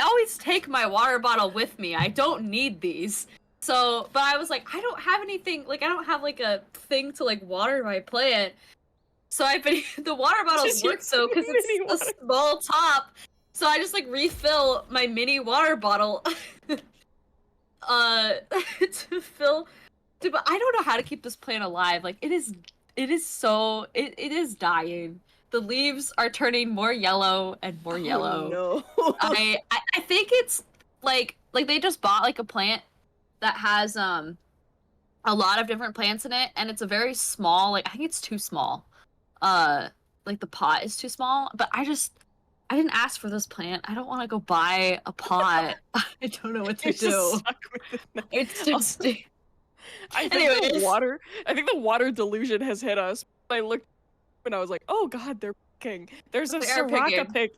always take my water bottle with me. I don't need these. So, but I was like, I don't have anything, like, I don't have, like, a thing to, like, water my plant. So I've been, the water bottles work, though, because it's a small top. So I just, like, refill my mini water bottle, to fill, but I don't know how to keep this plant alive. Like, it is so, it is dying. The leaves are turning more yellow and more yellow. No. I think it's like they just bought like a plant that has a lot of different plants in it, and it's a very small, like I think it's too small. Like the pot is too small, but I didn't ask for this plant. I don't want to go buy a pot. I don't know what to do. It's just I think the water delusion has hit us. I looked and I was like, "Oh God, they're picking. There's a Soraka pick.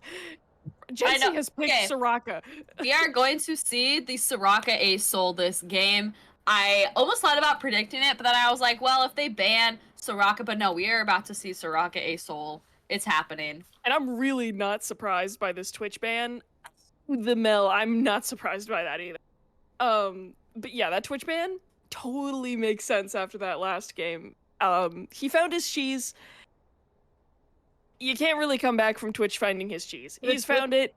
Jency has picked Soraka." We are going to see the Soraka Ace Soul this game. I almost thought about predicting it, but then I was like, well, if they ban Soraka, but no, we are about to see Soraka Ace Soul. It's happening. And I'm really not surprised by this Twitch ban. The Mel, I'm not surprised by that either. But yeah, that Twitch ban totally makes sense after that last game. He found his cheese. You can't really come back from Twitch finding his cheese. He's found it.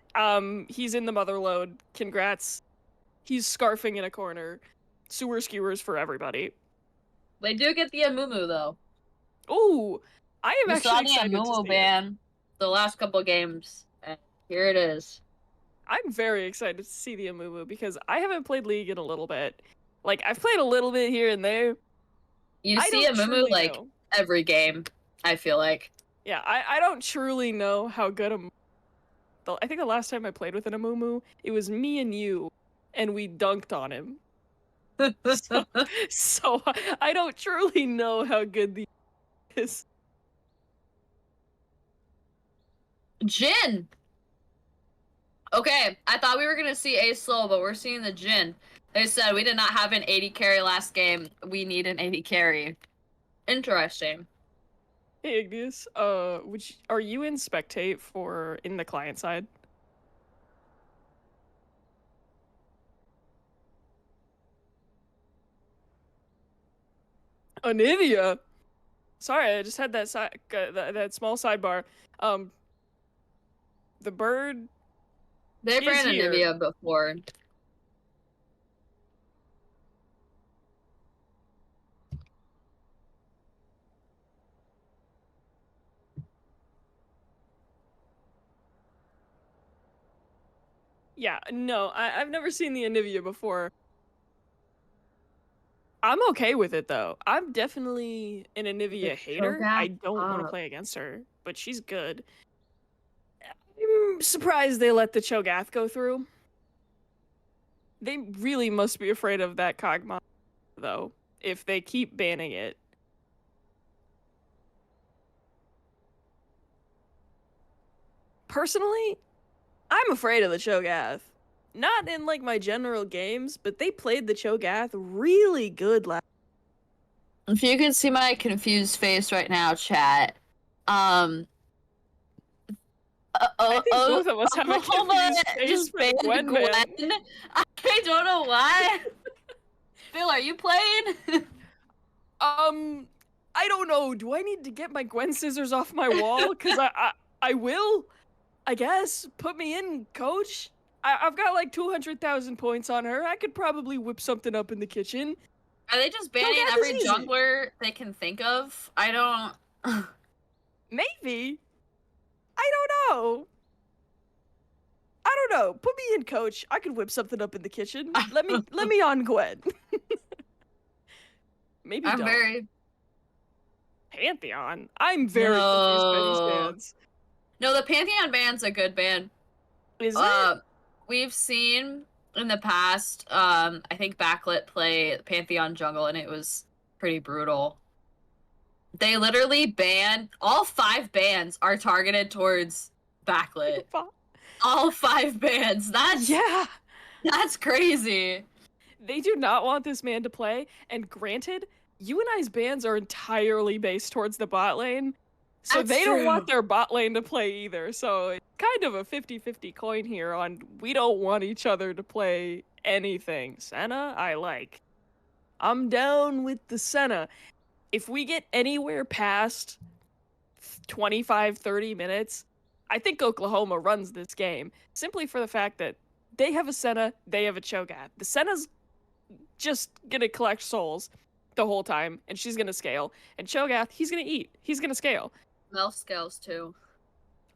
He's in the motherlode. Congrats. He's scarfing in a corner. Sewer skewers for everybody. They do get the Amumu though. Ooh, I am actually excited to see Amumu ban the last couple games, and here it is. I'm very excited to see the Amumu because I haven't played League in a little bit. Like I've played a little bit here and there. You see Amumu like every game, I feel like. Yeah, I don't truly know how good I think the last time I played with an Amumu, it was me and you, and we dunked on him. so I don't truly know how good the is. Jin! Okay, I thought we were gonna see Ace Slow, but we're seeing the Jin. They said we did not have an 80 carry last game. We need an 80 carry. Interesting. Hey Igneous, are you in spectate for in the client side? Anivia. Sorry, I just had that that small sidebar. The bird. They've ran Anivia before. Yeah, no, I've never seen the Anivia before. I'm okay with it though. I'm definitely an Anivia hater. I don't want to play against her, but she's good. I'm surprised they let the Cho'Gath go through. They really must be afraid of that Kog'Maw, though, if they keep banning it. Personally, I'm afraid of the Cho'Gath. Not in, like, my general games, but they played the Cho'Gath really good last. If you can see my confused face right now, chat. I think both of us have a confused face just for the banned Gwen. I don't know why. Phil, are you playing? I don't know. Do I need to get my Gwen scissors off my wall? Because I will, I guess. Put me in, coach. I've got like 200,000 points on her. I could probably whip something up in the kitchen. Are they just banning every jungler they can think of? I don't... Maybe. I don't know. I don't know. Put me in, coach. I could whip something up in the kitchen. Let me on Gwen. Maybe I'm don't. very... Pantheon? I'm very confused by these bans. No, the Pantheon ban's a good ban. Is it? We've seen in the past, I think Backlit play Pantheon jungle, and it was pretty brutal. They literally banned... All 5 bans are targeted towards Backlit. All 5 bans. That's crazy. They do not want this man to play, and granted, UNI's bans are entirely based towards the bot lane, so they don't want their bot lane to play either, so it's kind of a 50-50 coin here on we don't want each other to play anything. Senna, I like. I'm down with the Senna. If we get anywhere past 25-30 minutes, I think Oklahoma runs this game, simply for the fact that they have a Senna, they have a Cho'Gath. The Senna's just gonna collect souls the whole time, and she's gonna scale. And Cho'Gath, he's gonna eat. He's gonna scale. Mel scales too.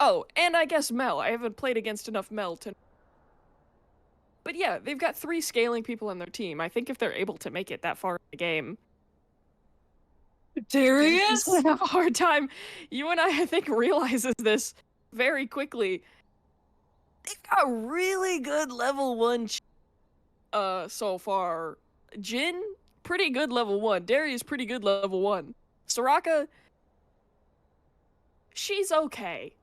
Oh, and I guess Mel. I haven't played against enough Mel to... But yeah, they've got 3 scaling people on their team. I think if they're able to make it that far in the game... Darius? I have a hard time. UNI, I think, realizes this very quickly. They've got really good level 1 so far. Jhin, pretty good level 1. Darius, pretty good level 1. Soraka, she's okay.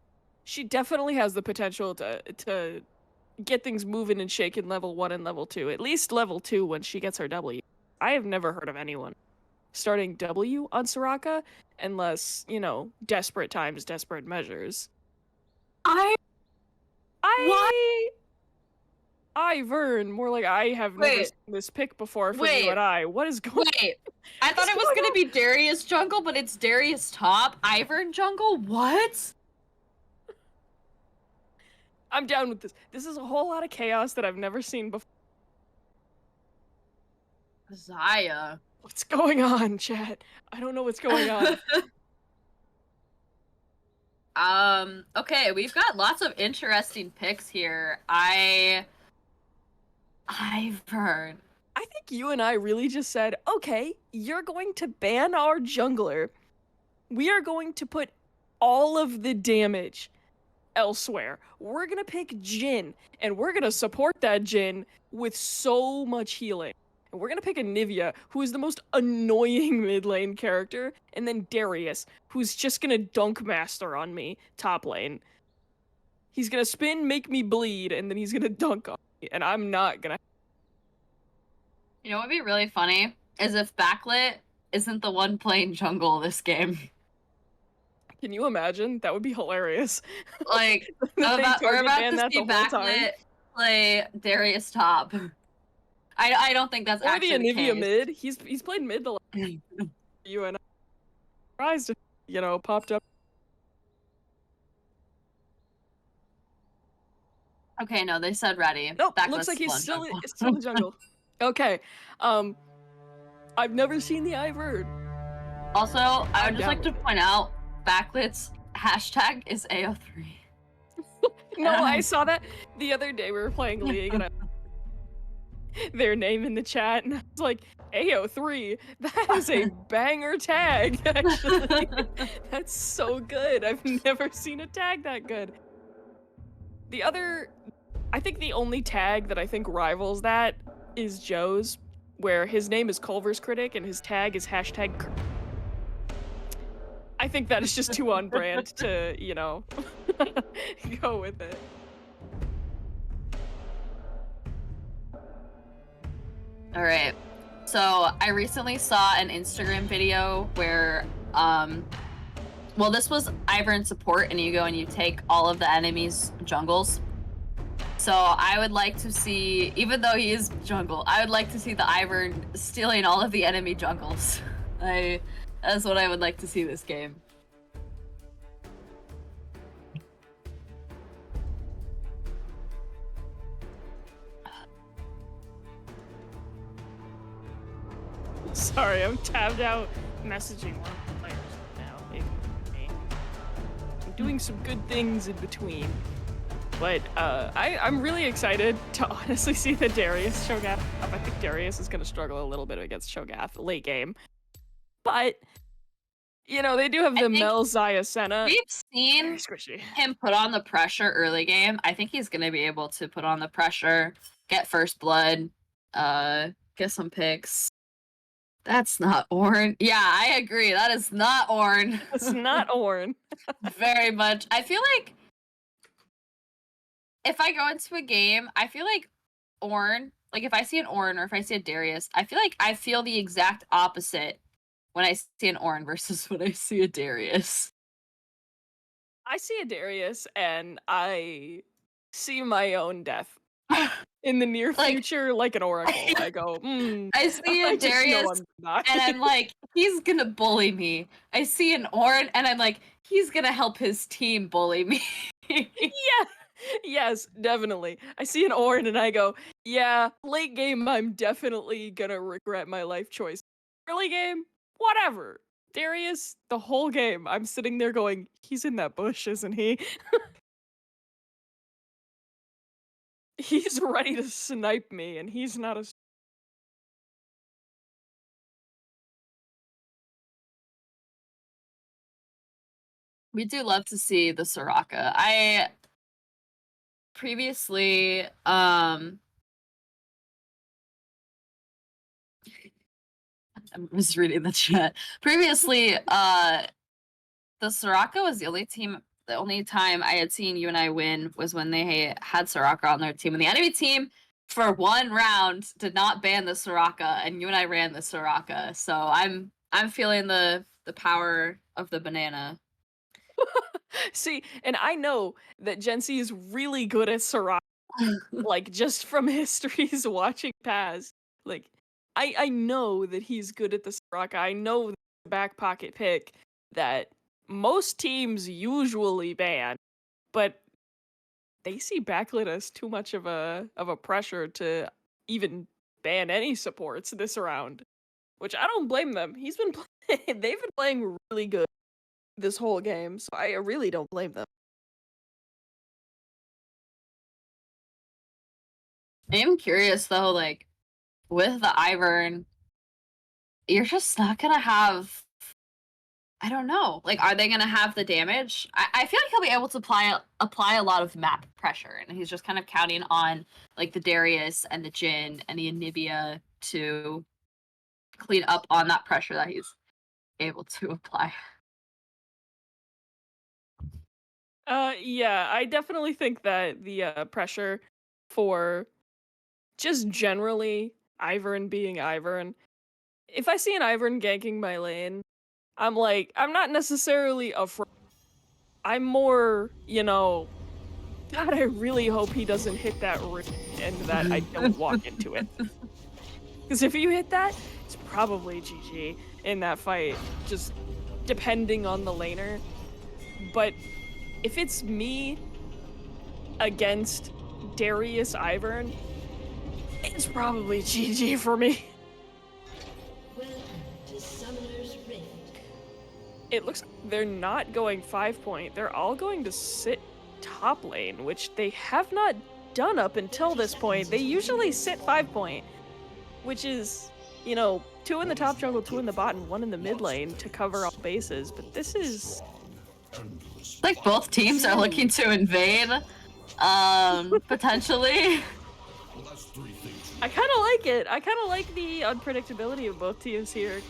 She definitely has the potential to get things moving and shaking level 1 and level 2. At least level 2 when she gets her W. I have never heard of anyone starting W on Soraka unless, you know, desperate times, desperate measures. Vern, more like I have never seen this pick before for UNI. What is going on? I thought it was gonna be Darius jungle, but it's Darius top, Ivern jungle? What? I'm down with this. This is a whole lot of chaos that I've never seen before. Zaya. What's going on, chat? I don't know what's going on. Okay, we've got lots of interesting picks here. Ivern. I think you and I really just said, okay, you're going to ban our jungler. We are going to put all of the damage elsewhere. We're gonna pick Jhin, and we're gonna support that Jhin with so much healing. And we're gonna pick a Nivea, who is the most annoying mid lane character, and then Darius, who's just gonna dunk master on me, top lane. He's gonna spin, make me bleed, and then he's gonna dunk on me, and I'm not gonna... You know what would be really funny? Is if Backlit isn't the one playing jungle this game. Can you imagine? That would be hilarious. Like, we're about to see Backlit play Darius top. I don't think that's actually the Nivea case. mid. He's played mid the last you and I. Surprised if, you know, popped up. Okay, no, they said ready. Nope, looks like he's still in the jungle. Okay, I've never seen the Ivern. Also, I would just like to point out, Backlit's hashtag is AO3. No, I saw that the other day. We were playing League, and their name in the chat, and I was like, AO3, that is a banger tag, actually. That's so good. I've never seen a tag that good. I think the only tag that I think rivals that is Joe's, where his name is Culver's Critic and his tag is hashtag. I think that is just too on brand to, you know, go with it. All right. So I recently saw an Instagram video where, well, this was Ivern support, and you go and you take all of the enemies' jungles. So I would like to see, even though he is jungle, I would like to see the Ivern stealing all of the enemy jungles. That's what I would like to see this game. Sorry, I'm tabbed out messaging one of the players now. I'm doing some good things in between. But I'm really excited to honestly see the Darius Cho'Gath. I think Darius is going to struggle a little bit against Cho'Gath late game. But, you know, they do have the Mel Zaya Senna. We've seen him put on the pressure early game. I think he's going to be able to put on the pressure, get first blood, get some picks. That's not Ornn. Yeah, I agree. That is not Ornn. It's not Ornn. Very much. I feel like if I go into a game, I feel like Ornn, like if I see an Ornn or if I see a Darius, I feel like I feel the exact opposite when I see an Ornn versus when I see a Darius. I see a Darius and I see my own death in the near future like an oracle. I go, I see a Darius and I'm like, he's gonna bully me. I see an Ornn and I'm like, he's gonna help his team bully me. Yeah. Yes, definitely. I see an Ornn and I go, yeah, late game, I'm definitely gonna regret my life choice. Early game, whatever. Darius, the whole game, I'm sitting there going, he's in that bush, isn't he? He's ready to snipe me, and he's not a... We do love to see the Soraka. I previously, I was reading the chat. Previously, the Soraka was the only time I had seen UNI win was when they had Soraka on their team. And the enemy team, for one round, did not ban the Soraka, and UNI ran the Soraka. So I'm feeling the power of the banana. See, and I know that Gen Z is really good at Soraka, like, just from histories watching past. Like, I know that he's good at the Soraka. I know the back pocket pick that most teams usually ban, but they see backlit as too much of a pressure to even ban any supports this round, which I don't blame them. They've been playing really good this whole game, so I really don't blame them. I am curious though, like with the Ivern, you're just not gonna have. I don't know. Like, are they gonna have the damage? I feel like he'll be able to apply a lot of map pressure, and he's just kind of counting on like the Darius and the Jhin and the Anivia to clean up on that pressure that he's able to apply. Yeah, I definitely think that the pressure for just generally Ivern being Ivern. If I see an Ivern ganking my lane, I'm like, I'm not necessarily afraid. I'm more, you know, God, I really hope he doesn't hit that ring and that I don't walk into it. Because if you hit that, it's probably GG in that fight, just depending on the laner. But if it's me against Darius Ivern, it's probably GG for me. It looks like they're not going 5-point. They're all going to sit top lane, which they have not done up until this point. They usually sit 5-point, which is, you know, 2 in the top jungle, 2 in the bot, and 1 in the mid lane to cover all bases. But this is... like both teams are looking to invade, potentially. I kind of like it. I kind of like the unpredictability of both teams here.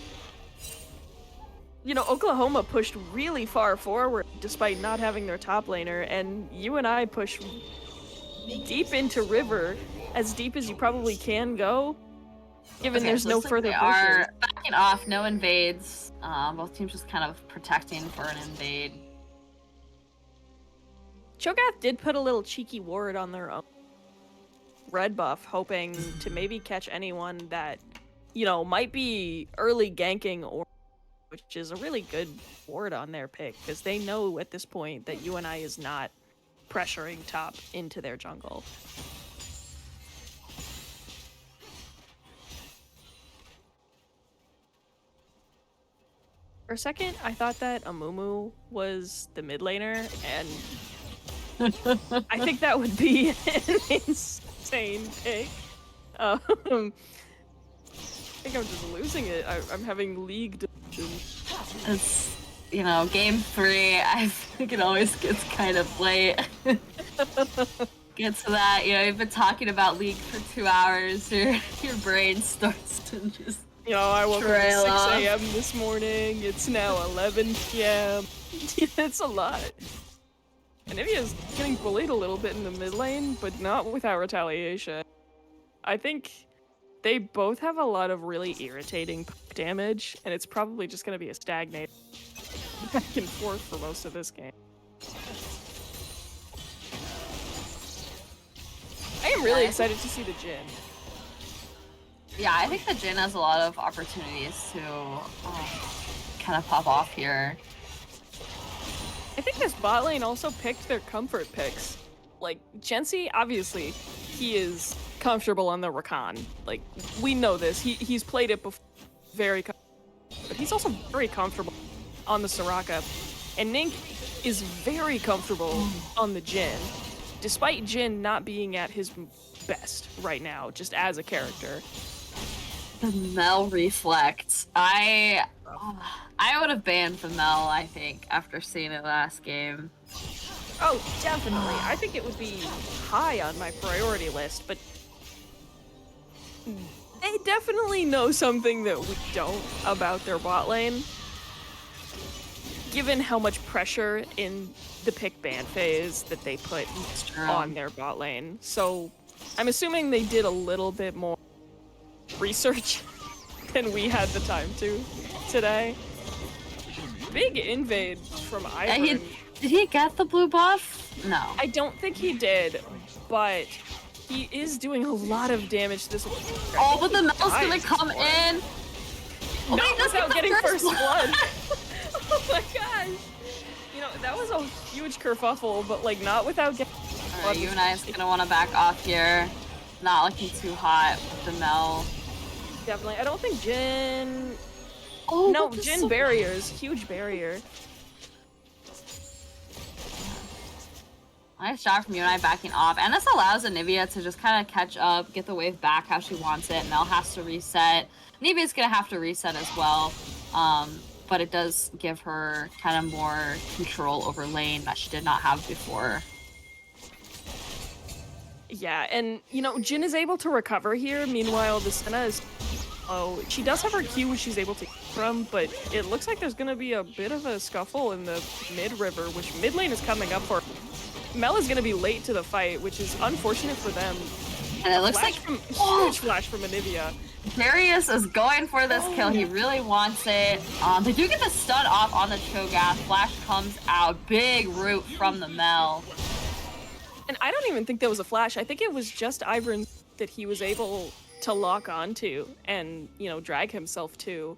You know, Oklahoma pushed really far forward despite not having their top laner, and UNI pushed deep into River, as deep as you probably can go, given there's no further They pushes. are backing off, no invades. Both teams just kind of protecting for an invade. Cho'Gath did put a little cheeky ward on their own red buff, hoping to maybe catch anyone that, you know, might be early ganking, or which is a really good ward on their pick, because they know at this point that UNI is not pressuring top into their jungle. For a second, I thought that Amumu was the mid laner, and I think that would be an insane pick. I think I'm just losing it. I'm having league delusions. It's, you know, game 3. I think it always gets kind of late. Gets to that, you know, you've been talking about League for 2 hours, your brain starts to just You know, I woke up at 6 off. a.m. this morning. It's now 11 p.m. It's a lot. And Nivea's getting bullied a little bit in the mid lane, but not without retaliation. I think they both have a lot of really irritating damage, and it's probably just going to be a stagnate back and forth for most of this game. I am really excited to see the Jhin. Yeah, I think the Jhin has a lot of opportunities to kind of pop off here. I think this bot lane also picked their comfort picks. Like, Jensi, obviously, he is comfortable on the Rakan. Like, we know this. He's played it before, but he's also very comfortable on the Soraka. And Nink is very comfortable on the Jhin, despite Jhin not being at his best right now, just as a character. The Mel reflect. I would have banned the Mel, I think, after seeing it last game. Oh, definitely. I think it would be high on my priority list, but they definitely know something that we don't about their bot lane. Given how much pressure in the pick ban phase that they put on their bot lane. So I'm assuming they did a little bit more research than we had the time to today. Big invade from Ivern. Did he get the blue buff? No. I don't think he did, but he is doing a lot of damage this way. Oh, but the Mel's gonna come in. Not without getting first blood. Oh my gosh. You know, that was a huge kerfuffle, but like not without getting blood. UNI is gonna want to back off here. Not looking too hot with the Mel. Definitely. I don't think Jhin... Oh, no, Jhin barriers. Huge barrier. Nice job from UNI backing off. And this allows Anivia to just kind of catch up, get the wave back how she wants it. Mel has to reset. Anivia's going to have to reset as well. But it does give her kind of more control over lane that she did not have before. Yeah, and, you know, Jhin is able to recover here. Meanwhile, the Senna is... Oh, she does have her Q, which she's able to from, but it looks like there's going to be a bit of a scuffle in the mid-river, which mid lane is coming up for. Mel is going to be late to the fight, which is unfortunate for them. And it looks like... Huge flash from Anivia. Darius is going for this kill. He really wants it. They do get the stun off on the Cho'Gath. Flash comes out. Big root from the Mel. And I don't even think that was a flash. I think it was just Ivern that he was able to lock onto and, you know, drag himself to.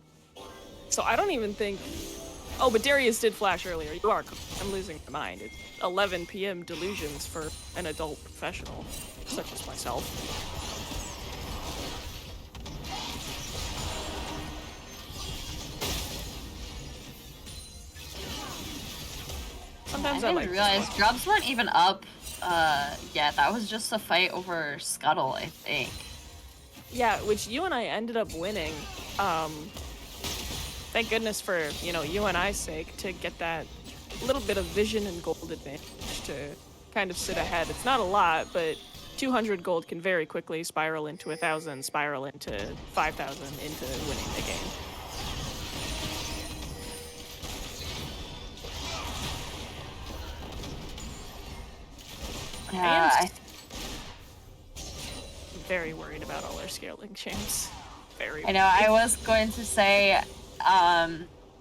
So I don't even think... Oh, but Darius did flash earlier. You are... I'm losing my mind. It's 11 p.m. delusions for an adult professional, such as myself. Sometimes I like realize Grubs weren't even up yet. That was just a fight over Scuttle, I think. Yeah, which UNI ended up winning. Thank goodness for, you know, UNI's sake to get that little bit of vision and gold advantage to kind of sit ahead. It's not a lot, but 200 gold can very quickly spiral into 1,000, spiral into 5,000, into winning the game. Yeah, very worried about all our scaling champs. Very. I know. I was going to say,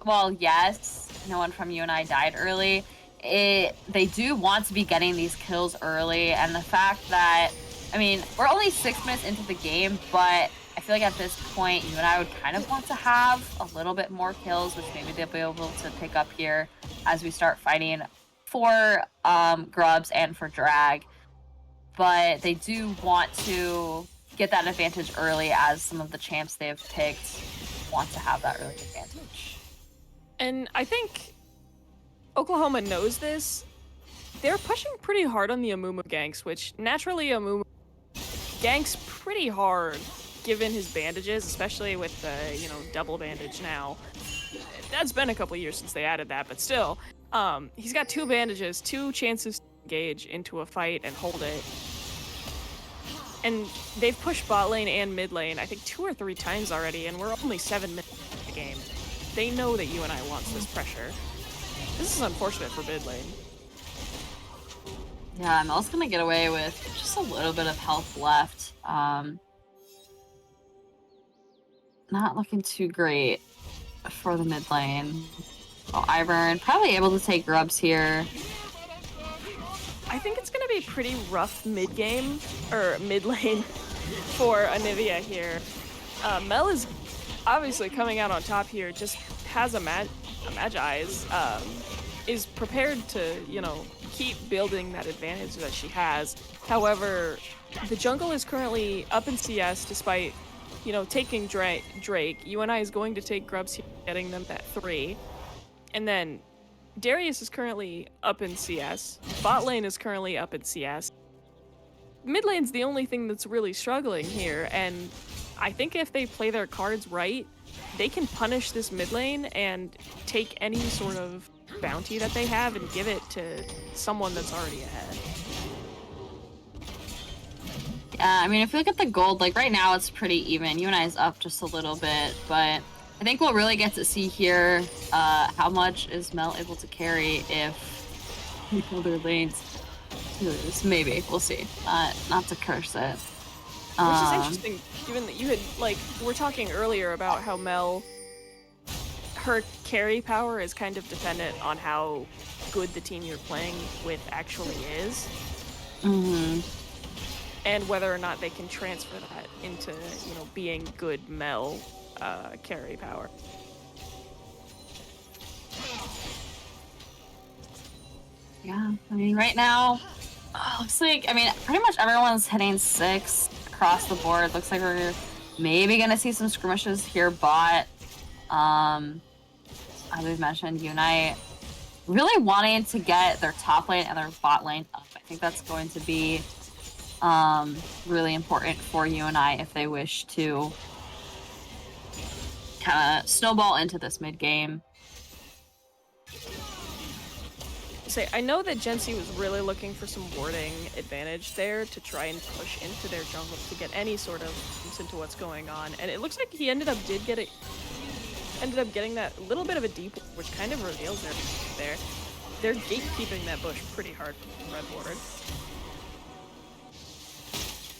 well, yes, no one from UNI died early. They do want to be getting these kills early, and the fact that, I mean, we're only 6 minutes into the game, but I feel like at this point, UNI would kind of want to have a little bit more kills, which maybe they'll be able to pick up here as we start fighting for grubs and for drag. But they do want to get that advantage early, as some of the champs they have picked want to have that early advantage. And I think Oklahoma knows this. They're pushing pretty hard on the Amumu ganks, which naturally Amumu ganks pretty hard given his bandages, especially with the, double bandage now. That's been a couple years since they added that, but still, he's got 2 bandages, 2 chances to engage into a fight and hold it. And they've pushed bot lane and mid lane, I think 2 or 3 times already, and we're only 7 minutes into the game. They know that UNI wants this pressure. This is unfortunate for mid lane. Yeah, Mel's gonna get away with just a little bit of health left. Not looking too great for the mid lane. Oh, Ivern probably able to take grubs here. I think it's going to be pretty rough mid-game, or mid-lane, for Anivia here. Mel is obviously coming out on top here, just has a Magi's, is prepared to, keep building that advantage that she has. However, the jungle is currently up in CS despite, taking Drake. UNI is going to take grubs here, getting them at 3. And then Darius is currently up in CS. Bot lane is currently up in CS. Mid lane's the only thing that's really struggling here, and I think if they play their cards right, they can punish this mid lane and take any sort of bounty that they have and give it to someone that's already ahead. Yeah, I mean, if you look at the gold, like right now it's pretty even. UNI is up just a little bit, but I think we'll really get to see here how much is Mel able to carry if we pull their lanes to lose. Maybe. We'll see. Not to curse it. Which is interesting, given that you had, we're talking earlier about how Mel, her carry power is kind of dependent on how good the team you're playing with actually is. Mm-hmm. And whether or not they can transfer that into, being good Mel carry power. Yeah, I mean, right now, looks like, pretty much everyone's hitting 6 across the board. Looks like we're maybe going to see some skirmishes here, bot. As we've mentioned, UNI really wanting to get their top lane and their bot lane up. I think that's going to be really important for UNI if they wish to kind of snowball into this mid game. I know that Gen Z was really looking for some warding advantage there to try and push into their jungle to get any sort of glimpse into what's going on, and it looks like he ended up getting that little bit of a deep, which kind of reveals there. They're gatekeeping that bush pretty hard from red ward.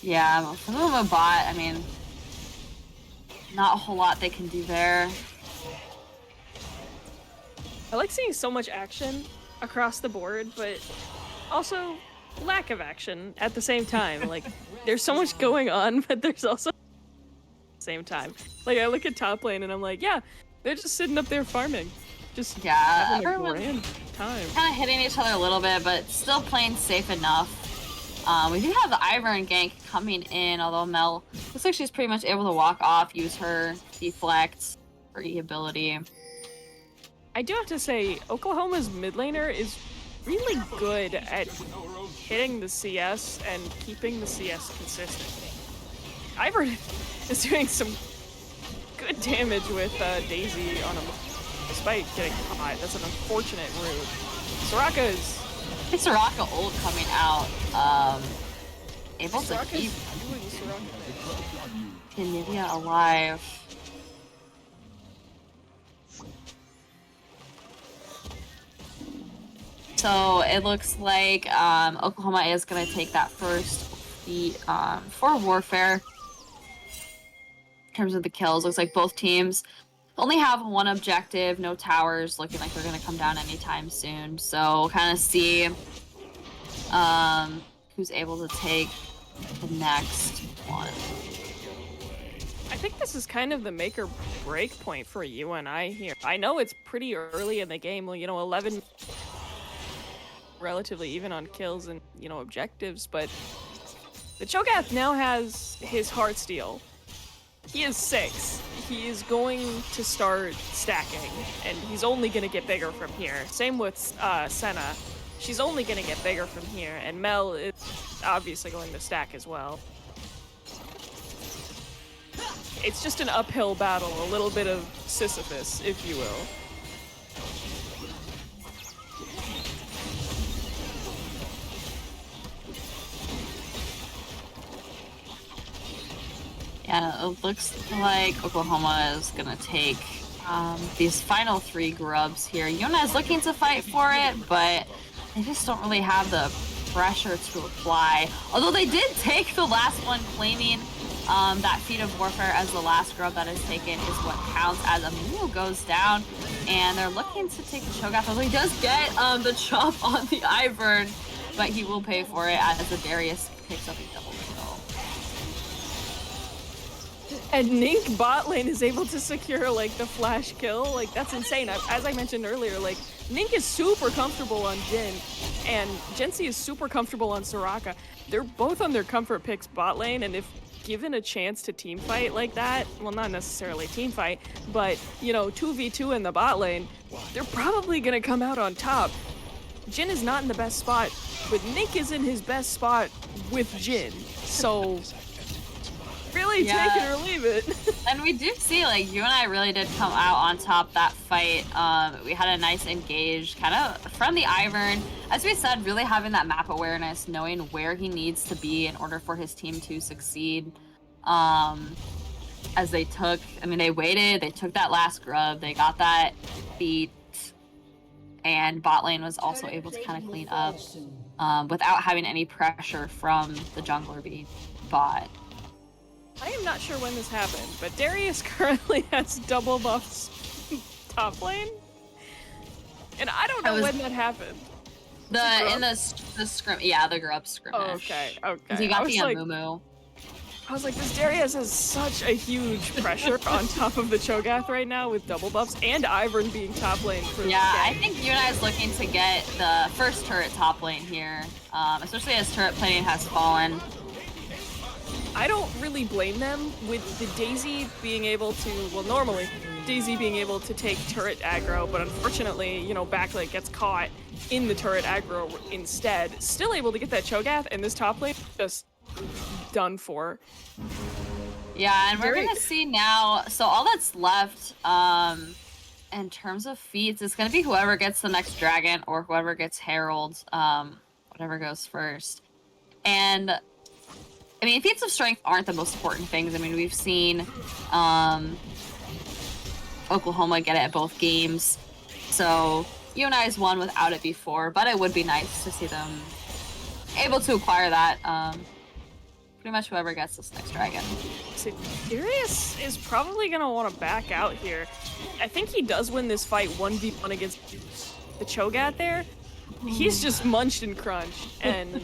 Yeah, for them a bot, not a whole lot they can do there. I like seeing so much action across the board, but also lack of action at the same time. There's so much going on, but there's also at the same time. I look at top lane and I'm like, yeah, they're just sitting up there farming. Just having a grand time. Kind of hitting each other a little bit, but still playing safe enough. We do have the Ivern gank coming in, although Mel looks like she's pretty much able to walk off, use her deflect or E ability. I do have to say, Oklahoma's mid laner is really good at hitting the CS and keeping the CS consistent. Ivern is doing some good damage with Daisy on him, despite getting caught. That's an unfortunate route. Soraka is... Soraka ult coming out able to keep Soraka. Nivea alive. So it looks like Oklahoma is going to take that first feat for Warfare. In terms of the kills, looks like both teams only have one objective, no towers, looking like they're going to come down anytime soon. So kind of see who's able to take the next one. I think this is kind of the make or break point for UNI here. I know it's pretty early in the game, you know, 11 relatively even on kills and, you know, objectives, but the Cho'Gath now has his Heartsteel. He is 6. He is going to start stacking, and he's only going to get bigger from here. Same with Senna. She's only going to get bigger from here, and Mel is obviously going to stack as well. It's just an uphill battle, a little bit of Sisyphus, if you will. Yeah, it looks like Oklahoma is gonna take these final 3 grubs here. UNI is looking to fight for it, but they just don't really have the pressure to apply. Although they did take the last one, claiming that feat of Warfare as the last grub that is taken is what counts, as Amumu goes down, and they're looking to take the Cho'Gath. Although he does get the chop on the Ivern, but he will pay for it as the Darius picks up a double kill. And NECC bot lane is able to secure, like, the flash kill. Like, that's insane. As I mentioned earlier, like, NECC is super comfortable on Jhin, and Gensi is super comfortable on Soraka. They're both on their comfort picks bot lane, and if given a chance to team fight like that, well, not necessarily team fight, but, you know, 2v2 in the bot lane, they're probably gonna come out on top. Jhin is not in the best spot, but NECC is in his best spot with Jhin. So really take it or leave it. And we do see, like, UNI really did come out on top that fight. We had a nice engage kind of from the Ivern. As we said, really having that map awareness, knowing where he needs to be in order for his team to succeed. As they took, I mean, they waited, they took that last grub, they got that beat, and bot lane was also able to kind of clean up without having any pressure from the jungler being bot. I am not sure when this happened, but Darius currently has double buffs top lane, and I don't know when that happened. The scrim, yeah, the grub skirmish. Oh, okay. He got the Amumu. I was like, this Darius has such a huge pressure on top of the Cho'Gath right now with double buffs and Ivern being top lane for I think UNI is looking to get the first turret top lane here, especially as turret plating has fallen. I don't really blame them with the Daisy being able to, well, normally Daisy being able to take turret aggro, but unfortunately, you know, backlight gets caught in the turret aggro instead. Still able to get that Cho'Gath, and this top lane just done for. Yeah, and we're gonna see now, so all that's left in terms of feats is gonna be whoever gets the next dragon or whoever gets Herald, whatever goes first. And I mean, feats of strength aren't the most important things. I mean, we've seen Oklahoma get it at both games. So UNI's won without it before, but it would be nice to see them able to acquire that. Pretty much whoever gets this next dragon. So Darius is probably going to want to back out here. I think he does win this fight 1v1 against the Cho'Gath there. He's just munched and crunched, and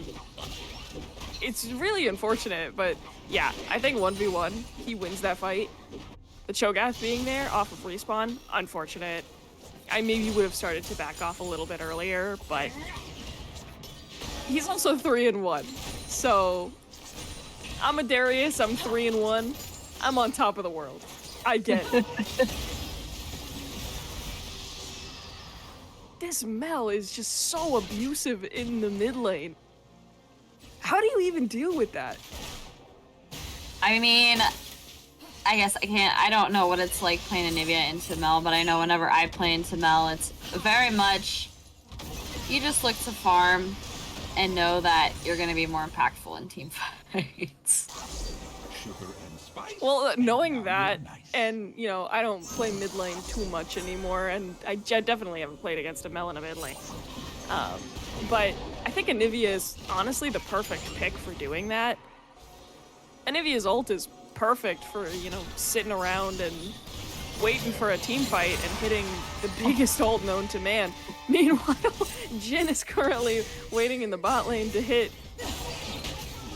it's really unfortunate, but yeah, I think 1v1, he wins that fight. The Cho'Gath being there off of respawn, unfortunate. I maybe would have started to back off a little bit earlier, but he's also 3-1. So I'm a Darius, I'm 3-1. I'm on top of the world. I get it. This Mel is just so abusive in the mid lane. How do you even deal with that? I mean, I guess I don't know what it's like playing Anivia into Mel, but I know whenever I play into Mel, it's very much, you just look to farm, and know that you're going to be more impactful in team fights. Well, knowing that, and, you know, I don't play mid lane too much anymore, and I definitely haven't played against a Mel in a mid lane. But I think Anivia is honestly the perfect pick for doing that. Anivia's ult is perfect for, you know, sitting around and waiting for a team fight and hitting the biggest ult known to man. Meanwhile, Jhin is currently waiting in the bot lane to hit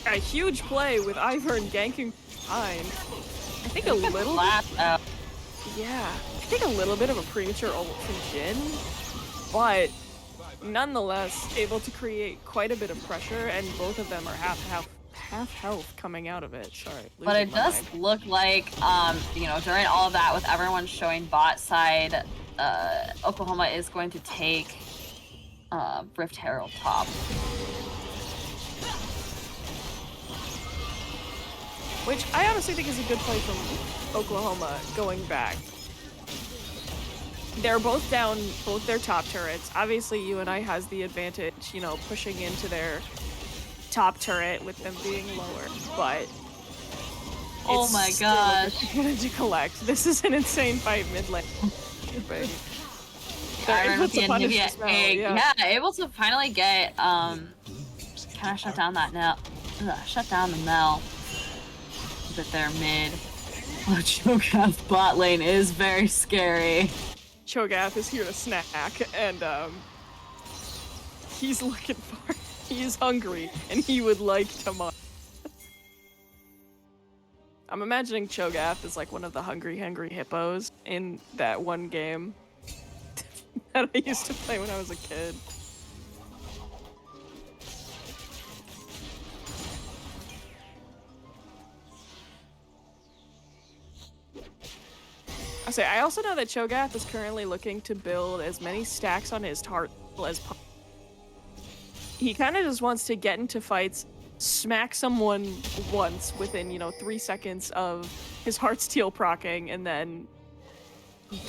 a huge play with Ivern ganking behind. I think a little yeah, I think a little bit of a premature ult from Jhin, but nonetheless able to create quite a bit of pressure, and both of them are half health coming out of it. Sorry. But it does look like, you know, during all of that, with everyone showing bot side, Oklahoma is going to take Rift Herald top. Which I honestly think is a good play from Oklahoma going back. They're both down both their top turrets. Obviously, UNI has the advantage, you know, pushing into their top turret with them being lower, but oh my gosh, to collect. This is an insane fight mid lane. They're able to punish this Mel, yeah, able to finally get kind of shut down that Mel. Shut down the Mel. But their mid. Oh, Cho'Gath bot lane is very scary. Cho'Gath is here to snack, and he's looking for. He's hungry, and he would like to munch. I'm imagining Cho'Gath is like one of the hungry hippos in that one game that I used to play when I was a kid. I also know that Cho'Gath is currently looking to build as many stacks on his heart as possible. He kind of just wants to get into fights, smack someone once within, you know, 3 seconds of his Heartsteel proccing, and then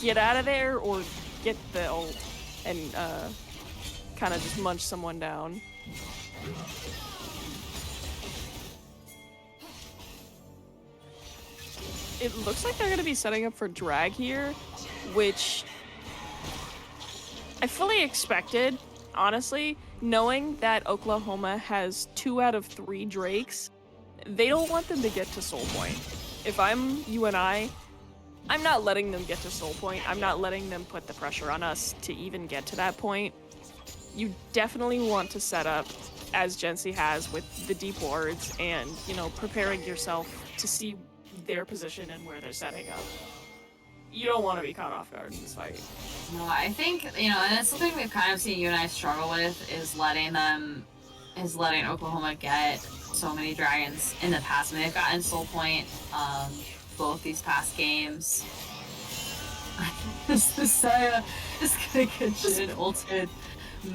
get out of there or get the ult and kind of just munch someone down. It looks like they're going to be setting up for drag here, which I fully expected, honestly, knowing that Oklahoma has 2 out of 3 Drakes. They don't want them to get to Soul Point. If I'm UNI, I'm not letting them get to Soul Point. I'm not letting them put the pressure on us to even get to that point. You definitely want to set up, as Gency has, with the deep wards and, you know, preparing yourself to see their position and where they're setting up. You don't want to be caught off guard in this fight. No, I think, you know, and it's something we've kind of seen UNI struggle with, is letting Oklahoma get so many dragons in the past. I mean, they've gotten Soul Point both these past games. This Saya is gonna get Jhin ulted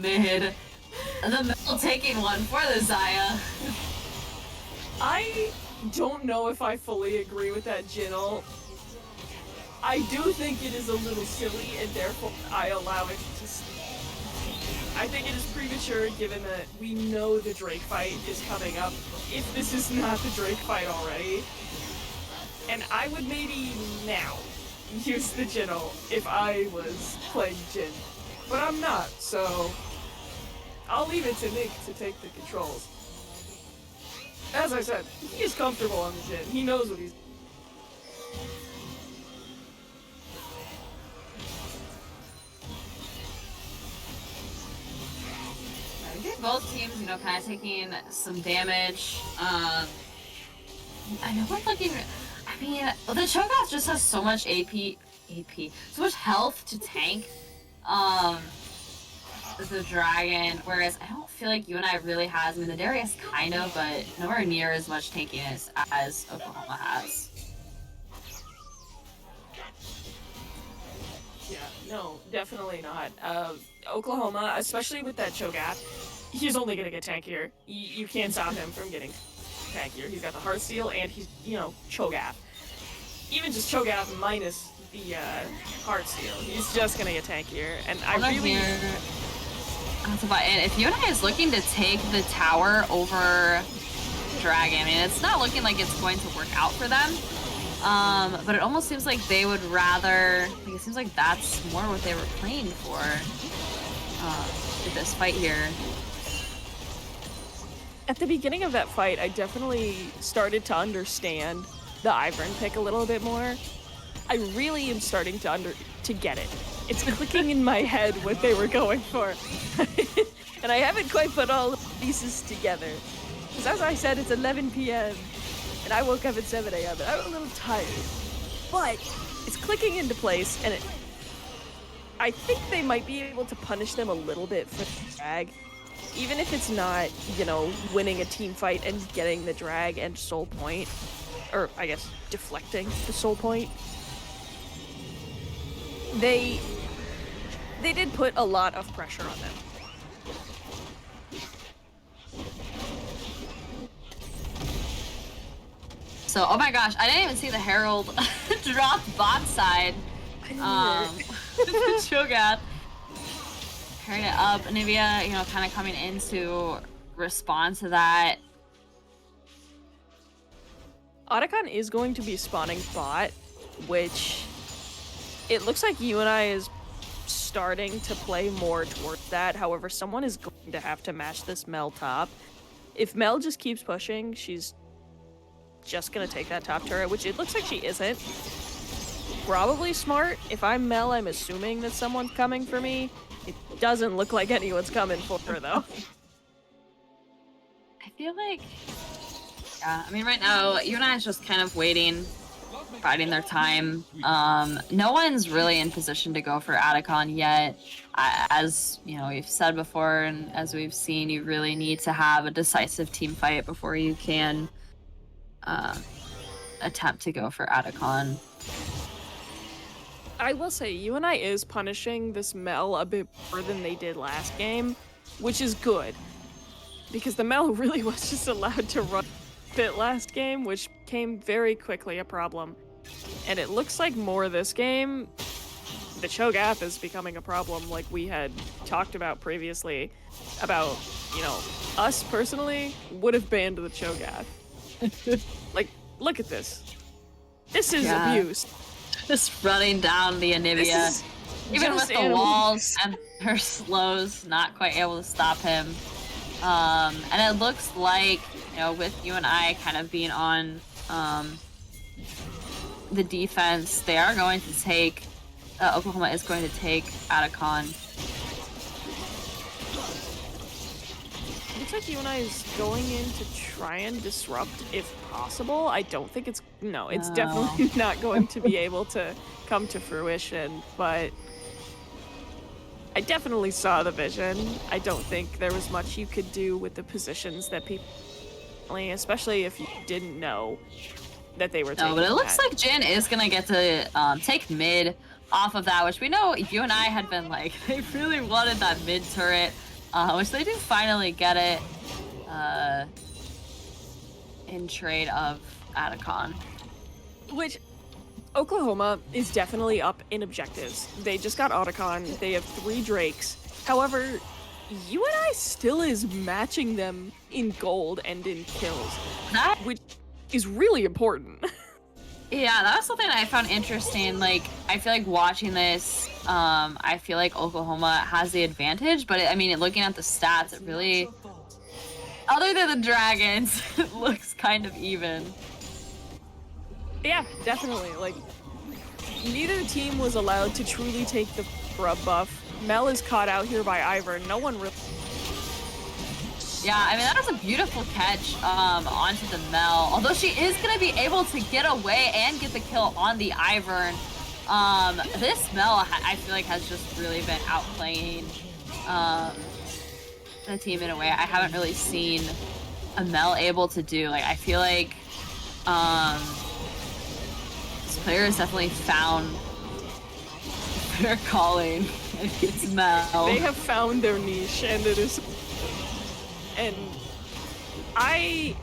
mid. And the middle taking one for the Zaya. I don't know if I fully agree with that Jhin ult. I do think it is a little silly, and therefore I allow it to. I think it is premature, given that we know the Drake fight is coming up. If this is not the Drake fight already, and I would maybe now use the Jhin ult if I was playing Jhin, but I'm not. So I'll leave it to Nick to take the controls. As I said, he's comfortable on the Jhin. He knows what he's. Both teams, you know, kind of taking some damage. I know we're looking. I mean, the Cho'Gath just has so much AP, so much health to tank. The dragon, whereas I don't feel like UNI really has. I mean, the Darius kind of, but nowhere near as much tankiness as Oklahoma has. Yeah, no, definitely not. Oklahoma, especially with that Cho'Gath, he's only gonna get tankier. You can't stop him from getting tankier. He's got the Heartsteel and he's, you know, Cho'Gath. Even just Cho'Gath minus the Heartsteel, he's just gonna get tankier. And I That's about it. If UNI is looking to take the tower over Dragon, I mean, it's not looking like it's going to work out for them. But it almost seems like they would rather, like, it seems like that's more what they were playing for with this fight here. At the beginning of that fight, I definitely started to understand the Ivern pick a little bit more. I really am starting to get it. It's clicking in my head what they were going for. And I haven't quite put all the pieces together. Because as I said, it's 11 p.m. and I woke up at 7 a.m. and I'm a little tired. But it's clicking into place, and I think they might be able to punish them a little bit for the drag. Even if it's not, you know, winning a team fight and getting the drag and soul point. Or, I guess, deflecting the soul point. They did put a lot of pressure on them. So, oh my gosh, I didn't even see the Herald drop bot side. Cho'Gath carrying it up. Anivia, you know, kind of coming in to respond to that. Otacon is going to be spawning bot, which it looks like UNI is starting to play more towards that. However, someone is going to have to match this Mel top. If Mel just keeps pushing, she's just gonna take that top turret, which it looks like she isn't. Probably smart. If I'm Mel, I'm assuming that someone's coming for me. It doesn't look like anyone's coming for her, though. I feel like, yeah, I mean, right now, UNI is just kind of waiting, biding their time. No one's really in position to go for Otacon yet. As, you know, we've said before, and as we've seen, you really need to have a decisive team fight before you can attempt to go for Otacon. I will say, UNI is punishing this Mel a bit more than they did last game, which is good. Because the Mel really was just allowed to run a bit last game, which became very quickly a problem. And it looks like more this game, the Cho'Gath is becoming a problem, like we had talked about previously, about, you know, us personally would have banned the Cho'Gath. Like, look at this. This is abuse. Just running down the Anivia. Even with the walls and her slows, not quite able to stop him. And it looks like, you know, with UNI kind of being on the defense, they are going to take, Oklahoma is going to take Otacon. Looks like UNI is going in to try and disrupt if possible. I don't think it's, no, it's definitely not going to be able to come to fruition, but I definitely saw the vision. I don't think there was much you could do with the positions that people, especially if you didn't know that they were taking. No, but it looks like Jin is gonna get to take mid off of that, which we know UNI had been like, they really wanted that mid turret, which they do finally get it in trade of Otacon. Which Oklahoma is definitely up in objectives. They just got Otacon. They have 3 Drakes. However, UNI still is matching them in gold and in kills, which is really important. Yeah, that was something I found interesting. Like, I feel like watching this, I feel like Oklahoma has the advantage, but I mean, looking at the stats, it really, other than the Dragons, it looks kind of even. Yeah, definitely. Like, neither team was allowed to truly take the scrub buff. Mel is caught out here by Ivern. No one really... Yeah, I mean, that was a beautiful catch onto the Mel. Although she is going to be able to get away and get the kill on the Ivern. This Mel, I feel like, has just really been outplaying the team in a way I haven't really seen a Mel able to do. Like, I feel like this player has definitely found their calling. It's Mel. They have found their niche, and it is... And I,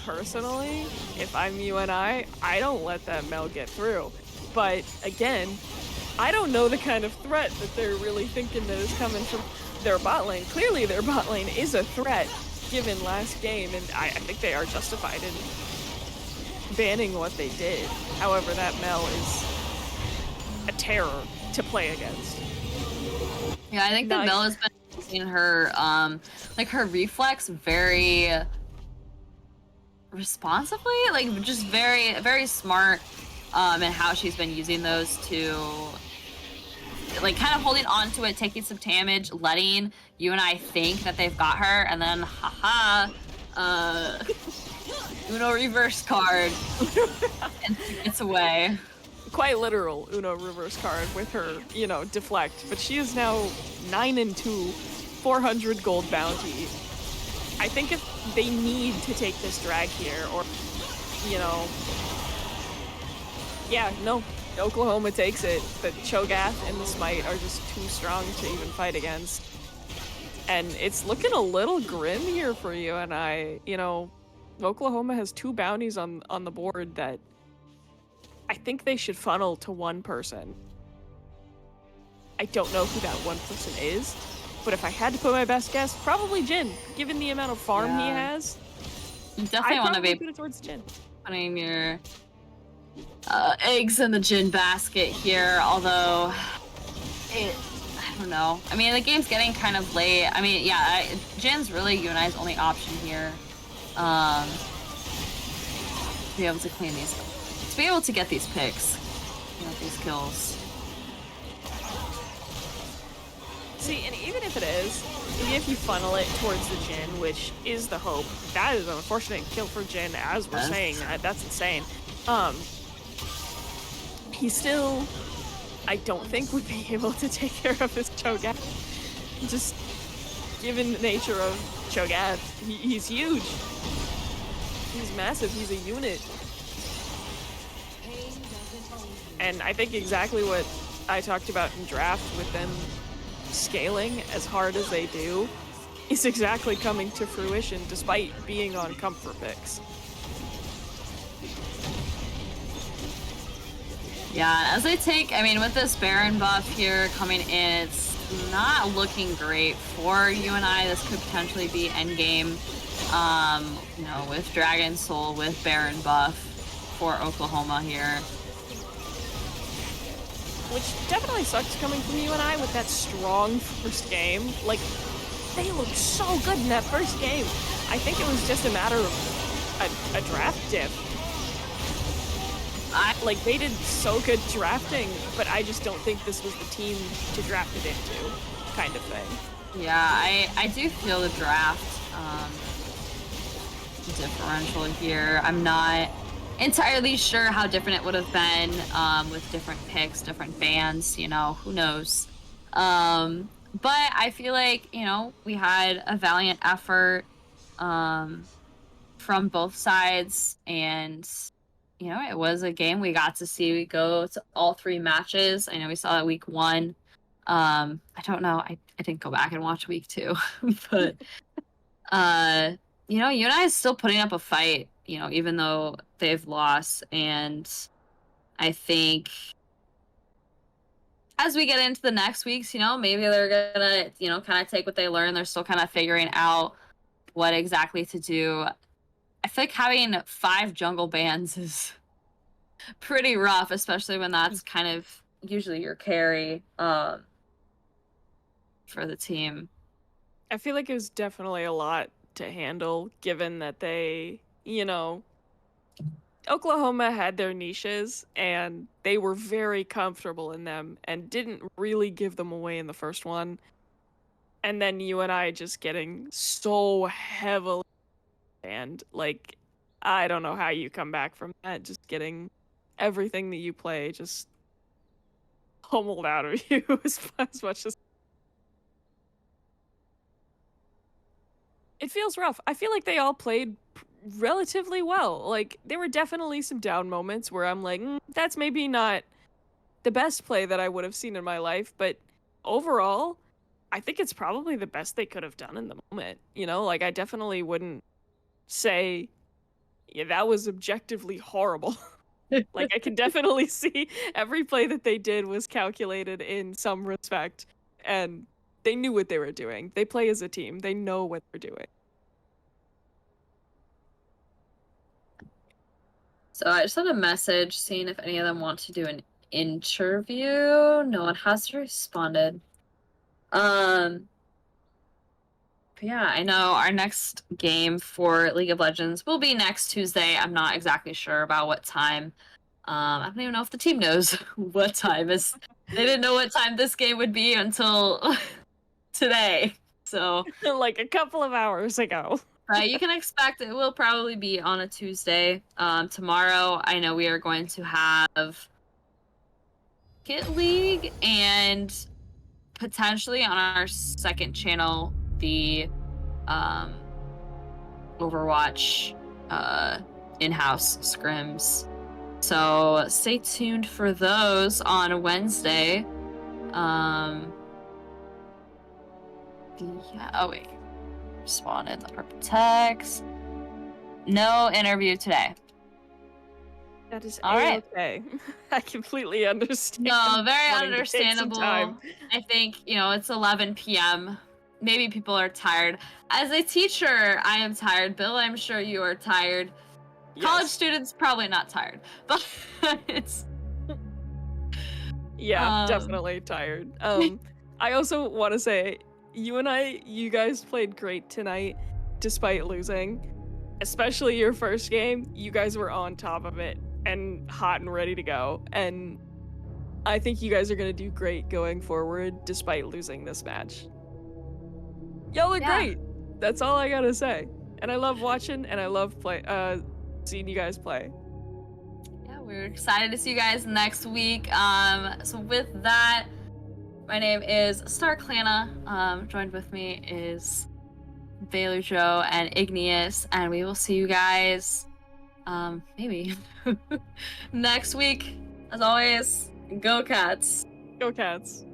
personally, if I'm UNI, I don't let that Mel get through. But, again, I don't know the kind of threat that they're really thinking that is coming from their bot lane. Clearly their bot lane is a threat given last game, and I think they are justified in banning what they did. However, that Mel is a terror to play against. Yeah, I think that Mel has been using her, like her reflex very responsibly, like just very, very smart, in how she's been using those to, like, kind of holding on to it, taking some damage, letting UNI think that they've got her, and then, haha, Uno reverse card, and she gets away. Quite literal Uno reverse card with her, you know, deflect. But she is now 9-2, 400 gold bounty. I think if they need to take this drag here, or, you know, yeah, no, Oklahoma takes it. The Cho'Gath and the Smite are just too strong to even fight against. And it's looking a little grim here for UNI. You know, Oklahoma has 2 bounties on the board that I think they should funnel to one person. I don't know who that one person is, but if I had to put my best guess, probably Jhin. Given the amount of farm he has, you definitely want to be put it towards Jhin. Putting your eggs in the Jhin basket here, although I don't know. I mean, the game's getting kind of late. I mean, yeah, Jin's really UNI's only option here, to be able to clean these, to be able to get these picks, these kills. See, and even if it is, even if you funnel it towards the Jhin, which is the hope, that is an unfortunate kill for Jhin, as we're saying. That's insane. He still, I don't think, would be able to take care of his Cho'Gath. Just given the nature of Cho'Gath, he's huge. He's massive. He's a unit. And I think exactly what I talked about in draft with them scaling as hard as they do is exactly coming to fruition despite being on comfort picks. Yeah, as I take, I mean, with this Baron buff here coming in, it's not looking great for UNI. This could potentially be endgame, with Dragon Soul, with Baron buff for Oklahoma here. Which definitely sucks coming from UNI with that strong first game. Like, they looked so good in that first game. I think it was just a matter of a draft dip. Like, they did so good drafting, but I just don't think this was the team to draft it into, kind of thing. Yeah, I do feel the draft differential here. I'm not entirely sure how different it would have been with different picks, different bans, who knows. But I feel like, we had a valiant effort from both sides, and it was a game we got to see. We go to all 3 matches. I know we saw that week 1. I don't know. I didn't go back and watch week 2, but UNI is still putting up a fight, even though they've lost. And I think as we get into the next weeks, maybe they're gonna, kind of take what they learn. They're still kind of figuring out what exactly to do. I feel like having 5 jungle bans is pretty rough, especially when that's kind of usually your carry for the team. I feel like it was definitely a lot to handle, given that they, Oklahoma had their niches, and they were very comfortable in them and didn't really give them away in the first one. And then UNI just getting so heavily banned. Like, I don't know how you come back from that, just getting everything that you play just pummeled out of you as much as... It feels rough. I feel like they all played relatively well. Like, there were definitely some down moments where I'm like, that's maybe not the best play that I would have seen in my life, but overall, I think it's probably the best they could have done in the moment. Like, I definitely wouldn't say, yeah, that was objectively horrible. Like, I can definitely see every play that they did was calculated in some respect, and they knew what they were doing. They play as a team. They know what they're doing. So I just had a message seeing if any of them want to do an interview. No one has responded. But yeah, I know our next game for League of Legends will be next Tuesday. I'm not exactly sure about what time. I don't even know if the team knows what time is. They didn't know what time this game would be until today. So Like a couple of hours ago. you can expect it will probably be on a Tuesday. Tomorrow, I know we are going to have Kit League and potentially on our second channel the Overwatch in-house scrims. So stay tuned for those on Wednesday. Yeah. Oh wait. Responded. Let her text. No interview today. That is all right. Okay. I completely understand. No, very wanting to take some understandable. time. I think, it's 11 p.m. Maybe people are tired. As a teacher, I am tired. Bill, I'm sure you are tired. College students probably not tired, but it's definitely tired. I also want to say UNI, you guys played great tonight despite losing. Especially your first game, you guys were on top of it and hot and ready to go. And I think you guys are going to do great going forward despite losing this match. Y'all are great. That's all I got to say. And I love watching and I love seeing you guys play. Yeah, we're excited to see you guys next week. So with that, my name is StarClana. Joined with me is Baylor Joe and Igneous, and we will see you guys maybe next week. As always, go Cats. Go Cats.